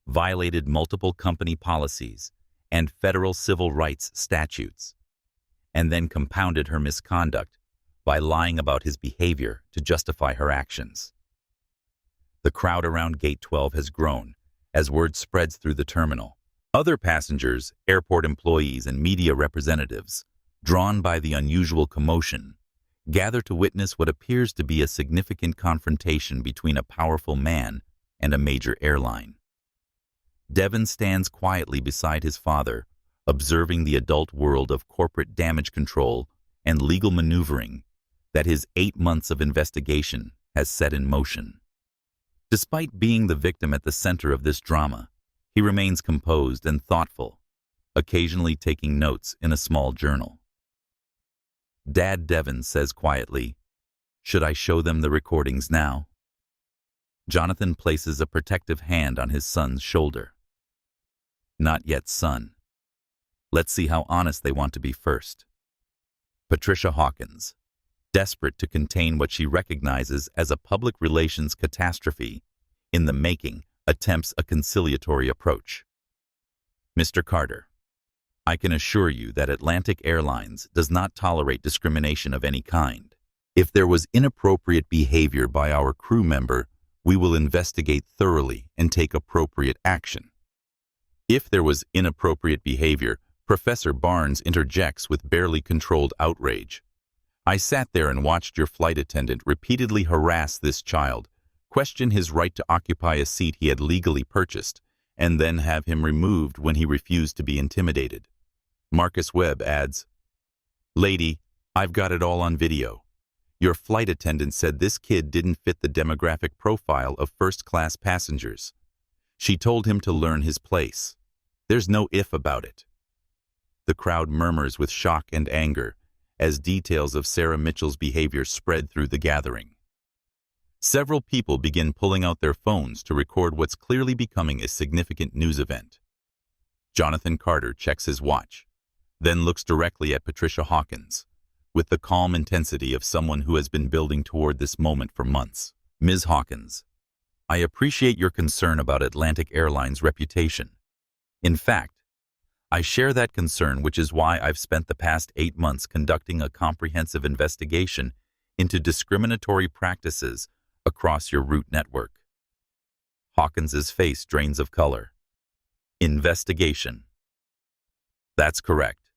violated multiple company policies and federal civil rights statutes, and then compounded her misconduct by lying about his behavior to justify her actions." The crowd around Gate 12 has grown as word spreads through the terminal. Other passengers, airport employees, and media representatives, drawn by the unusual commotion, gather to witness what appears to be a significant confrontation between a powerful man and a major airline. Devon stands quietly beside his father, observing the adult world of corporate damage control and legal maneuvering that his 8 months of investigation has set in motion. Despite being the victim at the center of this drama, he remains composed and thoughtful, occasionally taking notes in a small journal. Dad Devon says quietly, "Should I show them the recordings now?" Jonathan places a protective hand on his son's shoulder. "Not yet, son. Let's see how honest they want to be first." Patricia Hawkins, desperate to contain what she recognizes as a public relations catastrophe in the making, attempts a conciliatory approach. "Mr. Carter, I can assure you that Atlantic Airlines does not tolerate discrimination of any kind. If there was inappropriate behavior by our crew member, we will investigate thoroughly and take appropriate action." If there was inappropriate behavior, Professor Barnes interjects with barely controlled outrage. "I sat there and watched your flight attendant repeatedly harass this child, question his right to occupy a seat he had legally purchased, and then have him removed when he refused to be intimidated." Marcus Webb adds, "Lady, I've got it all on video. Your flight attendant said this kid didn't fit the demographic profile of first-class passengers. She told him to learn his place. There's no if about it." The crowd murmurs with shock and anger as details of Sarah Mitchell's behavior spread through the gathering. Several people begin pulling out their phones to record what's clearly becoming a significant news event. Jonathan Carter checks his watch, then looks directly at Patricia Hawkins, with the calm intensity of someone who has been building toward this moment for months. "Ms. Hawkins, I appreciate your concern about Atlantic Airlines' reputation. In fact, I share that concern, which is why I've spent the past 8 months conducting a comprehensive investigation into discriminatory practices across your route network." Hawkins's face drains of color. "Investigation." "That's correct.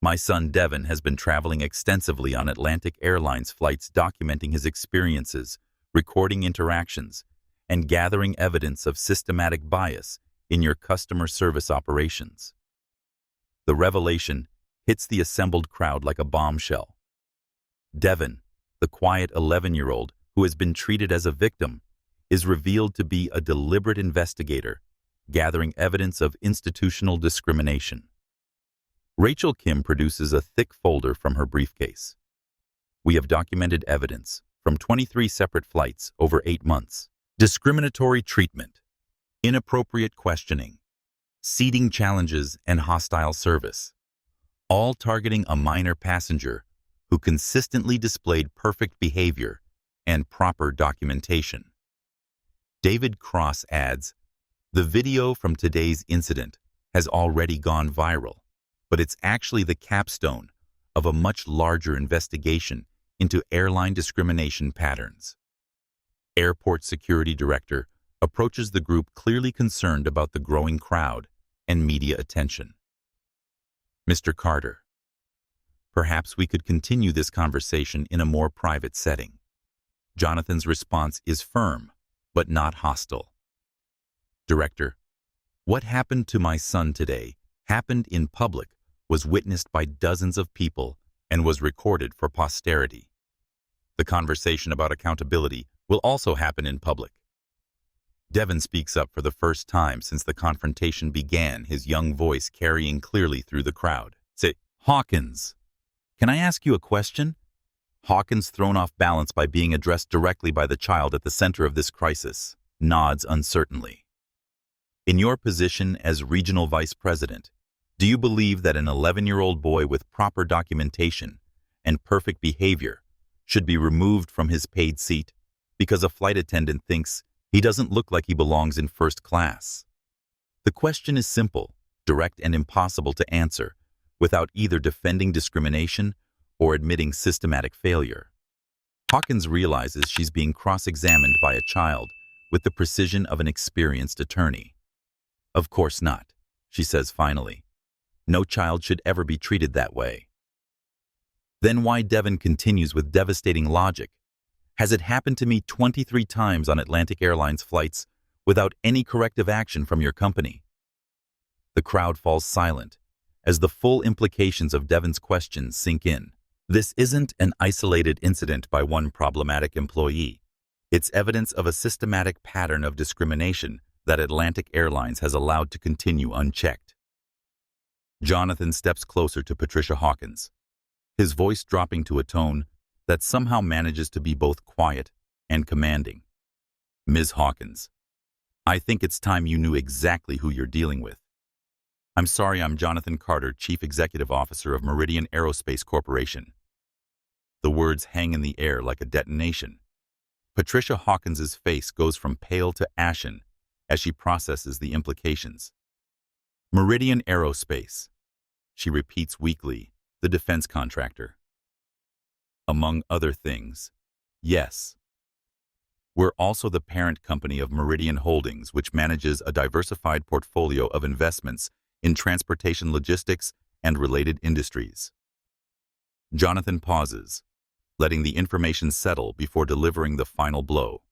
My son Devon has been traveling extensively on Atlantic Airlines flights, documenting his experiences, recording interactions, and gathering evidence of systematic bias in your customer service operations." The revelation hits the assembled crowd like a bombshell. Devon, the quiet 11-year-old who has been treated as a victim, is revealed to be a deliberate investigator, gathering evidence of institutional discrimination. Rachel Kim produces a thick folder from her briefcase. "We have documented evidence from 23 separate flights over 8 months. Discriminatory treatment, inappropriate questioning, seating challenges, and hostile service, all targeting a minor passenger who consistently displayed perfect behavior and proper documentation." David Cross adds, "The video from today's incident has already gone viral, but it's actually the capstone of a much larger investigation into airline discrimination patterns." Airport Security Director approaches the group clearly concerned about the growing crowd and media attention. "Mr. Carter, perhaps we could continue this conversation in a more private setting." Jonathan's response is firm, but not hostile. Director, "What happened to my son today happened in public, was witnessed by dozens of people, and was recorded for posterity. The conversation about accountability will also happen in public." Devon speaks up for the first time since the confrontation began, his young voice carrying clearly through the crowd. "Say, Hawkins, can I ask you a question?" Hawkins, thrown off balance by being addressed directly by the child at the center of this crisis, nods uncertainly. "In your position as regional vice president, do you believe that an 11-year-old boy with proper documentation and perfect behavior should be removed from his paid seat because a flight attendant thinks he doesn't look like he belongs in first class?" The question is simple, direct, and impossible to answer without either defending discrimination or admitting systematic failure. Hawkins realizes she's being cross-examined by a child with the precision of an experienced attorney. "Of course not," she says finally. "No child should ever be treated that way." Then why Devon continues with devastating logic. "Has it happened to me 23 times on Atlantic Airlines flights without any corrective action from your company?" The crowd falls silent as the full implications of Devon's questions sink in. This isn't an isolated incident by one problematic employee. It's evidence of a systematic pattern of discrimination that Atlantic Airlines has allowed to continue unchecked. Jonathan steps closer to Patricia Hawkins. his voice dropping to a tone that somehow manages to be both quiet and commanding. Ms. Hawkins, I think it's time you knew exactly who you're dealing with. I'm sorry, I'm Jonathan Carter, Chief Executive Officer of Meridian Aerospace Corporation. The words hang in the air like a detonation. Patricia Hawkins's face goes from pale to ashen as she processes the implications. Meridian Aerospace, she repeats weakly, the defense contractor. Among other things, yes. We're also the parent company of Meridian Holdings, which manages a diversified portfolio of investments in transportation logistics and related industries. Jonathan pauses, letting the information settle before delivering the final blow,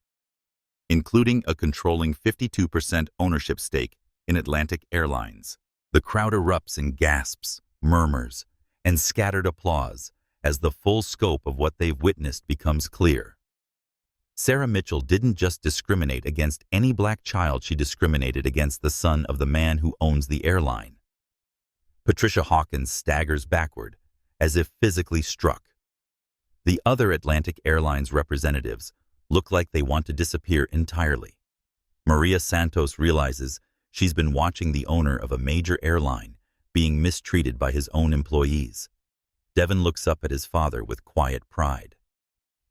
including a controlling 52% ownership stake in Atlantic Airlines. The crowd erupts in gasps, murmurs, and scattered applause as the full scope of what they've witnessed becomes clear. Sarah Mitchell didn't just discriminate against any black child, she discriminated against the son of the man who owns the airline. Patricia Hawkins staggers backward, as if physically struck. The other Atlantic Airlines representatives look like they want to disappear entirely. Maria Santos realizes she's been watching the owner of a major airline being mistreated by his own employees. Devon looks up at his father with quiet pride.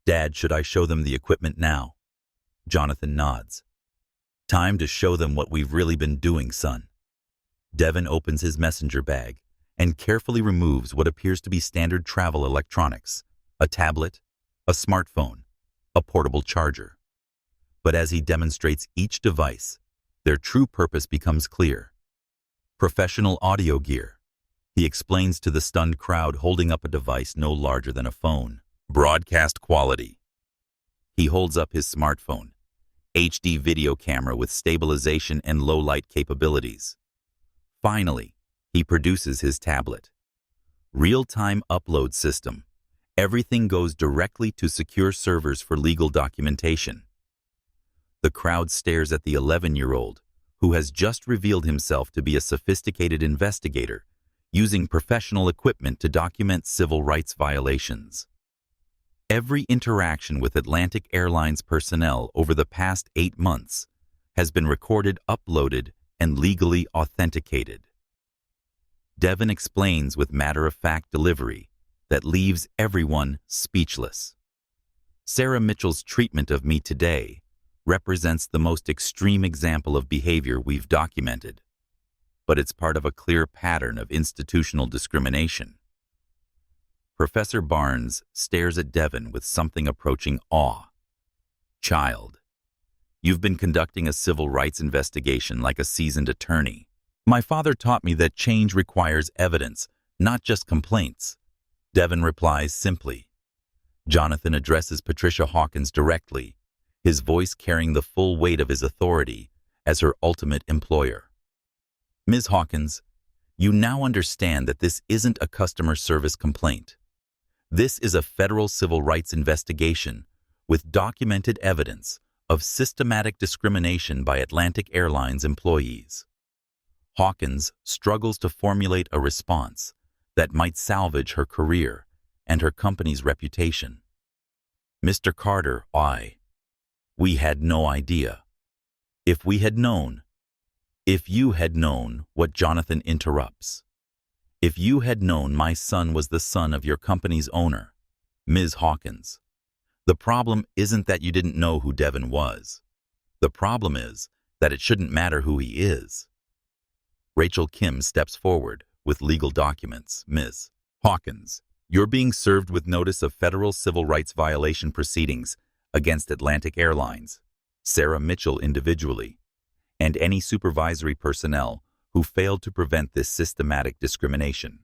Dad, should I show them the equipment now? Jonathan nods. Time to show them what we've really been doing, son. Devon opens his messenger bag and carefully removes what appears to be standard travel electronics, a tablet, a smartphone, a portable charger. But as he demonstrates each device, their true purpose becomes clear. Professional audio gear. He explains to the stunned crowd, holding up a device no larger than a phone. Broadcast quality. He holds up his smartphone, HD video camera with stabilization and low-light capabilities. Finally, he produces his tablet. Real-time upload system. Everything goes directly to secure servers for legal documentation. The crowd stares at the 11-year-old, who has just revealed himself to be a sophisticated investigator, using professional equipment to document civil rights violations. Every interaction with Atlantic Airlines personnel over the past 8 months has been recorded, uploaded, and legally authenticated. Devon explains with matter-of-fact delivery that leaves everyone speechless. Sarah Mitchell's treatment of me today represents the most extreme example of behavior we've documented, but it's part of a clear pattern of institutional discrimination. Professor Barnes stares at Devon with something approaching awe. Child, you've been conducting a civil rights investigation like a seasoned attorney. My father taught me that change requires evidence, not just complaints. Devon replies simply. Jonathan addresses Patricia Hawkins directly, his voice carrying the full weight of his authority as her ultimate employer. Ms. Hawkins, you now understand that this isn't a customer service complaint. This is a federal civil rights investigation with documented evidence of systematic discrimination by Atlantic Airlines employees. Hawkins struggles to formulate a response that might salvage her career and her company's reputation. Mr. Carter, we had no idea. If we had known, if you had known what Jonathan interrupts. If you had known my son was the son of your company's owner, Ms. Hawkins, the problem isn't that you didn't know who Devon was. The problem is that it shouldn't matter who he is. Rachel Kim steps forward with legal documents. Ms. Hawkins, you're being served with notice of federal civil rights violation proceedings against Atlantic Airlines, Sarah Mitchell individually, and any supervisory personnel who failed to prevent this systematic discrimination.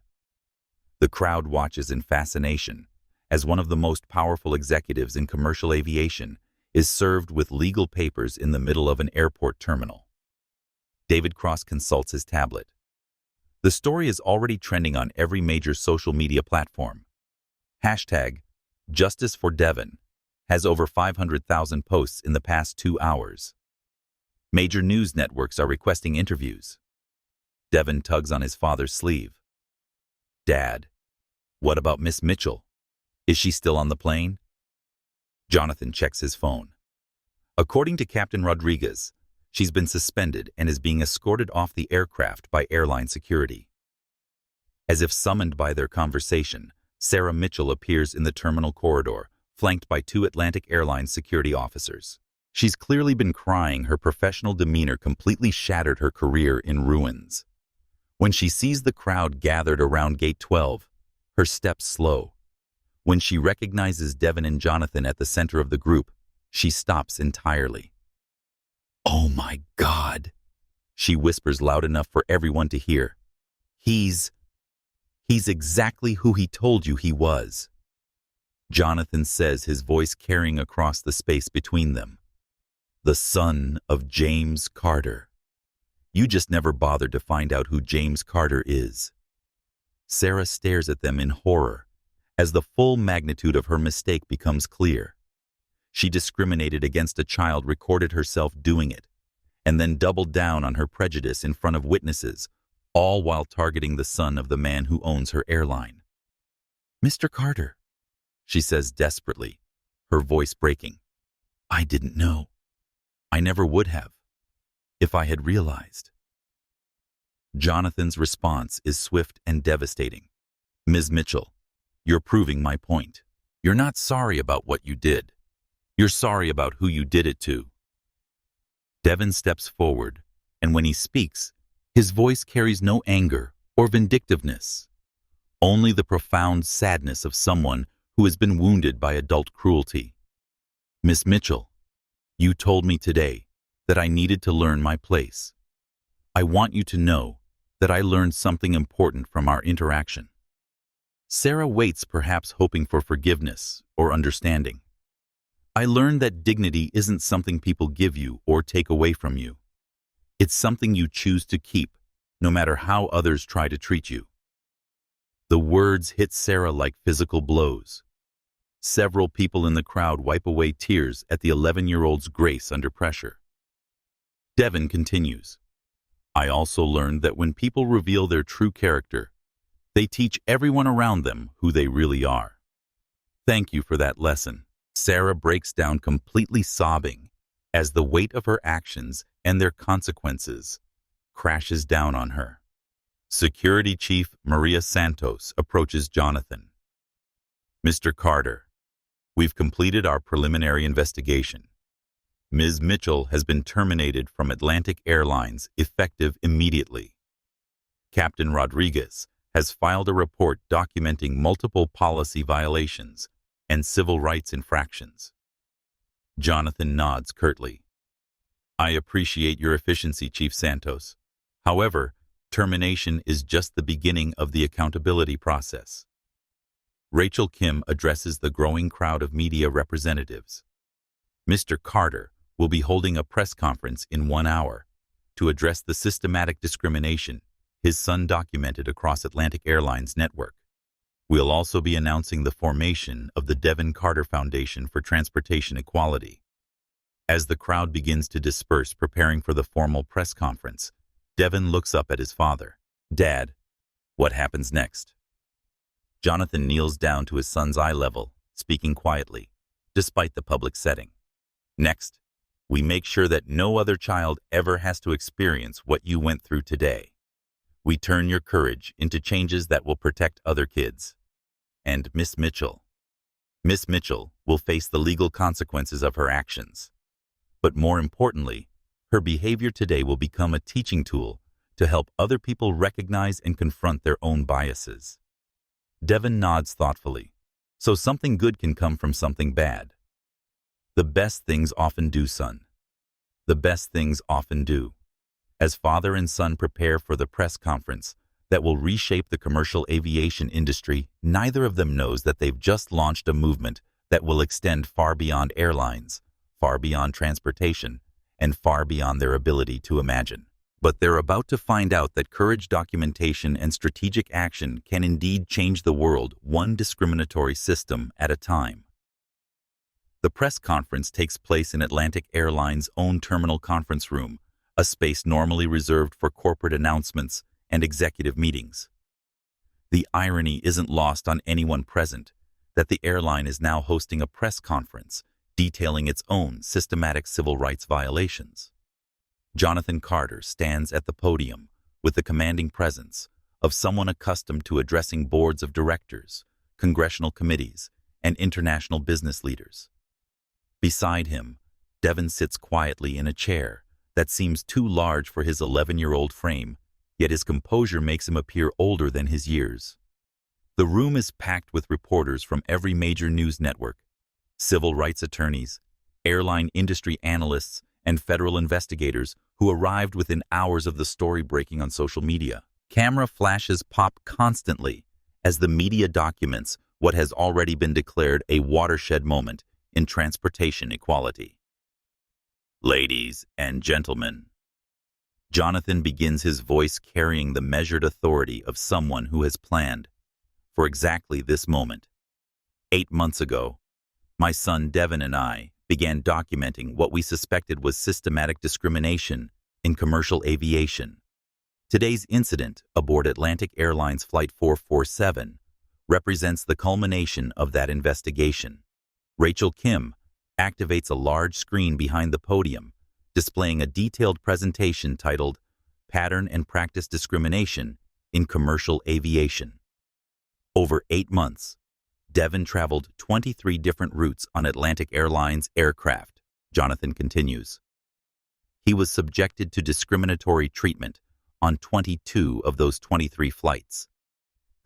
The crowd watches in fascination as one of the most powerful executives in commercial aviation is served with legal papers in the middle of an airport terminal. David Cross consults his tablet. The story is already trending on every major social media platform. #JusticeForDevon has over 500,000 posts in the past 2 hours. Major news networks are requesting interviews. Devon tugs on his father's sleeve. Dad, What about Miss Mitchell? Is she still on the plane? Jonathan checks his phone. According to Captain Rodriguez, she's been suspended and is being escorted off the aircraft by airline security. As if summoned by their conversation, Sarah Mitchell appears in the terminal corridor, flanked by 2 Atlantic Airlines security officers. She's clearly been crying. Her professional demeanor completely shattered her career in ruins. When she sees the crowd gathered around Gate 12, her steps slow. When she recognizes Devon and Jonathan at the center of the group, she stops entirely. "Oh my God," she whispers loud enough for everyone to hear. He's exactly who he told you he was." Jonathan says, his voice carrying across the space between them. "The son of James Carter. You just never bothered to find out who James Carter is." Sarah stares at them in horror as the full magnitude of her mistake becomes clear. She discriminated against a child, recorded herself doing it, and then doubled down on her prejudice in front of witnesses, all while targeting the son of the man who owns her airline. "Mr. Carter," she says desperately, her voice breaking. "I didn't know. I never would have, if I had realized." Jonathan's response is swift and devastating. "Ms. Mitchell, you're proving my point. You're not sorry about what you did. You're sorry about who you did it to." Devon steps forward, and when he speaks, his voice carries no anger or vindictiveness, only the profound sadness of someone who has been wounded by adult cruelty. "Miss Mitchell, you told me today that I needed to learn my place. I want you to know that I learned something important from our interaction." Sarah waits, perhaps hoping for forgiveness or understanding. "I learned that dignity isn't something people give you or take away from you. It's something you choose to keep, no matter how others try to treat you." The words hit Sarah like physical blows. Several people in the crowd wipe away tears at the 11-year-old's grace under pressure. Devon continues, "I also learned that when people reveal their true character, they teach everyone around them who they really are. Thank you for that lesson." Sarah breaks down, completely sobbing, as the weight of her actions and their consequences crashes down on her. Security Chief Maria Santos approaches Jonathan. "Mr. Carter, we've completed our preliminary investigation. Ms. Mitchell has been terminated from Atlantic Airlines effective immediately. Captain Rodriguez has filed a report documenting multiple policy violations and civil rights infractions." Jonathan nods curtly. "I appreciate your efficiency, Chief Santos. However, termination is just the beginning of the accountability process." Rachel Kim addresses the growing crowd of media representatives. "Mr. Carter will be holding a press conference in 1 hour to address the systematic discrimination his son documented across Atlantic Airlines network. We'll also be announcing the formation of the Devon Carter Foundation for Transportation Equality." As the crowd begins to disperse, preparing for the formal press conference, Devon looks up at his father. "Dad, what happens next?" Jonathan kneels down to his son's eye level, speaking quietly, despite the public setting. "Next, we make sure that no other child ever has to experience what you went through today. We turn your courage into changes that will protect other kids. And Miss Mitchell will face the legal consequences of her actions. But more importantly, her behavior today will become a teaching tool to help other people recognize and confront their own biases." Devon nods thoughtfully. "So something good can come from something bad." "The best things often do, son. The best things often do." As father and son prepare for the press conference that will reshape the commercial aviation industry, neither of them knows that they've just launched a movement that will extend far beyond airlines, far beyond transportation, and far beyond their ability to imagine. But they're about to find out that courage, documentation, and strategic action can indeed change the world, one discriminatory system at a time. The press conference takes place in Atlantic Airlines' own terminal conference room, a space normally reserved for corporate announcements and executive meetings. The irony isn't lost on anyone present that the airline is now hosting a press conference detailing its own systematic civil rights violations. Jonathan Carter stands at the podium with the commanding presence of someone accustomed to addressing boards of directors, congressional committees, and international business leaders. Beside him, Devon sits quietly in a chair that seems too large for his 11-year-old frame, yet his composure makes him appear older than his years. The room is packed with reporters from every major news network, civil rights attorneys, airline industry analysts, and federal investigators who arrived within hours of the story breaking on social media. Camera flashes pop constantly as the media documents what has already been declared a watershed moment in transportation equality. Ladies and gentlemen, Jonathan begins, his voice carrying the measured authority of someone who has planned for exactly this moment. 8 months ago, my son Devon and I began documenting what we suspected was systematic discrimination in commercial aviation. Today's incident aboard Atlantic Airlines Flight 447 represents the culmination of that investigation. Rachel Kim activates a large screen behind the podium, displaying a detailed presentation titled Pattern and Practice Discrimination in Commercial Aviation. Over 8 months, Devon traveled 23 different routes on Atlantic Airlines aircraft, Jonathan continues. He was subjected to discriminatory treatment on 22 of those 23 flights.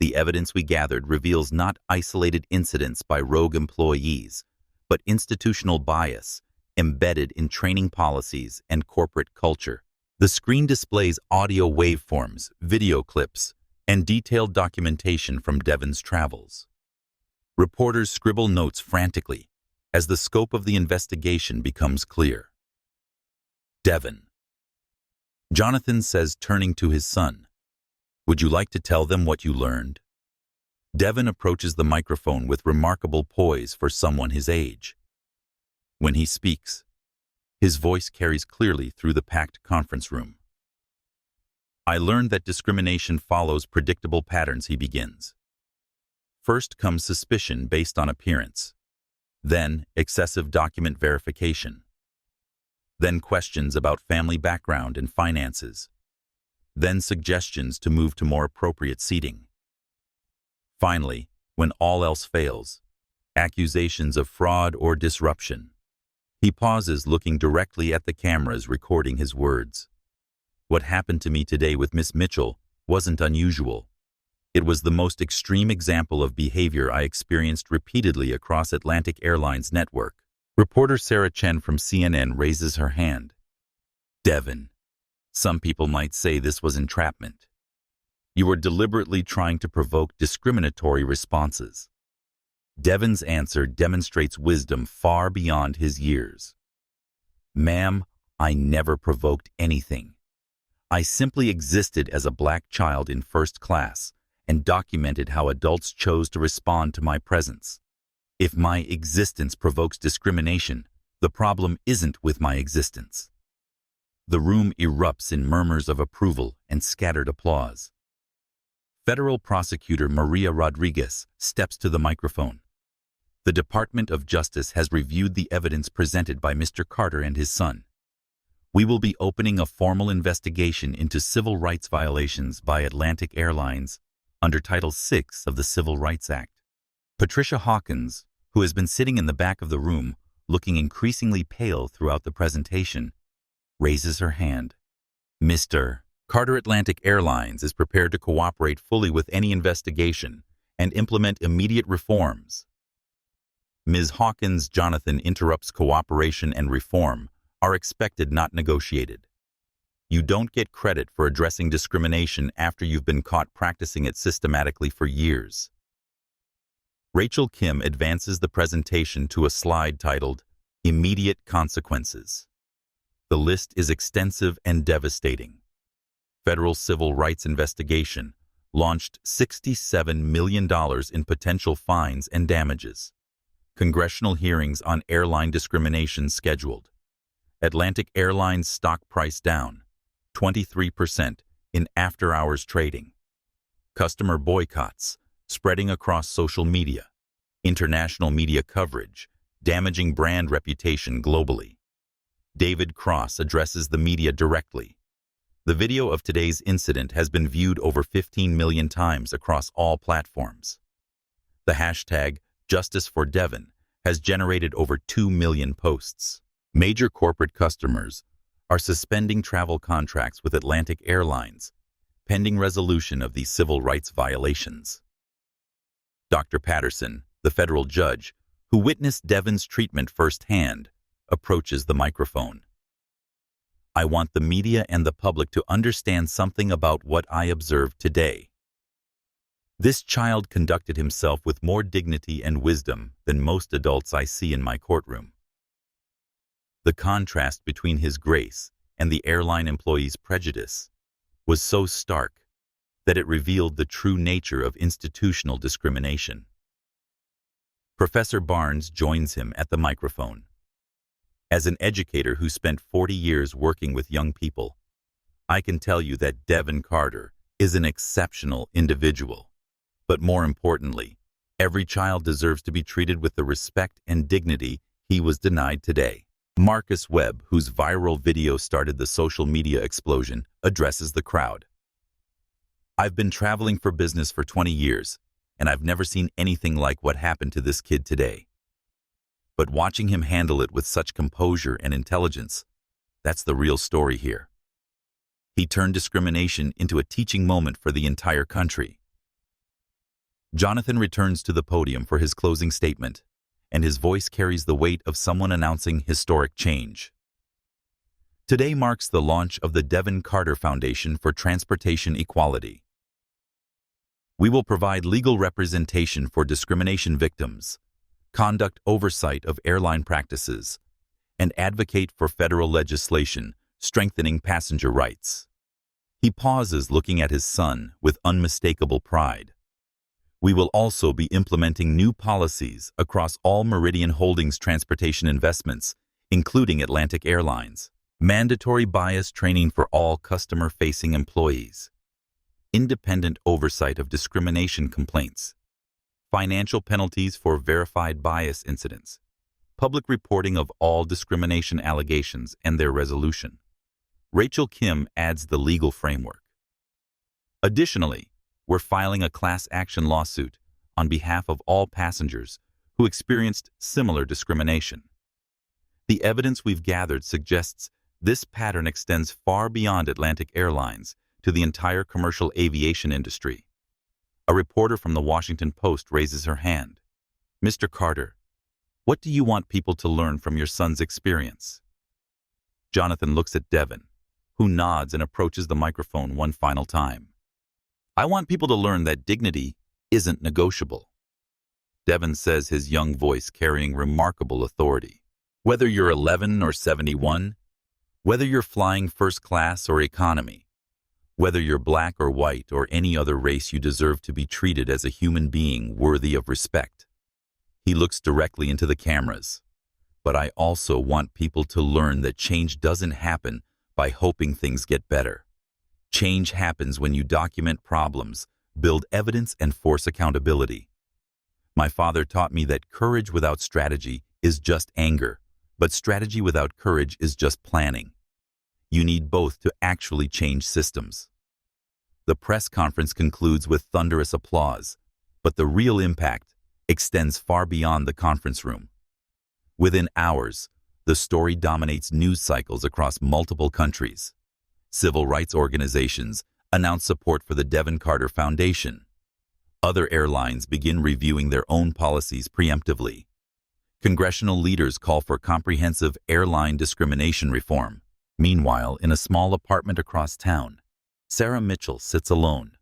The evidence we gathered reveals not isolated incidents by rogue employees, but institutional bias embedded in training policies and corporate culture. The screen displays audio waveforms, video clips, and detailed documentation from Devon's travels. Reporters scribble notes frantically as the scope of the investigation becomes clear. Devon. Jonathan says, turning to his son, "Would you like to tell them what you learned?" Devon approaches the microphone with remarkable poise for someone his age. When he speaks, his voice carries clearly through the packed conference room. "I learned that discrimination follows predictable patterns," he begins. First comes suspicion based on appearance, then excessive document verification, then questions about family background and finances, then suggestions to move to more appropriate seating. Finally, when all else fails, accusations of fraud or disruption. He pauses, looking directly at the cameras recording his words. "What happened to me today with Miss Mitchell wasn't unusual. It was the most extreme example of behavior I experienced repeatedly across Atlantic Airlines network." Reporter Sarah Chen from CNN raises her hand. "Devon, some people might say this was entrapment. You were deliberately trying to provoke discriminatory responses." Devon's answer demonstrates wisdom far beyond his years. "Ma'am, I never provoked anything. I simply existed as a black child in first class and documented how adults chose to respond to my presence. If my existence provokes discrimination, the problem isn't with my existence." The room erupts in murmurs of approval and scattered applause. Federal Prosecutor Maria Rodriguez steps to the microphone. "The Department of Justice has reviewed the evidence presented by Mr. Carter and his son. We will be opening a formal investigation into civil rights violations by Atlantic Airlines under Title VI of the Civil Rights Act." Patricia Hawkins, who has been sitting in the back of the room, looking increasingly pale throughout the presentation, raises her hand. "Mr. Carter, Atlantic Airlines is prepared to cooperate fully with any investigation and implement immediate reforms." Ms. Hawkins' Jonathan interrupts. "Cooperation and reform are expected, not negotiated. You don't get credit for addressing discrimination after you've been caught practicing it systematically for years." Rachel Kim advances the presentation to a slide titled Immediate Consequences. The list is extensive and devastating. Federal civil rights investigation launched $67 million in potential fines and damages. Congressional hearings on airline discrimination scheduled. Atlantic Airlines stock price down 23% in after-hours trading. Customer boycotts, spreading across social media. International media coverage, damaging brand reputation globally. David Cross addresses the media directly. The video of today's incident has been viewed over 15 million times across all platforms. The hashtag Justice for Devon has generated over 2 million posts. Major corporate customers are suspending travel contracts with Atlantic Airlines, pending resolution of these civil rights violations. Dr. Patterson, the federal judge, who witnessed Devon's treatment firsthand, approaches the microphone. I want the media and the public to understand something about what I observed today. This child conducted himself with more dignity and wisdom than most adults I see in my courtroom. The contrast between his grace and the airline employee's prejudice was so stark that it revealed the true nature of institutional discrimination. Professor Barnes joins him at the microphone. As an educator who spent 40 years working with young people, I can tell you that Devon Carter is an exceptional individual. But more importantly, every child deserves to be treated with the respect and dignity he was denied today. Marcus Webb, whose viral video started the social media explosion, addresses the crowd. I've been traveling for business for 20 years, and I've never seen anything like what happened to this kid today. But watching him handle it with such composure and intelligence, that's the real story here. He turned discrimination into a teaching moment for the entire country. Jonathan returns to the podium for his closing statement, and his voice carries the weight of someone announcing historic change. Today marks the launch of the Devon Carter Foundation for Transportation Equality. We will provide legal representation for discrimination victims, conduct oversight of airline practices, and advocate for federal legislation strengthening passenger rights. He pauses, looking at his son with unmistakable pride. We will also be implementing new policies across all Meridian Holdings transportation investments, including Atlantic Airlines. Mandatory bias training for all customer-facing employees. Independent oversight of discrimination complaints. Financial penalties for verified bias incidents. Public reporting of all discrimination allegations and their resolution. Rachel Kim adds the legal framework. Additionally, we're filing a class action lawsuit on behalf of all passengers who experienced similar discrimination. The evidence we've gathered suggests this pattern extends far beyond Atlantic Airlines to the entire commercial aviation industry. A reporter from the Washington Post raises her hand. Mr. Carter, what do you want people to learn from your son's experience? Jonathan looks at Devon, who nods and approaches the microphone one final time. I want people to learn that dignity isn't negotiable. Devon says, his young voice carrying remarkable authority. Whether you're 11 or 71, whether you're flying first class or economy, whether you're black or white or any other race, you deserve to be treated as a human being worthy of respect. He looks directly into the cameras. But I also want people to learn that change doesn't happen by hoping things get better. Change happens when you document problems, build evidence, and force accountability. My father taught me that courage without strategy is just anger, but strategy without courage is just planning. You need both to actually change systems. The press conference concludes with thunderous applause, but the real impact extends far beyond the conference room. Within hours, the story dominates news cycles across multiple countries. Civil rights organizations announce support for the Devon Carter Foundation. Other airlines begin reviewing their own policies preemptively. Congressional leaders call for comprehensive airline discrimination reform. Meanwhile, in a small apartment across town, Sarah Mitchell sits alone,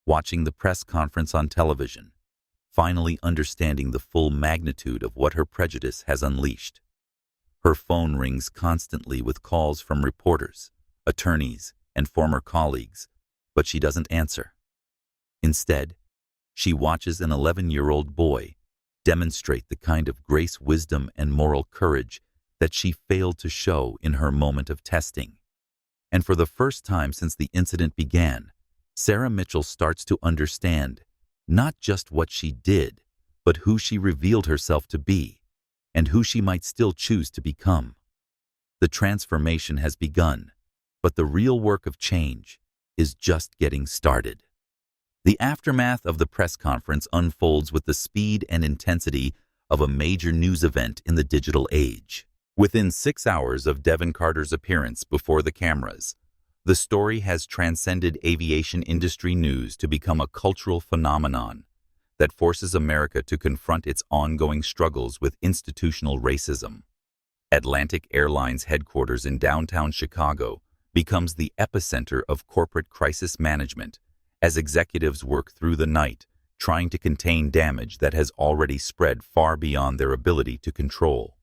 watching the press conference on television, finally understanding the full magnitude of what her prejudice has unleashed. Her phone rings constantly with calls from reporters, attorneys, and former colleagues, but she doesn't answer. Instead, she watches an 11-year-old boy demonstrate the kind of grace, wisdom, and moral courage that she failed to show in her moment of testing. And for the first time since the incident began, Sarah Mitchell starts to understand not just what she did, but who she revealed herself to be, and who she might still choose to become. The transformation has begun, but the real work of change is just getting started. The aftermath of the press conference unfolds with the speed and intensity of a major news event in the digital age. Within 6 hours of Devon Carter's appearance before the cameras, the story has transcended aviation industry news to become a cultural phenomenon that forces America to confront its ongoing struggles with institutional racism. Atlantic Airlines headquarters in downtown Chicago becomes the epicenter of corporate crisis management as executives work through the night trying to contain damage that has already spread far beyond their ability to control.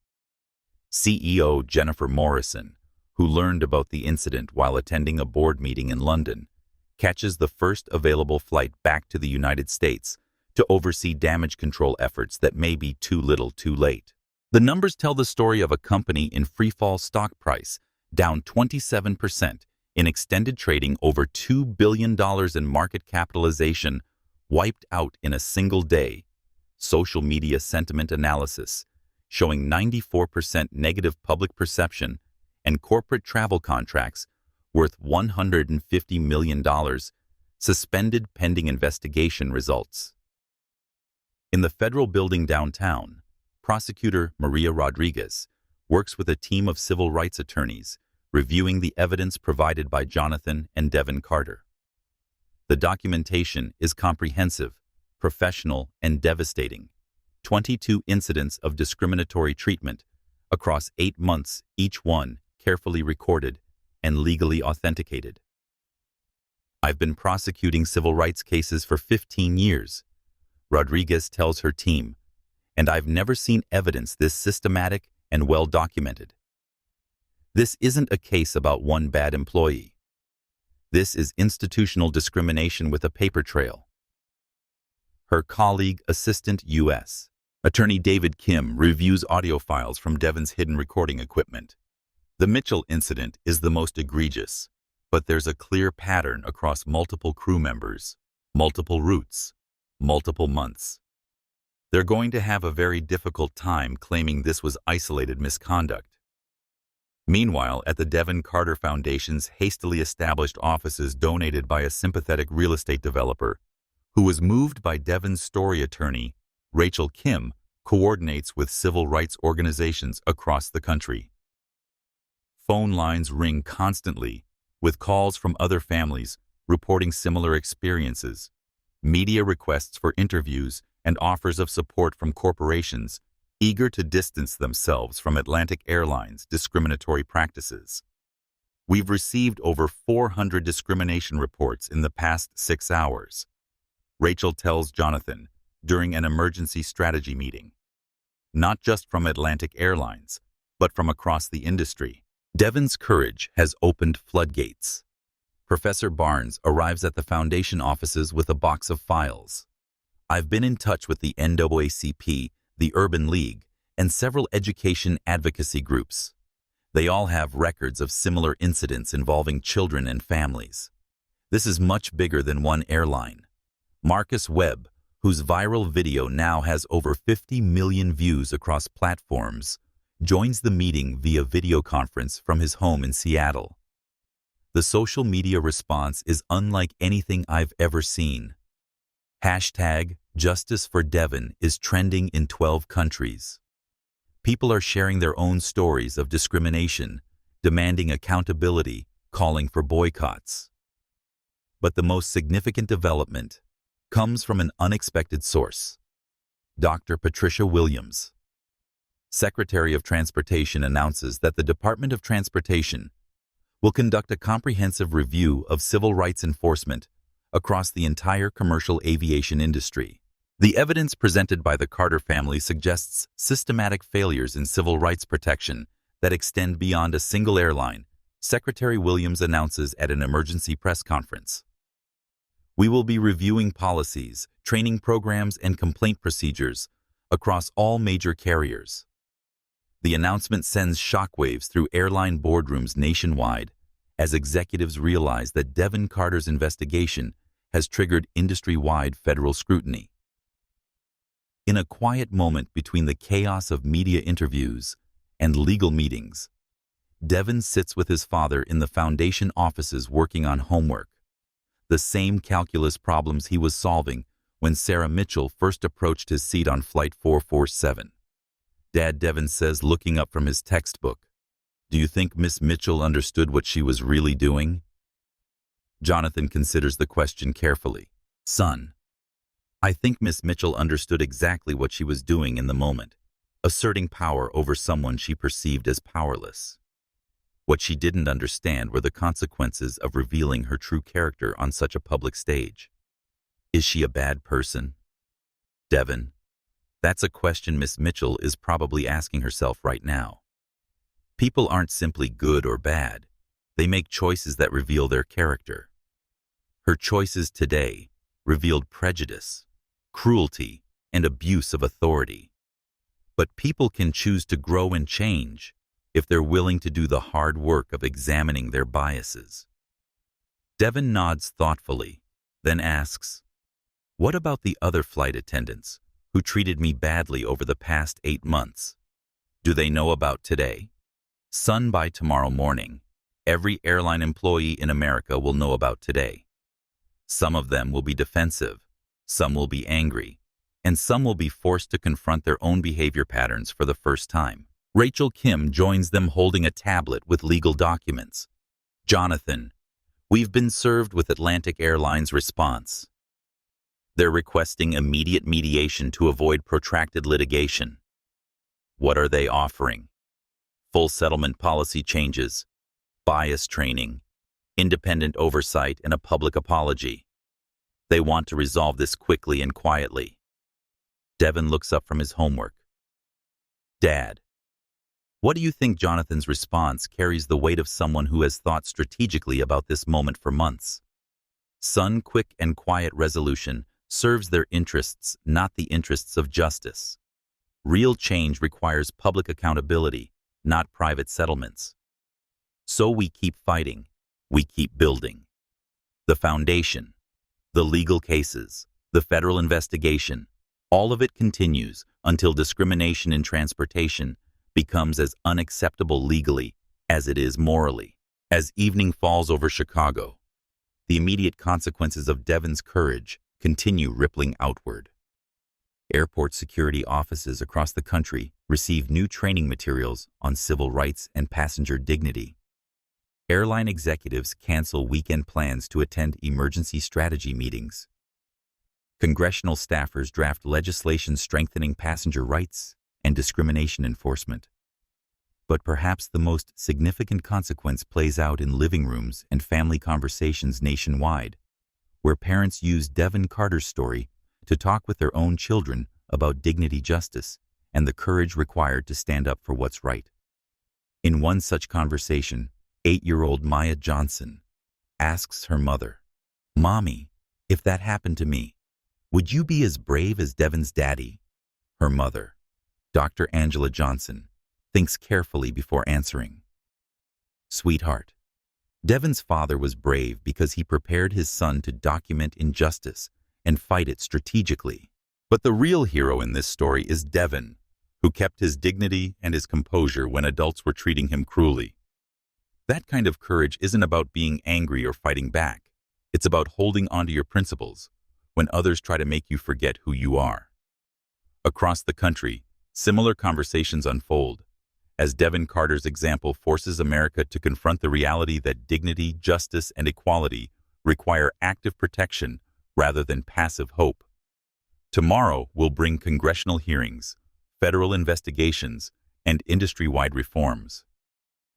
CEO Jennifer Morrison, who learned about the incident while attending a board meeting in London, catches the first available flight back to the United States to oversee damage control efforts that may be too little too late. The numbers tell the story of a company in freefall stock price, down 27%, in extended trading, over $2 billion in market capitalization, wiped out in a single day. Social media sentiment analysis showing 94% negative public perception, and corporate travel contracts worth $150 million suspended pending investigation results. In the federal building downtown, prosecutor Maria Rodriguez works with a team of civil rights attorneys reviewing the evidence provided by Jonathan and Devon Carter. The documentation is comprehensive, professional, and devastating. 22 incidents of discriminatory treatment across 8 months, each one carefully recorded and legally authenticated. I've been prosecuting civil rights cases for 15 years, Rodriguez tells her team, and I've never seen evidence this systematic and well documented. This isn't a case about one bad employee. This is institutional discrimination with a paper trail. Her colleague, Assistant U.S. Attorney David Kim, reviews audio files from Devon's hidden recording equipment. The Mitchell incident is the most egregious, but there's a clear pattern across multiple crew members, multiple routes, multiple months. They're going to have a very difficult time claiming this was isolated misconduct. Meanwhile, at the Devon Carter Foundation's hastily established offices donated by a sympathetic real estate developer, who was moved by Devon's story attorney, Rachel Kim, coordinates with civil rights organizations across the country. Phone lines ring constantly, with calls from other families reporting similar experiences, media requests for interviews, and offers of support from corporations eager to distance themselves from Atlantic Airlines' discriminatory practices. We've received over 400 discrimination reports in the past 6 hours, Rachel tells Jonathan during an emergency strategy meeting. Not just from Atlantic Airlines, but from across the industry. Devon's courage has opened floodgates. Professor Barnes arrives at the foundation offices with a box of files. I've been in touch with the NAACP, the Urban League, and several education advocacy groups. They all have records of similar incidents involving children and families. This is much bigger than one airline. Marcus Webb, whose viral video now has over 50 million views across platforms, joins the meeting via video conference from his home in Seattle. The social media response is unlike anything I've ever seen. Hashtag Justice for Devon is trending in 12 countries. People are sharing their own stories of discrimination, demanding accountability, calling for boycotts. But the most significant development comes from an unexpected source. Dr. Patricia Williams, Secretary of Transportation, announces that the Department of Transportation will conduct a comprehensive review of civil rights enforcement across the entire commercial aviation industry. The evidence presented by the Carter family suggests systematic failures in civil rights protection that extend beyond a single airline, Secretary Williams announces at an emergency press conference. We will be reviewing policies, training programs, and complaint procedures across all major carriers. The announcement sends shockwaves through airline boardrooms nationwide as executives realize that Devon Carter's investigation has triggered industry-wide federal scrutiny. In a quiet moment between the chaos of media interviews and legal meetings, Devon sits with his father in the foundation offices working on homework, the same calculus problems he was solving when Sarah Mitchell first approached his seat on Flight 447. "Dad," Devon says, looking up from his textbook, "do you think Miss Mitchell understood what she was really doing?" Jonathan considers the question carefully. "Son, I think Miss Mitchell understood exactly what she was doing in the moment, asserting power over someone she perceived as powerless. What she didn't understand were the consequences of revealing her true character on such a public stage. Is she a bad person?" "Devon, that's a question Miss Mitchell is probably asking herself right now. People aren't simply good or bad. They make choices that reveal their character. Her choices today revealed prejudice, cruelty, and abuse of authority. But people can choose to grow and change if they're willing to do the hard work of examining their biases." Devon nods thoughtfully, then asks, "What about the other flight attendants who treated me badly over the past 8 months? Do they know about today?" "Son, by tomorrow morning, every airline employee in America will know about today. Some of them will be defensive, some will be angry, and some will be forced to confront their own behavior patterns for the first time." Rachel Kim joins them holding a tablet with legal documents. "Jonathan, we've been served with Atlantic Airlines response. They're requesting immediate mediation to avoid protracted litigation." "What are they offering?" "Full settlement policy changes, bias training, independent oversight, and a public apology. They want to resolve this quickly and quietly." Devon looks up from his homework. "Dad, what do you think Jonathan's response carries the weight of someone who has thought strategically about this moment for months?" "Son, quick and quiet resolution serves their interests, not the interests of justice. Real change requires public accountability, not private settlements. So we keep fighting, we keep building. The foundation, the legal cases, the federal investigation, all of it continues until discrimination in transportation becomes as unacceptable legally as it is morally." As evening falls over Chicago, the immediate consequences of Devon's courage continue rippling outward. Airport security offices across the country receive new training materials on civil rights and passenger dignity. Airline executives cancel weekend plans to attend emergency strategy meetings. Congressional staffers draft legislation strengthening passenger rights and discrimination enforcement. But perhaps the most significant consequence plays out in living rooms and family conversations nationwide, where parents use Devon Carter's story to talk with their own children about dignity, justice, and the courage required to stand up for what's right. In one such conversation, 8-year-old Maya Johnson asks her mother, "Mommy, if that happened to me, would you be as brave as Devon's daddy?" Her mother, Dr. Angela Johnson, thinks carefully before answering. "Sweetheart, Devon's father was brave because he prepared his son to document injustice and fight it strategically. But the real hero in this story is Devon, who kept his dignity and his composure when adults were treating him cruelly. That kind of courage isn't about being angry or fighting back. It's about holding onto your principles when others try to make you forget who you are." Across the country, similar conversations unfold, as Devon Carter's example forces America to confront the reality that dignity, justice, and equality require active protection rather than passive hope. Tomorrow will bring congressional hearings, federal investigations, and industry-wide reforms.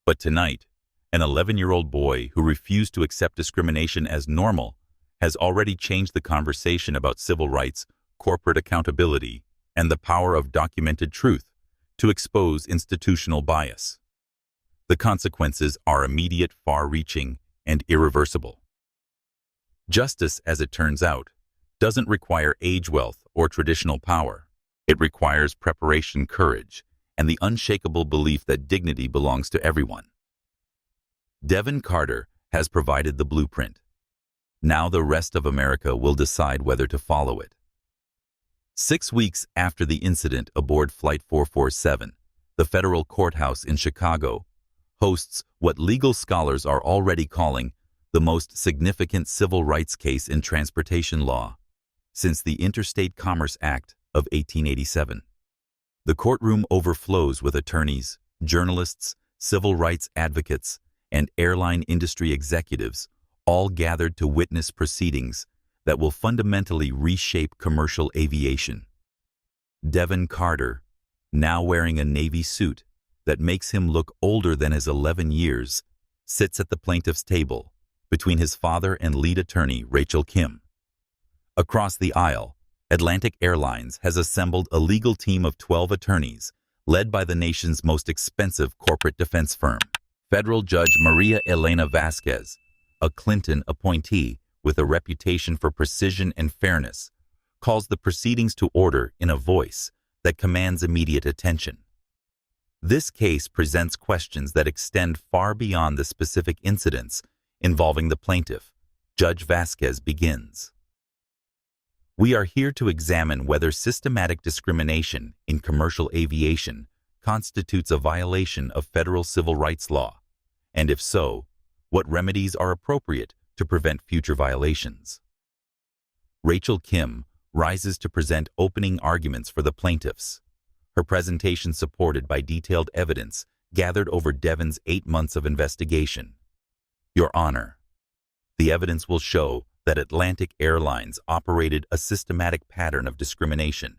But tonight, an 11-year-old boy who refused to accept discrimination as normal has already changed the conversation about civil rights, corporate accountability, and the power of documented truth to expose institutional bias. The consequences are immediate, far-reaching, and irreversible. Justice, as it turns out, doesn't require age wealth or traditional power. It requires preparation, courage, and the unshakable belief that dignity belongs to everyone. Devon Carter has provided the blueprint. Now the rest of America will decide whether to follow it. 6 weeks after the incident aboard Flight 447, the federal courthouse in Chicago hosts what legal scholars are already calling the most significant civil rights case in transportation law since the Interstate Commerce Act of 1887. The courtroom overflows with attorneys, journalists, civil rights advocates, and airline industry executives, all gathered to witness proceedings that will fundamentally reshape commercial aviation. Devon Carter, now wearing a Navy suit that makes him look older than his 11 years, sits at the plaintiff's table between his father and lead attorney Rachel Kim. Across the aisle, Atlantic Airlines has assembled a legal team of 12 attorneys led by the nation's most expensive corporate defense firm. Federal Judge Maria Elena Vasquez, a Clinton appointee with a reputation for precision and fairness, calls the proceedings to order in a voice that commands immediate attention. This case presents questions that extend far beyond the specific incidents involving the plaintiff. Judge Vasquez begins. We are here to examine whether systematic discrimination in commercial aviation constitutes a violation of federal civil rights law, and if so, what remedies are appropriate to prevent future violations. Rachel Kim rises to present opening arguments for the plaintiffs, her presentation supported by detailed evidence gathered over Devon's 8 months of investigation. Your Honor, the evidence will show that Atlantic Airlines operated a systematic pattern of discrimination,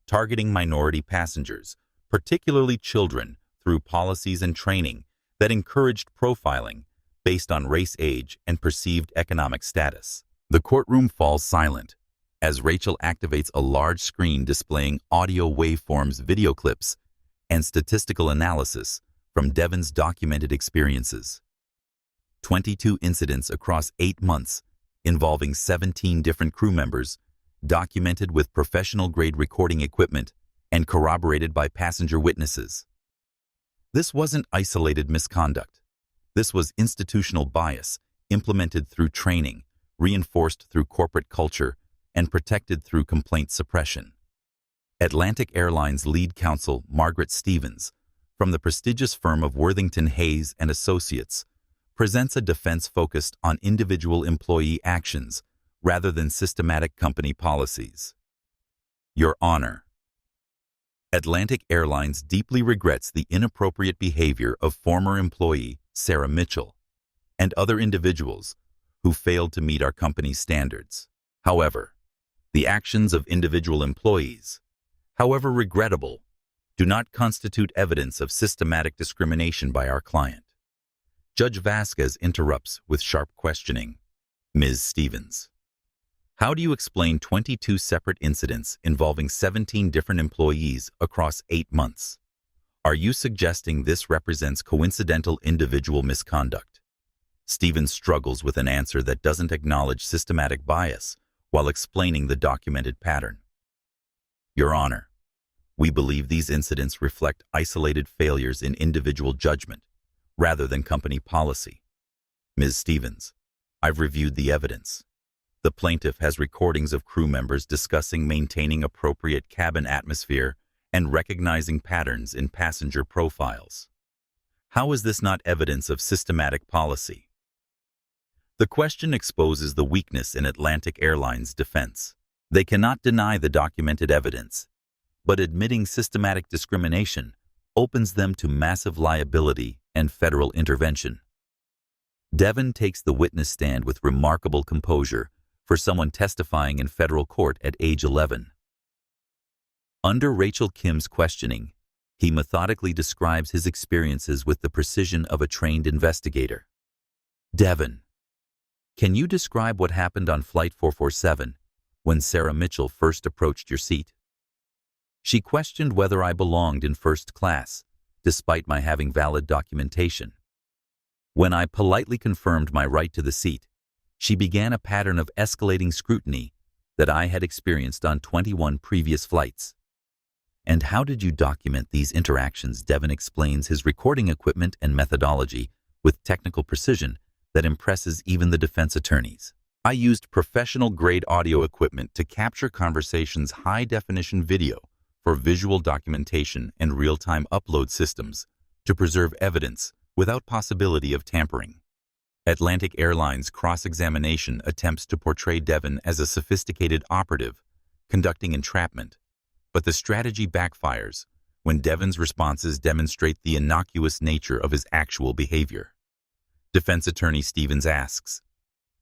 targeting minority passengers, particularly children, through policies and training that encouraged profiling based on race, age, and perceived economic status. The courtroom falls silent as Rachel activates a large screen displaying audio waveforms, video clips, and statistical analysis from Devon's documented experiences. 22 incidents across 8 months involving 17 different crew members, documented with professional-grade recording equipment and corroborated by passenger witnesses. This wasn't isolated misconduct. This was institutional bias implemented through training, reinforced through corporate culture, and protected through complaint suppression. Atlantic Airlines lead counsel Margaret Stevens, from the prestigious firm of Worthington Hayes and Associates, presents a defense focused on individual employee actions rather than systematic company policies. Your Honor, Atlantic Airlines deeply regrets the inappropriate behavior of former employee Sarah Mitchell and other individuals who failed to meet our company's standards. However, the actions of individual employees, however regrettable, do not constitute evidence of systematic discrimination by our client. Judge Vasquez interrupts with sharp questioning. Ms. Stevens, how do you explain 22 separate incidents involving 17 different employees across 8 months? Are you suggesting this represents coincidental individual misconduct? Stevens struggles with an answer that doesn't acknowledge systematic bias while explaining the documented pattern. Your Honor, we believe these incidents reflect isolated failures in individual judgment rather than company policy. Ms. Stevens, I've reviewed the evidence. The plaintiff has recordings of crew members discussing maintaining appropriate cabin atmosphere and recognizing patterns in passenger profiles. How is this not evidence of systematic policy? The question exposes the weakness in Atlantic Airlines' defense. They cannot deny the documented evidence, but admitting systematic discrimination opens them to massive liability and federal intervention. Devon takes the witness stand with remarkable composure for someone testifying in federal court at age 11. Under Rachel Kim's questioning, he methodically describes his experiences with the precision of a trained investigator. Devon, can you describe what happened on Flight 447 when Sarah Mitchell first approached your seat? She questioned whether I belonged in first class, despite my having valid documentation. When I politely confirmed my right to the seat, she began a pattern of escalating scrutiny that I had experienced on 21 previous flights. And how did you document these interactions? Devon explains his recording equipment and methodology with technical precision that impresses even the defense attorneys. I used professional-grade audio equipment to capture conversations' high-definition video for visual documentation and real-time upload systems to preserve evidence without possibility of tampering. Atlantic Airlines cross-examination attempts to portray Devon as a sophisticated operative conducting entrapment, but the strategy backfires when Devon's responses demonstrate the innocuous nature of his actual behavior. Defense attorney Stevens asks,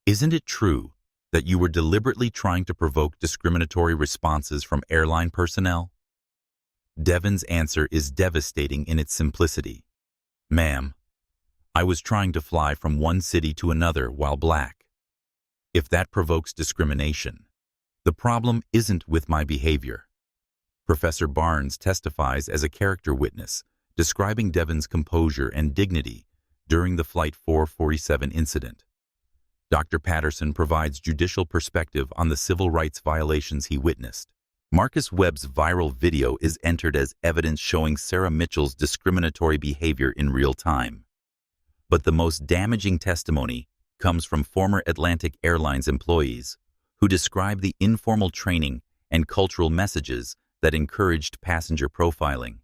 "Isn't it true that you were deliberately trying to provoke discriminatory responses from airline personnel?" Devon's answer is devastating in its simplicity. "Ma'am, I was trying to fly from one city to another while black. If that provokes discrimination, the problem isn't with my behavior." Professor Barnes testifies as a character witness, describing Devon's composure and dignity during the Flight 447 incident. Dr. Patterson provides judicial perspective on the civil rights violations he witnessed. Marcus Webb's viral video is entered as evidence showing Sarah Mitchell's discriminatory behavior in real time. But the most damaging testimony comes from former Atlantic Airlines employees who describe the informal training and cultural messages that encouraged passenger profiling.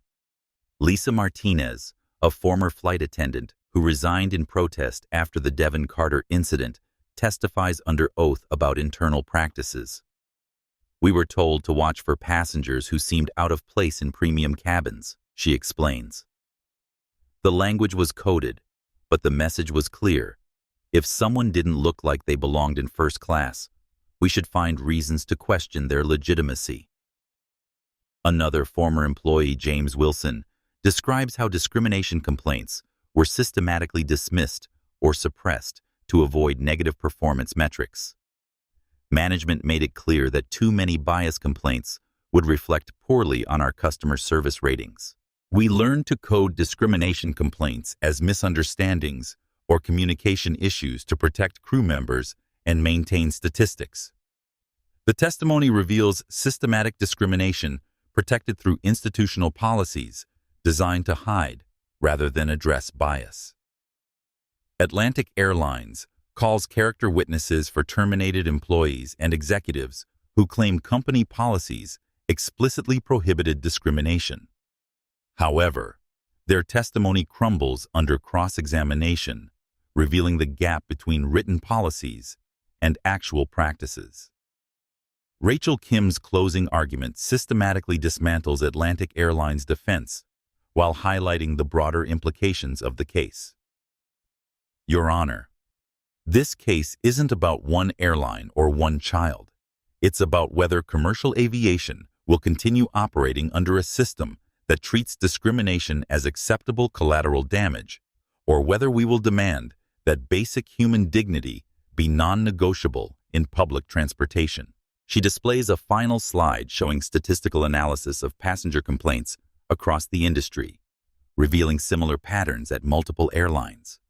Lisa Martinez, a former flight attendant who resigned in protest after the Devon Carter incident, testifies under oath about internal practices. "We were told to watch for passengers who seemed out of place in premium cabins," she explains. The language was coded, but the message was clear. If someone didn't look like they belonged in first class, we should find reasons to question their legitimacy. Another former employee, James Wilson, describes how discrimination complaints were systematically dismissed or suppressed to avoid negative performance metrics. Management made it clear that too many bias complaints would reflect poorly on our customer service ratings. We learned to code discrimination complaints as misunderstandings or communication issues to protect crew members and maintain statistics. The testimony reveals systematic discrimination protected through institutional policies designed to hide rather than address bias. Atlantic Airlines calls character witnesses for terminated employees and executives who claim company policies explicitly prohibited discrimination. However, their testimony crumbles under cross-examination, revealing the gap between written policies and actual practices. Rachel Kim's closing argument systematically dismantles Atlantic Airlines' defense while highlighting the broader implications of the case. "Your Honor, this case isn't about one airline or one child. It's about whether commercial aviation will continue operating under a system that treats discrimination as acceptable collateral damage, or whether we will demand that basic human dignity be non-negotiable in public transportation." She displays a final slide showing statistical analysis of passenger complaints across the industry, revealing similar patterns at multiple airlines.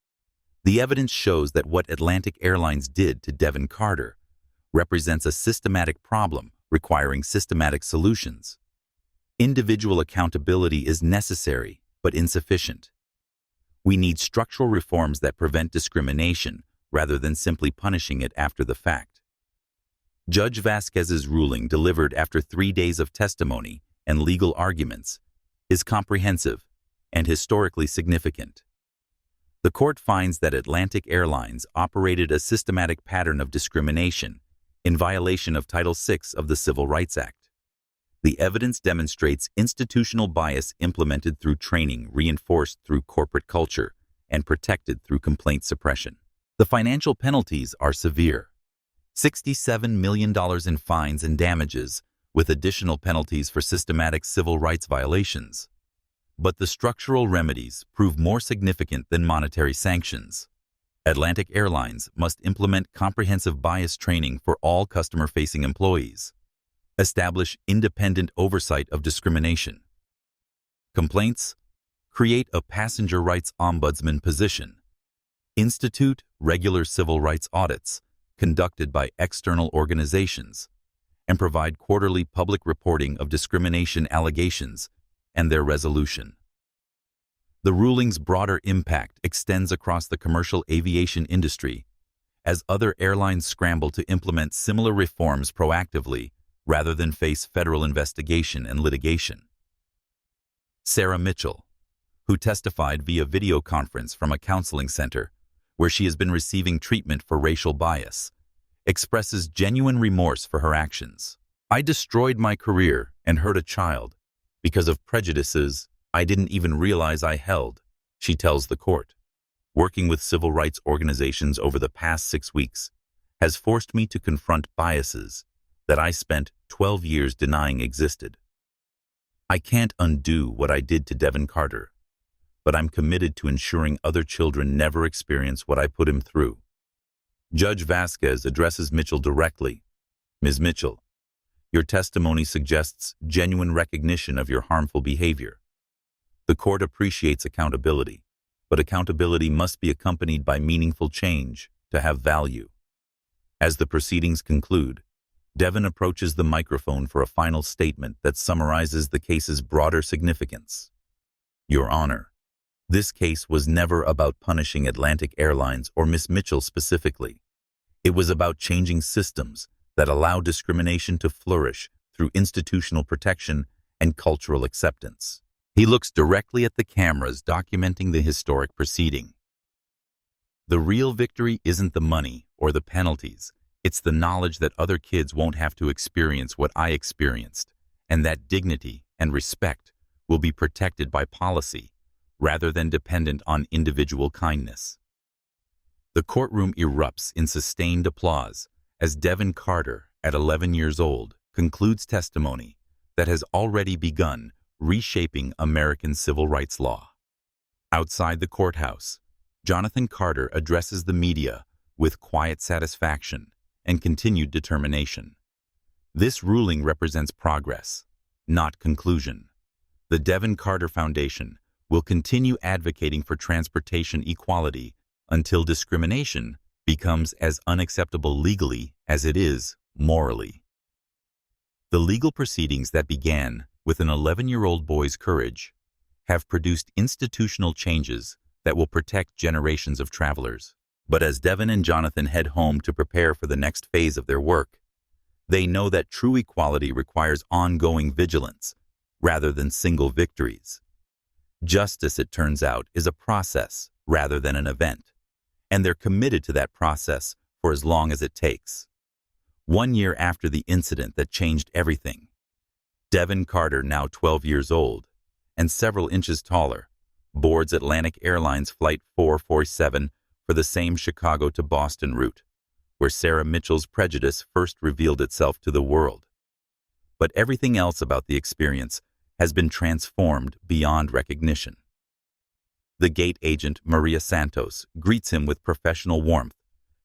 The evidence shows that what Atlantic Airlines did to Devon Carter represents a systematic problem requiring systematic solutions. Individual accountability is necessary but insufficient. We need structural reforms that prevent discrimination rather than simply punishing it after the fact. Judge Vasquez's ruling, delivered after 3 days of testimony and legal arguments, is comprehensive and historically significant. The court finds that Atlantic Airlines operated a systematic pattern of discrimination in violation of Title VI of the Civil Rights Act. The evidence demonstrates institutional bias implemented through training, reinforced through corporate culture, and protected through complaint suppression. The financial penalties are severe. $67 million in fines and damages, with additional penalties for systematic civil rights violations. But the structural remedies prove more significant than monetary sanctions. Atlantic Airlines must implement comprehensive bias training for all customer-facing employees. Establish independent oversight of discrimination. Complaints: create a passenger rights ombudsman position. Institute regular civil rights audits conducted by external organizations, and provide quarterly public reporting of discrimination allegations and their resolution. The ruling's broader impact extends across the commercial aviation industry, as other airlines scramble to implement similar reforms proactively rather than face federal investigation and litigation. Sarah Mitchell, who testified via video conference from a counseling center where she has been receiving treatment for racial bias, expresses genuine remorse for her actions. "I destroyed my career and hurt a child because of prejudices I didn't even realize I held," she tells the court. "Working with civil rights organizations over the past 6 weeks has forced me to confront biases that I spent 12 years denying existed. I can't undo what I did to Devon Carter, but I'm committed to ensuring other children never experience what I put him through." Judge Vasquez addresses Mitchell directly. "Ms. Mitchell, your testimony suggests genuine recognition of your harmful behavior. The court appreciates accountability, but accountability must be accompanied by meaningful change to have value." As the proceedings conclude, Devon approaches the microphone for a final statement that summarizes the case's broader significance. "Your Honor, this case was never about punishing Atlantic Airlines or Miss Mitchell specifically. It was about changing systems that allow discrimination to flourish through institutional protection and cultural acceptance." He looks directly at the cameras documenting the historic proceeding. "The real victory isn't the money or the penalties. It's the knowledge that other kids won't have to experience what I experienced, and that dignity and respect will be protected by policy rather than dependent on individual kindness." The courtroom erupts in sustained applause as Devon Carter, at 11 years old, concludes testimony that has already begun reshaping American civil rights law. Outside the courthouse, Jonathan Carter addresses the media with quiet satisfaction and continued determination. This ruling represents progress, not conclusion. The Devon Carter Foundation will continue advocating for transportation equality until discrimination becomes as unacceptable legally as it is morally. The legal proceedings that began with an 11-year-old boy's courage have produced institutional changes that will protect generations of travelers. But as Devon and Jonathan head home to prepare for the next phase of their work, they know that true equality requires ongoing vigilance rather than single victories. Justice, it turns out, is a process rather than an event, and they're committed to that process for as long as it takes. 1 year after the incident that changed everything, Devon Carter, now 12 years old and several inches taller, boards Atlantic Airlines Flight 447 for the same Chicago to Boston route, where Sarah Mitchell's prejudice first revealed itself to the world. But everything else about the experience has been transformed beyond recognition. The gate agent, Maria Santos, greets him with professional warmth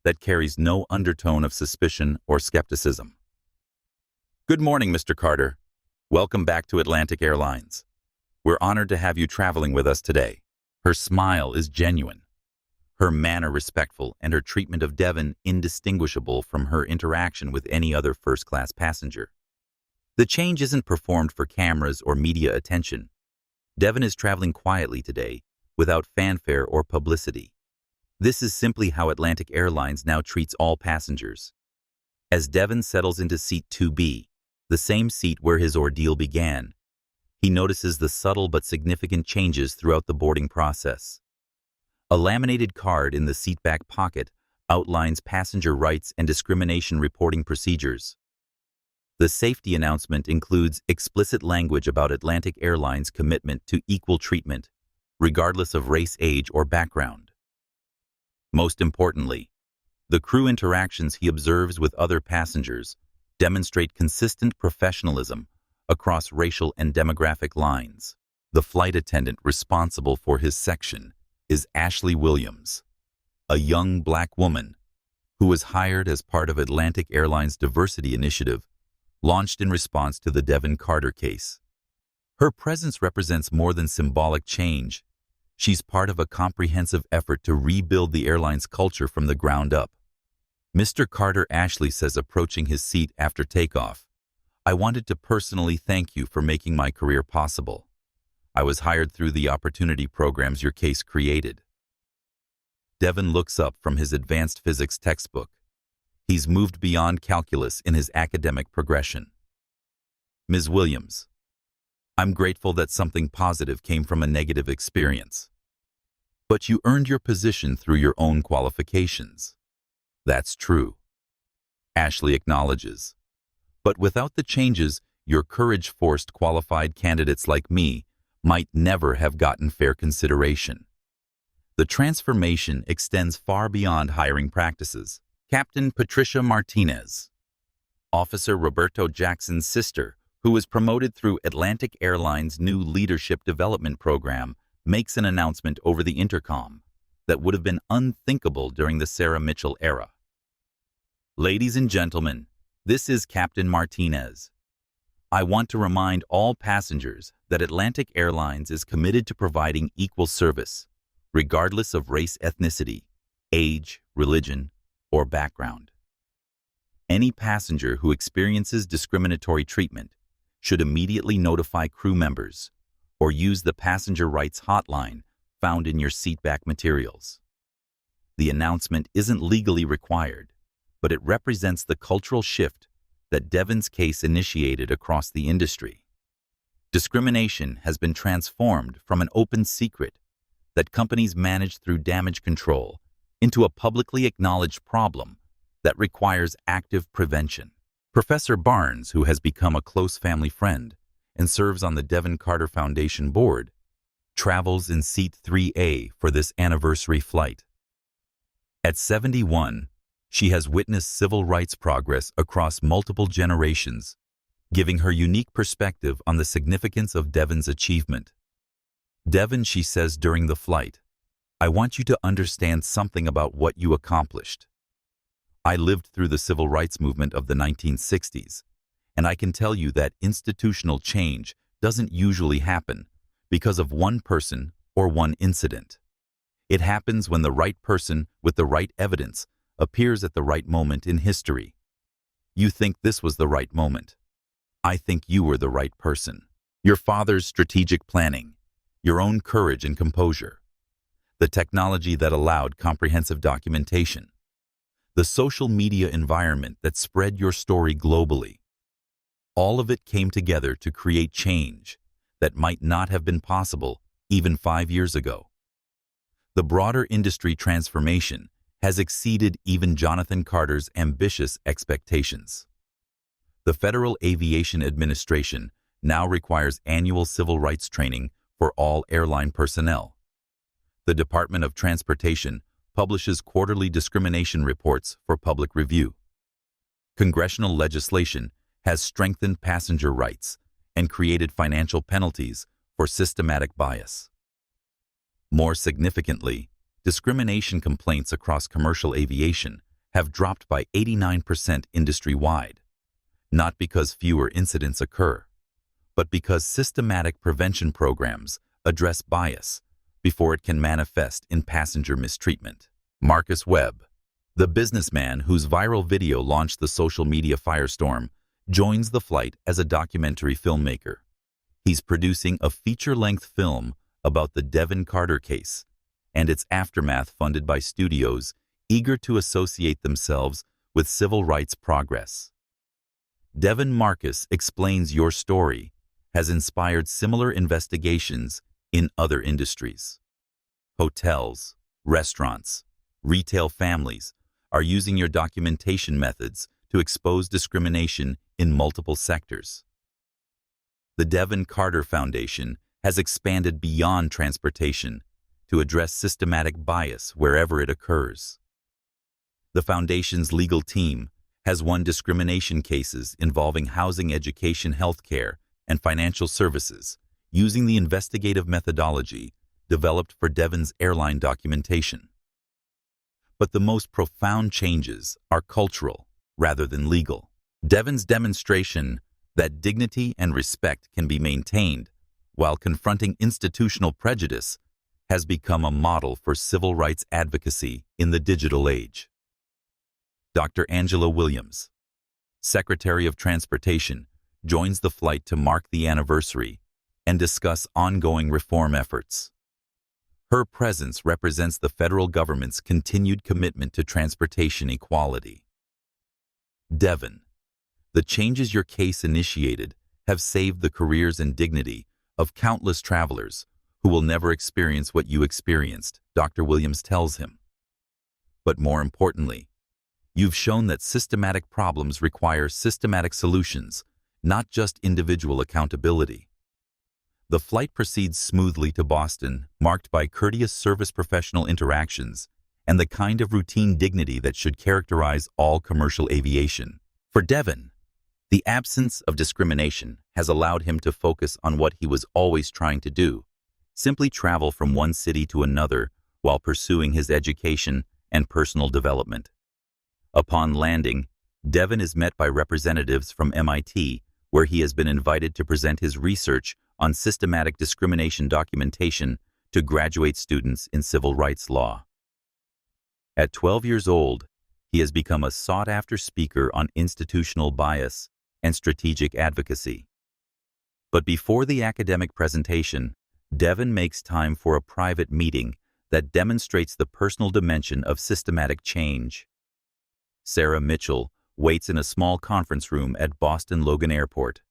that carries no undertone of suspicion or skepticism. "Good morning, Mr. Carter. Welcome back to Atlantic Airlines. We're honored to have you traveling with us today." Her smile is genuine, her manner respectful, and her treatment of Devon indistinguishable from her interaction with any other first-class passenger. The change isn't performed for cameras or media attention. Devon is traveling quietly today, without fanfare or publicity. This is simply how Atlantic Airlines now treats all passengers. As Devon settles into seat 2B, the same seat where his ordeal began, he notices the subtle but significant changes throughout the boarding process. A laminated card in the seatback pocket outlines passenger rights and discrimination reporting procedures. The safety announcement includes explicit language about Atlantic Airlines' commitment to equal treatment, regardless of race, age, or background. Most importantly, the crew interactions he observes with other passengers demonstrate consistent professionalism across racial and demographic lines. The flight attendant responsible for his section is Ashley Williams, a young black woman who was hired as part of Atlantic Airlines' diversity initiative launched in response to the Devon Carter case. Her presence represents more than symbolic change. She's part of a comprehensive effort to rebuild the airline's culture from the ground up. Mr. Carter, Ashley says, approaching his seat after takeoff, "I wanted to personally thank you for making my career possible. I was hired through the opportunity programs your case created." Devon looks up from his advanced physics textbook. He's moved beyond calculus in his academic progression. Ms. Williams, I'm grateful that something positive came from a negative experience. But you earned your position through your own qualifications. That's true. Ashley acknowledges. But without the changes, your courage forced qualified candidates like me might never have gotten fair consideration. The transformation extends far beyond hiring practices. Captain Patricia Martinez, Officer Roberto Jackson's sister, who was promoted through Atlantic Airlines' new leadership development program, makes an announcement over the intercom that would have been unthinkable during the Sarah Mitchell era. Ladies and gentlemen, this is Captain Martinez. I want to remind all passengers that Atlantic Airlines is committed to providing equal service, regardless of race, ethnicity, age, religion, or background. Any passenger who experiences discriminatory treatment should immediately notify crew members or use the passenger rights hotline found in your seatback materials. The announcement isn't legally required, but it represents the cultural shift that Devon's case initiated across the industry. Discrimination has been transformed from an open secret that companies manage through damage control into a publicly acknowledged problem that requires active prevention. Professor Barnes, who has become a close family friend and serves on the Devon Carter Foundation board, travels in seat 3A for this anniversary flight. At 71, she has witnessed civil rights progress across multiple generations, giving her unique perspective on the significance of Devon's achievement. Devon, she says during the flight, I want you to understand something about what you accomplished. I lived through the civil rights movement of the 1960s, and I can tell you that institutional change doesn't usually happen because of one person or one incident. It happens when the right person with the right evidence appears at the right moment in history. You think this was the right moment. I think you were the right person. Your father's strategic planning, your own courage and composure, the technology that allowed comprehensive documentation, the social media environment that spread your story globally. All of it came together to create change that might not have been possible even 5 years ago. The broader industry transformation has exceeded even Jonathan Carter's ambitious expectations. The Federal Aviation Administration now requires annual civil rights training for all airline personnel. The Department of Transportation publishes quarterly discrimination reports for public review. Congressional legislation has strengthened passenger rights and created financial penalties for systematic bias. More significantly, discrimination complaints across commercial aviation have dropped by 89% industry-wide, not because fewer incidents occur, but because systematic prevention programs address bias before it can manifest in passenger mistreatment. Marcus Webb, the businessman whose viral video launched the social media firestorm, joins the flight as a documentary filmmaker. He's producing a feature-length film about the Devon Carter case and its aftermath, funded by studios eager to associate themselves with civil rights progress. Devon Marcus explains your story has inspired similar investigations in other industries. Hotels, restaurants, retail families are using your documentation methods to expose discrimination in multiple sectors. The Devon Carter Foundation has expanded beyond transportation to address systematic bias wherever it occurs. The Foundation's legal team has won discrimination cases involving housing, education, healthcare, and financial services using the investigative methodology developed for Devon's airline documentation. But the most profound changes are cultural rather than legal. Devon's demonstration that dignity and respect can be maintained while confronting institutional prejudice has become a model for civil rights advocacy in the digital age. Dr. Angela Williams, Secretary of Transportation, joins the flight to mark the anniversary and discuss ongoing reform efforts. Her presence represents the federal government's continued commitment to transportation equality. Devon, the changes your case initiated have saved the careers and dignity of countless travelers who will never experience what you experienced, Dr. Williams tells him. But more importantly, you've shown that systematic problems require systematic solutions, not just individual accountability. The flight proceeds smoothly to Boston, marked by courteous service professional interactions and the kind of routine dignity that should characterize all commercial aviation. For Devon, the absence of discrimination has allowed him to focus on what he was always trying to do, simply travel from one city to another while pursuing his education and personal development. Upon landing, Devon is met by representatives from MIT, where he has been invited to present his research on systematic discrimination documentation to graduate students in civil rights law. At 12 years old, he has become a sought-after speaker on institutional bias and strategic advocacy. But before the academic presentation, Devon makes time for a private meeting that demonstrates the personal dimension of systematic change. Sarah Mitchell waits in a small conference room at Boston Logan Airport.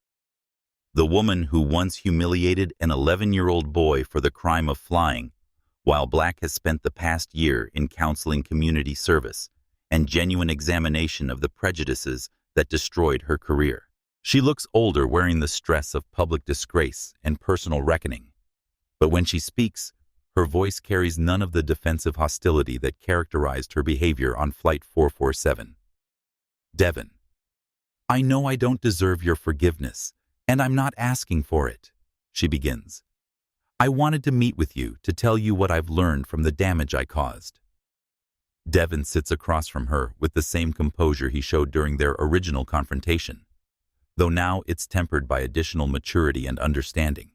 The woman who once humiliated an 11-year-old boy for the crime of flying, while Black has spent the past year in counseling community service and genuine examination of the prejudices that destroyed her career. She looks older, wearing the stress of public disgrace and personal reckoning. But when she speaks, her voice carries none of the defensive hostility that characterized her behavior on Flight 447. Devon, I know I don't deserve your forgiveness, and I'm not asking for it, she begins. I wanted to meet with you to tell you what I've learned from the damage I caused. Devon sits across from her with the same composure he showed during their original confrontation, though now it's tempered by additional maturity and understanding.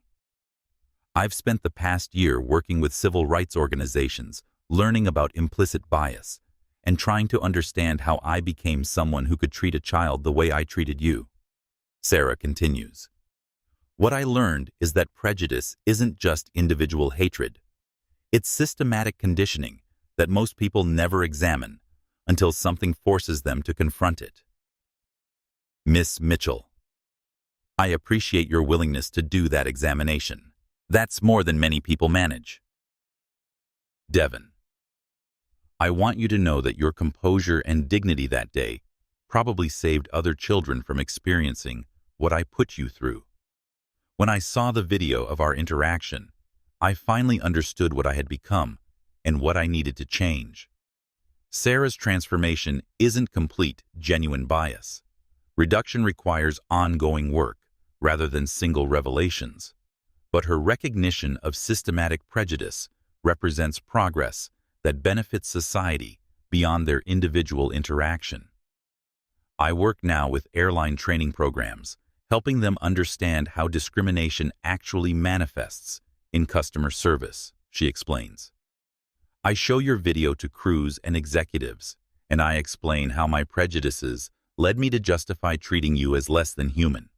I've spent the past year working with civil rights organizations, learning about implicit bias, and trying to understand how I became someone who could treat a child the way I treated you. Sarah continues. What I learned is that prejudice isn't just individual hatred. It's systematic conditioning that most people never examine until something forces them to confront it. Miss Mitchell, I appreciate your willingness to do that examination. That's more than many people manage. Devon, I want you to know that your composure and dignity that day probably saved other children from experiencing what I put you through. When I saw the video of our interaction, I finally understood what I had become and what I needed to change. Sarah's transformation isn't complete, genuine bias. Reduction requires ongoing work rather than single revelations. But her recognition of systematic prejudice represents progress that benefits society beyond their individual interaction. I work now with airline training programs, helping them understand how discrimination actually manifests in customer service, she explains. I show your video to crews and executives, and I explain how my prejudices led me to justify treating you as less than human.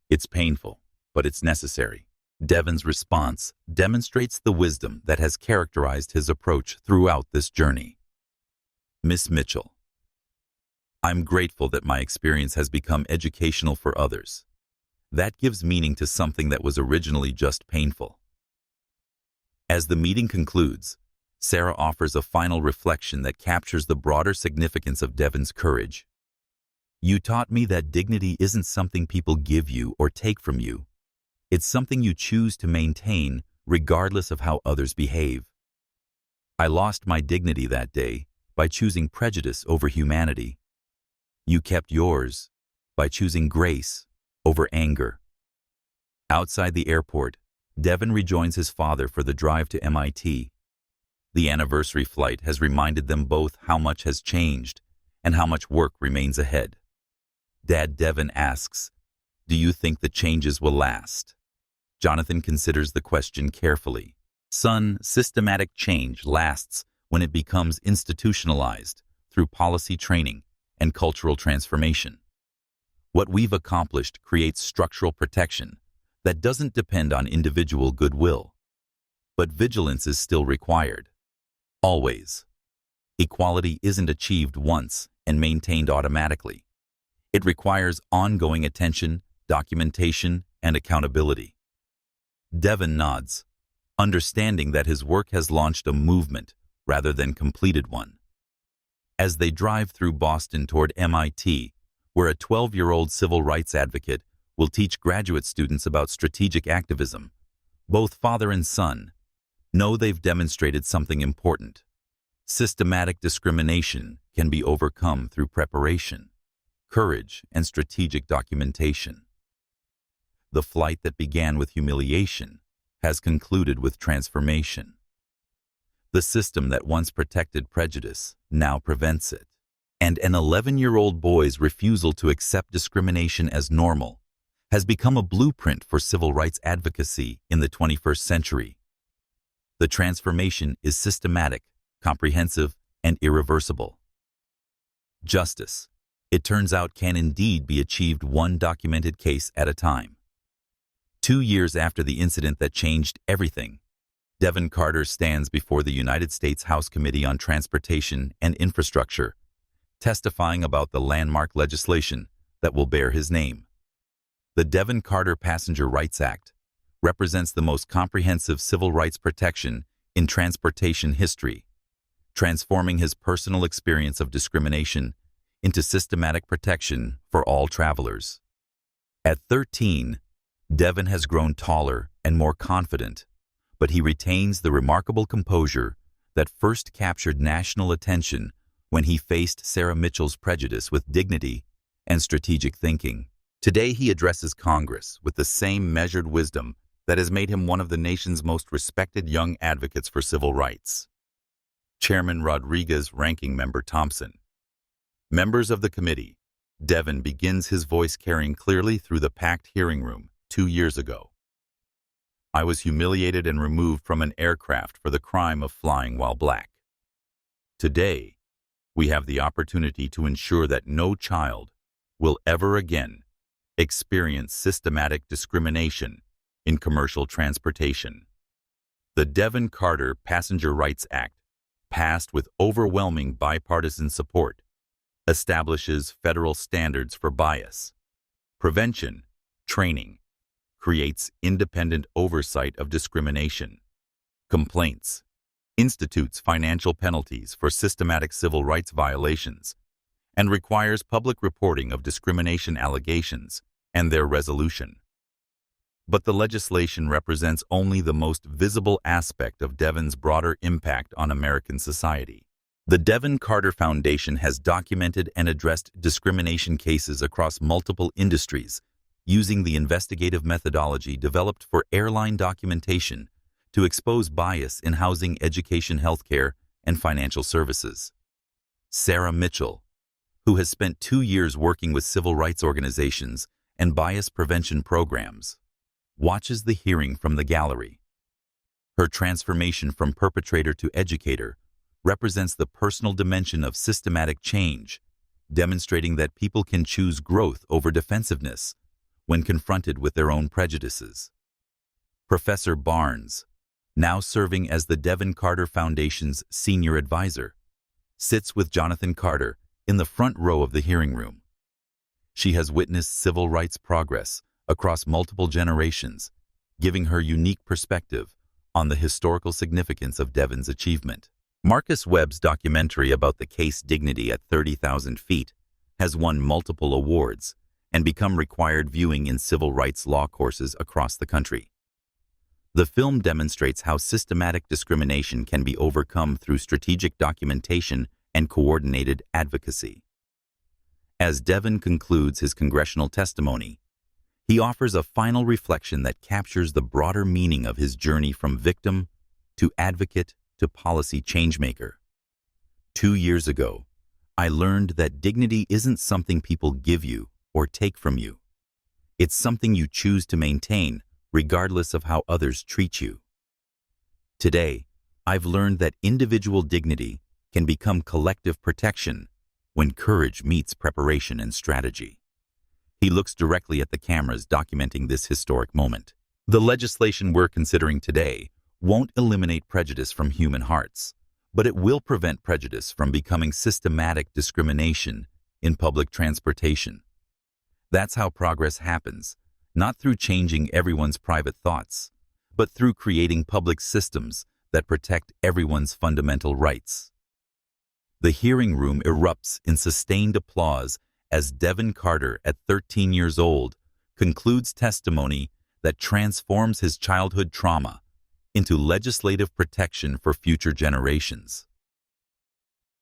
It's painful, but it's necessary. Devon's response demonstrates the wisdom that has characterized his approach throughout this journey. Miss Mitchell, I'm grateful that my experience has become educational for others. That gives meaning to something that was originally just painful. As the meeting concludes, Sarah offers a final reflection that captures the broader significance of Devon's courage. You taught me that dignity isn't something people give you or take from you. It's something you choose to maintain regardless of how others behave. I lost my dignity that day by choosing prejudice over humanity. You kept yours by choosing grace over anger. Outside the airport, Devon rejoins his father for the drive to MIT. The anniversary flight has reminded them both how much has changed and how much work remains ahead. Dad, Devon asks, do you think the changes will last? Jonathan considers the question carefully. Son, systematic change lasts when it becomes institutionalized through policy training and cultural transformation. What we've accomplished creates structural protection that doesn't depend on individual goodwill. but vigilance is still required. Always. Equality isn't achieved once and maintained automatically. It requires ongoing attention, documentation, and accountability. Devon nods, understanding that his work has launched a movement rather than completed one. As they drive through Boston toward MIT, where a 12-year-old civil rights advocate will teach graduate students about strategic activism, both father and son know they've demonstrated something important. Systematic discrimination can be overcome through preparation, courage, and strategic documentation. The flight that began with humiliation has concluded with transformation. The system that once protected prejudice now prevents it. And an 11-year-old boy's refusal to accept discrimination as normal has become a blueprint for civil rights advocacy in the 21st century. The transformation is systematic, comprehensive, and irreversible. Justice, it turns out, can indeed be achieved one documented case at a time. 2 years after the incident that changed everything, Devon Carter stands before the United States House Committee on Transportation and Infrastructure, testifying about the landmark legislation that will bear his name. The Devon Carter Passenger Rights Act represents the most comprehensive civil rights protection in transportation history, transforming his personal experience of discrimination into systematic protection for all travelers. At 13, Devon has grown taller and more confident, but he retains the remarkable composure that first captured national attention when he faced Sarah Mitchell's prejudice with dignity and strategic thinking. Today he addresses Congress with the same measured wisdom that has made him one of the nation's most respected young advocates for civil rights. Chairman Rodriguez, Ranking Member Thompson. Members of the committee, Devon begins his voice carrying clearly through the packed hearing room 2 years ago. I was humiliated and removed from an aircraft for the crime of flying while black. Today, we have the opportunity to ensure that no child will ever again experience systematic discrimination in commercial transportation. The Devon Carter Passenger Rights Act, passed with overwhelming bipartisan support, establishes federal standards for bias, prevention, training, creates independent oversight of discrimination, complaints, institutes financial penalties for systematic civil rights violations, and requires public reporting of discrimination allegations and their resolution. But the legislation represents only the most visible aspect of Devon's broader impact on American society. The Devon Carter Foundation has documented and addressed discrimination cases across multiple industries, using the investigative methodology developed for airline documentation to expose bias in housing, education, healthcare, and financial services. Sarah Mitchell, who has spent 2 years working with civil rights organizations and bias prevention programs, watches the hearing from the gallery. Her transformation from perpetrator to educator represents the personal dimension of systematic change, demonstrating that people can choose growth over defensiveness when confronted with their own prejudices. Professor Barnes, now serving as the Devon Carter Foundation's senior advisor, sits with Jonathan Carter in the front row of the hearing room. She has witnessed civil rights progress across multiple generations, giving her unique perspective on the historical significance of Devon's achievement. Marcus Webb's documentary about the case Dignity at 30,000 Feet has won multiple awards and become required viewing in civil rights law courses across the country. The film demonstrates how systematic discrimination can be overcome through strategic documentation and coordinated advocacy. As Devon concludes his congressional testimony, he offers a final reflection that captures the broader meaning of his journey from victim to advocate to policy changemaker. 2 years ago, I learned that dignity isn't something people give you or take from you. It's something you choose to maintain regardless of how others treat you. Today, I've learned that individual dignity can become collective protection when courage meets preparation and strategy. He looks directly at the cameras documenting this historic moment. The legislation we're considering today won't eliminate prejudice from human hearts, but it will prevent prejudice from becoming systematic discrimination in public transportation. That's how progress happens, not through changing everyone's private thoughts, but through creating public systems that protect everyone's fundamental rights. The hearing room erupts in sustained applause as Devon Carter, at 13 years old, concludes testimony that transforms his childhood trauma into legislative protection for future generations.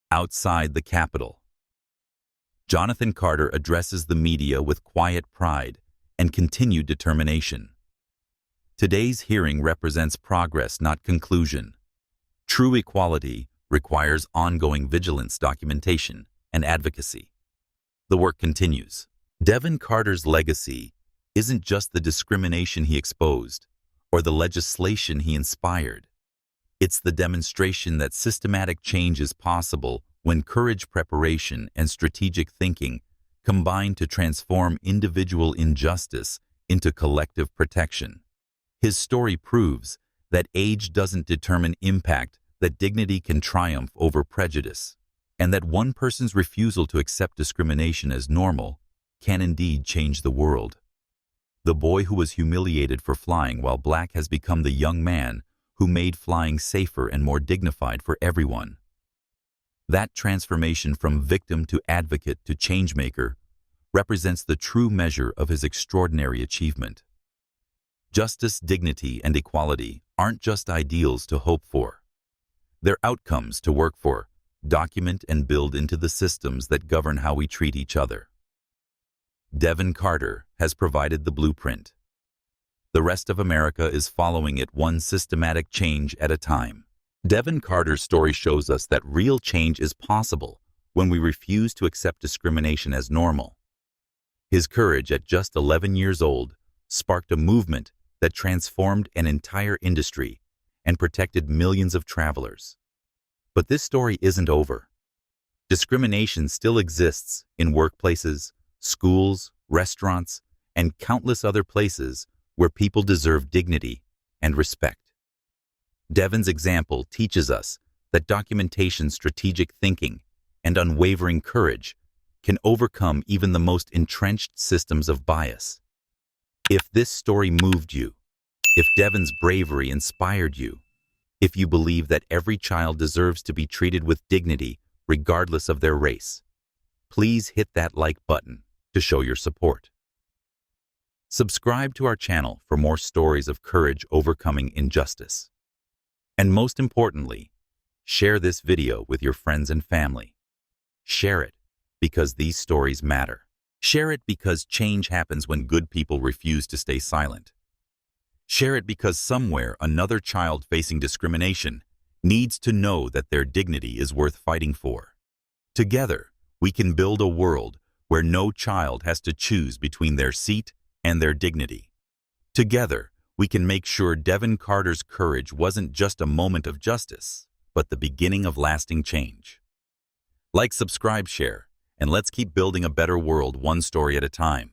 Outside the Capitol, Jonathan Carter addresses the media with quiet pride and continued determination. Today's hearing represents progress, not conclusion. True equality requires ongoing vigilance, documentation, and advocacy. The work continues. Devon Carter's legacy isn't just the discrimination he exposed or the legislation he inspired. It's the demonstration that systematic change is possible when courage, preparation, and strategic thinking combine to transform individual injustice into collective protection. His story proves that age doesn't determine impact, that dignity can triumph over prejudice, and that one person's refusal to accept discrimination as normal can indeed change the world. The boy who was humiliated for flying while black has become the young man who made flying safer and more dignified for everyone. That transformation from victim to advocate to changemaker represents the true measure of his extraordinary achievement. Justice, dignity, and equality aren't just ideals to hope for. They're outcomes to work for, document, and build into the systems that govern how we treat each other. Devon Carter has provided the blueprint. The rest of America is following it, one systematic change at a time. Devon Carter's story shows us that real change is possible when we refuse to accept discrimination as normal. His courage at just 11 years old sparked a movement that transformed an entire industry and protected millions of travelers. But this story isn't over. Discrimination still exists in workplaces, schools, restaurants, and countless other places where people deserve dignity and respect. Devon's example teaches us that documentation, strategic thinking, and unwavering courage can overcome even the most entrenched systems of bias. If this story moved you, if Devon's bravery inspired you, if you believe that every child deserves to be treated with dignity regardless of their race, please hit that like button to show your support. Subscribe to our channel for more stories of courage overcoming injustice. And most importantly, share this video with your friends and family. Share it because these stories matter. Share it because change happens when good people refuse to stay silent. Share it because somewhere another child facing discrimination needs to know that their dignity is worth fighting for. Together, we can build a world where no child has to choose between their seat and their dignity. Together, we can make sure Devon Carter's courage wasn't just a moment of justice, but the beginning of lasting change. Like, subscribe, share, and let's keep building a better world one story at a time.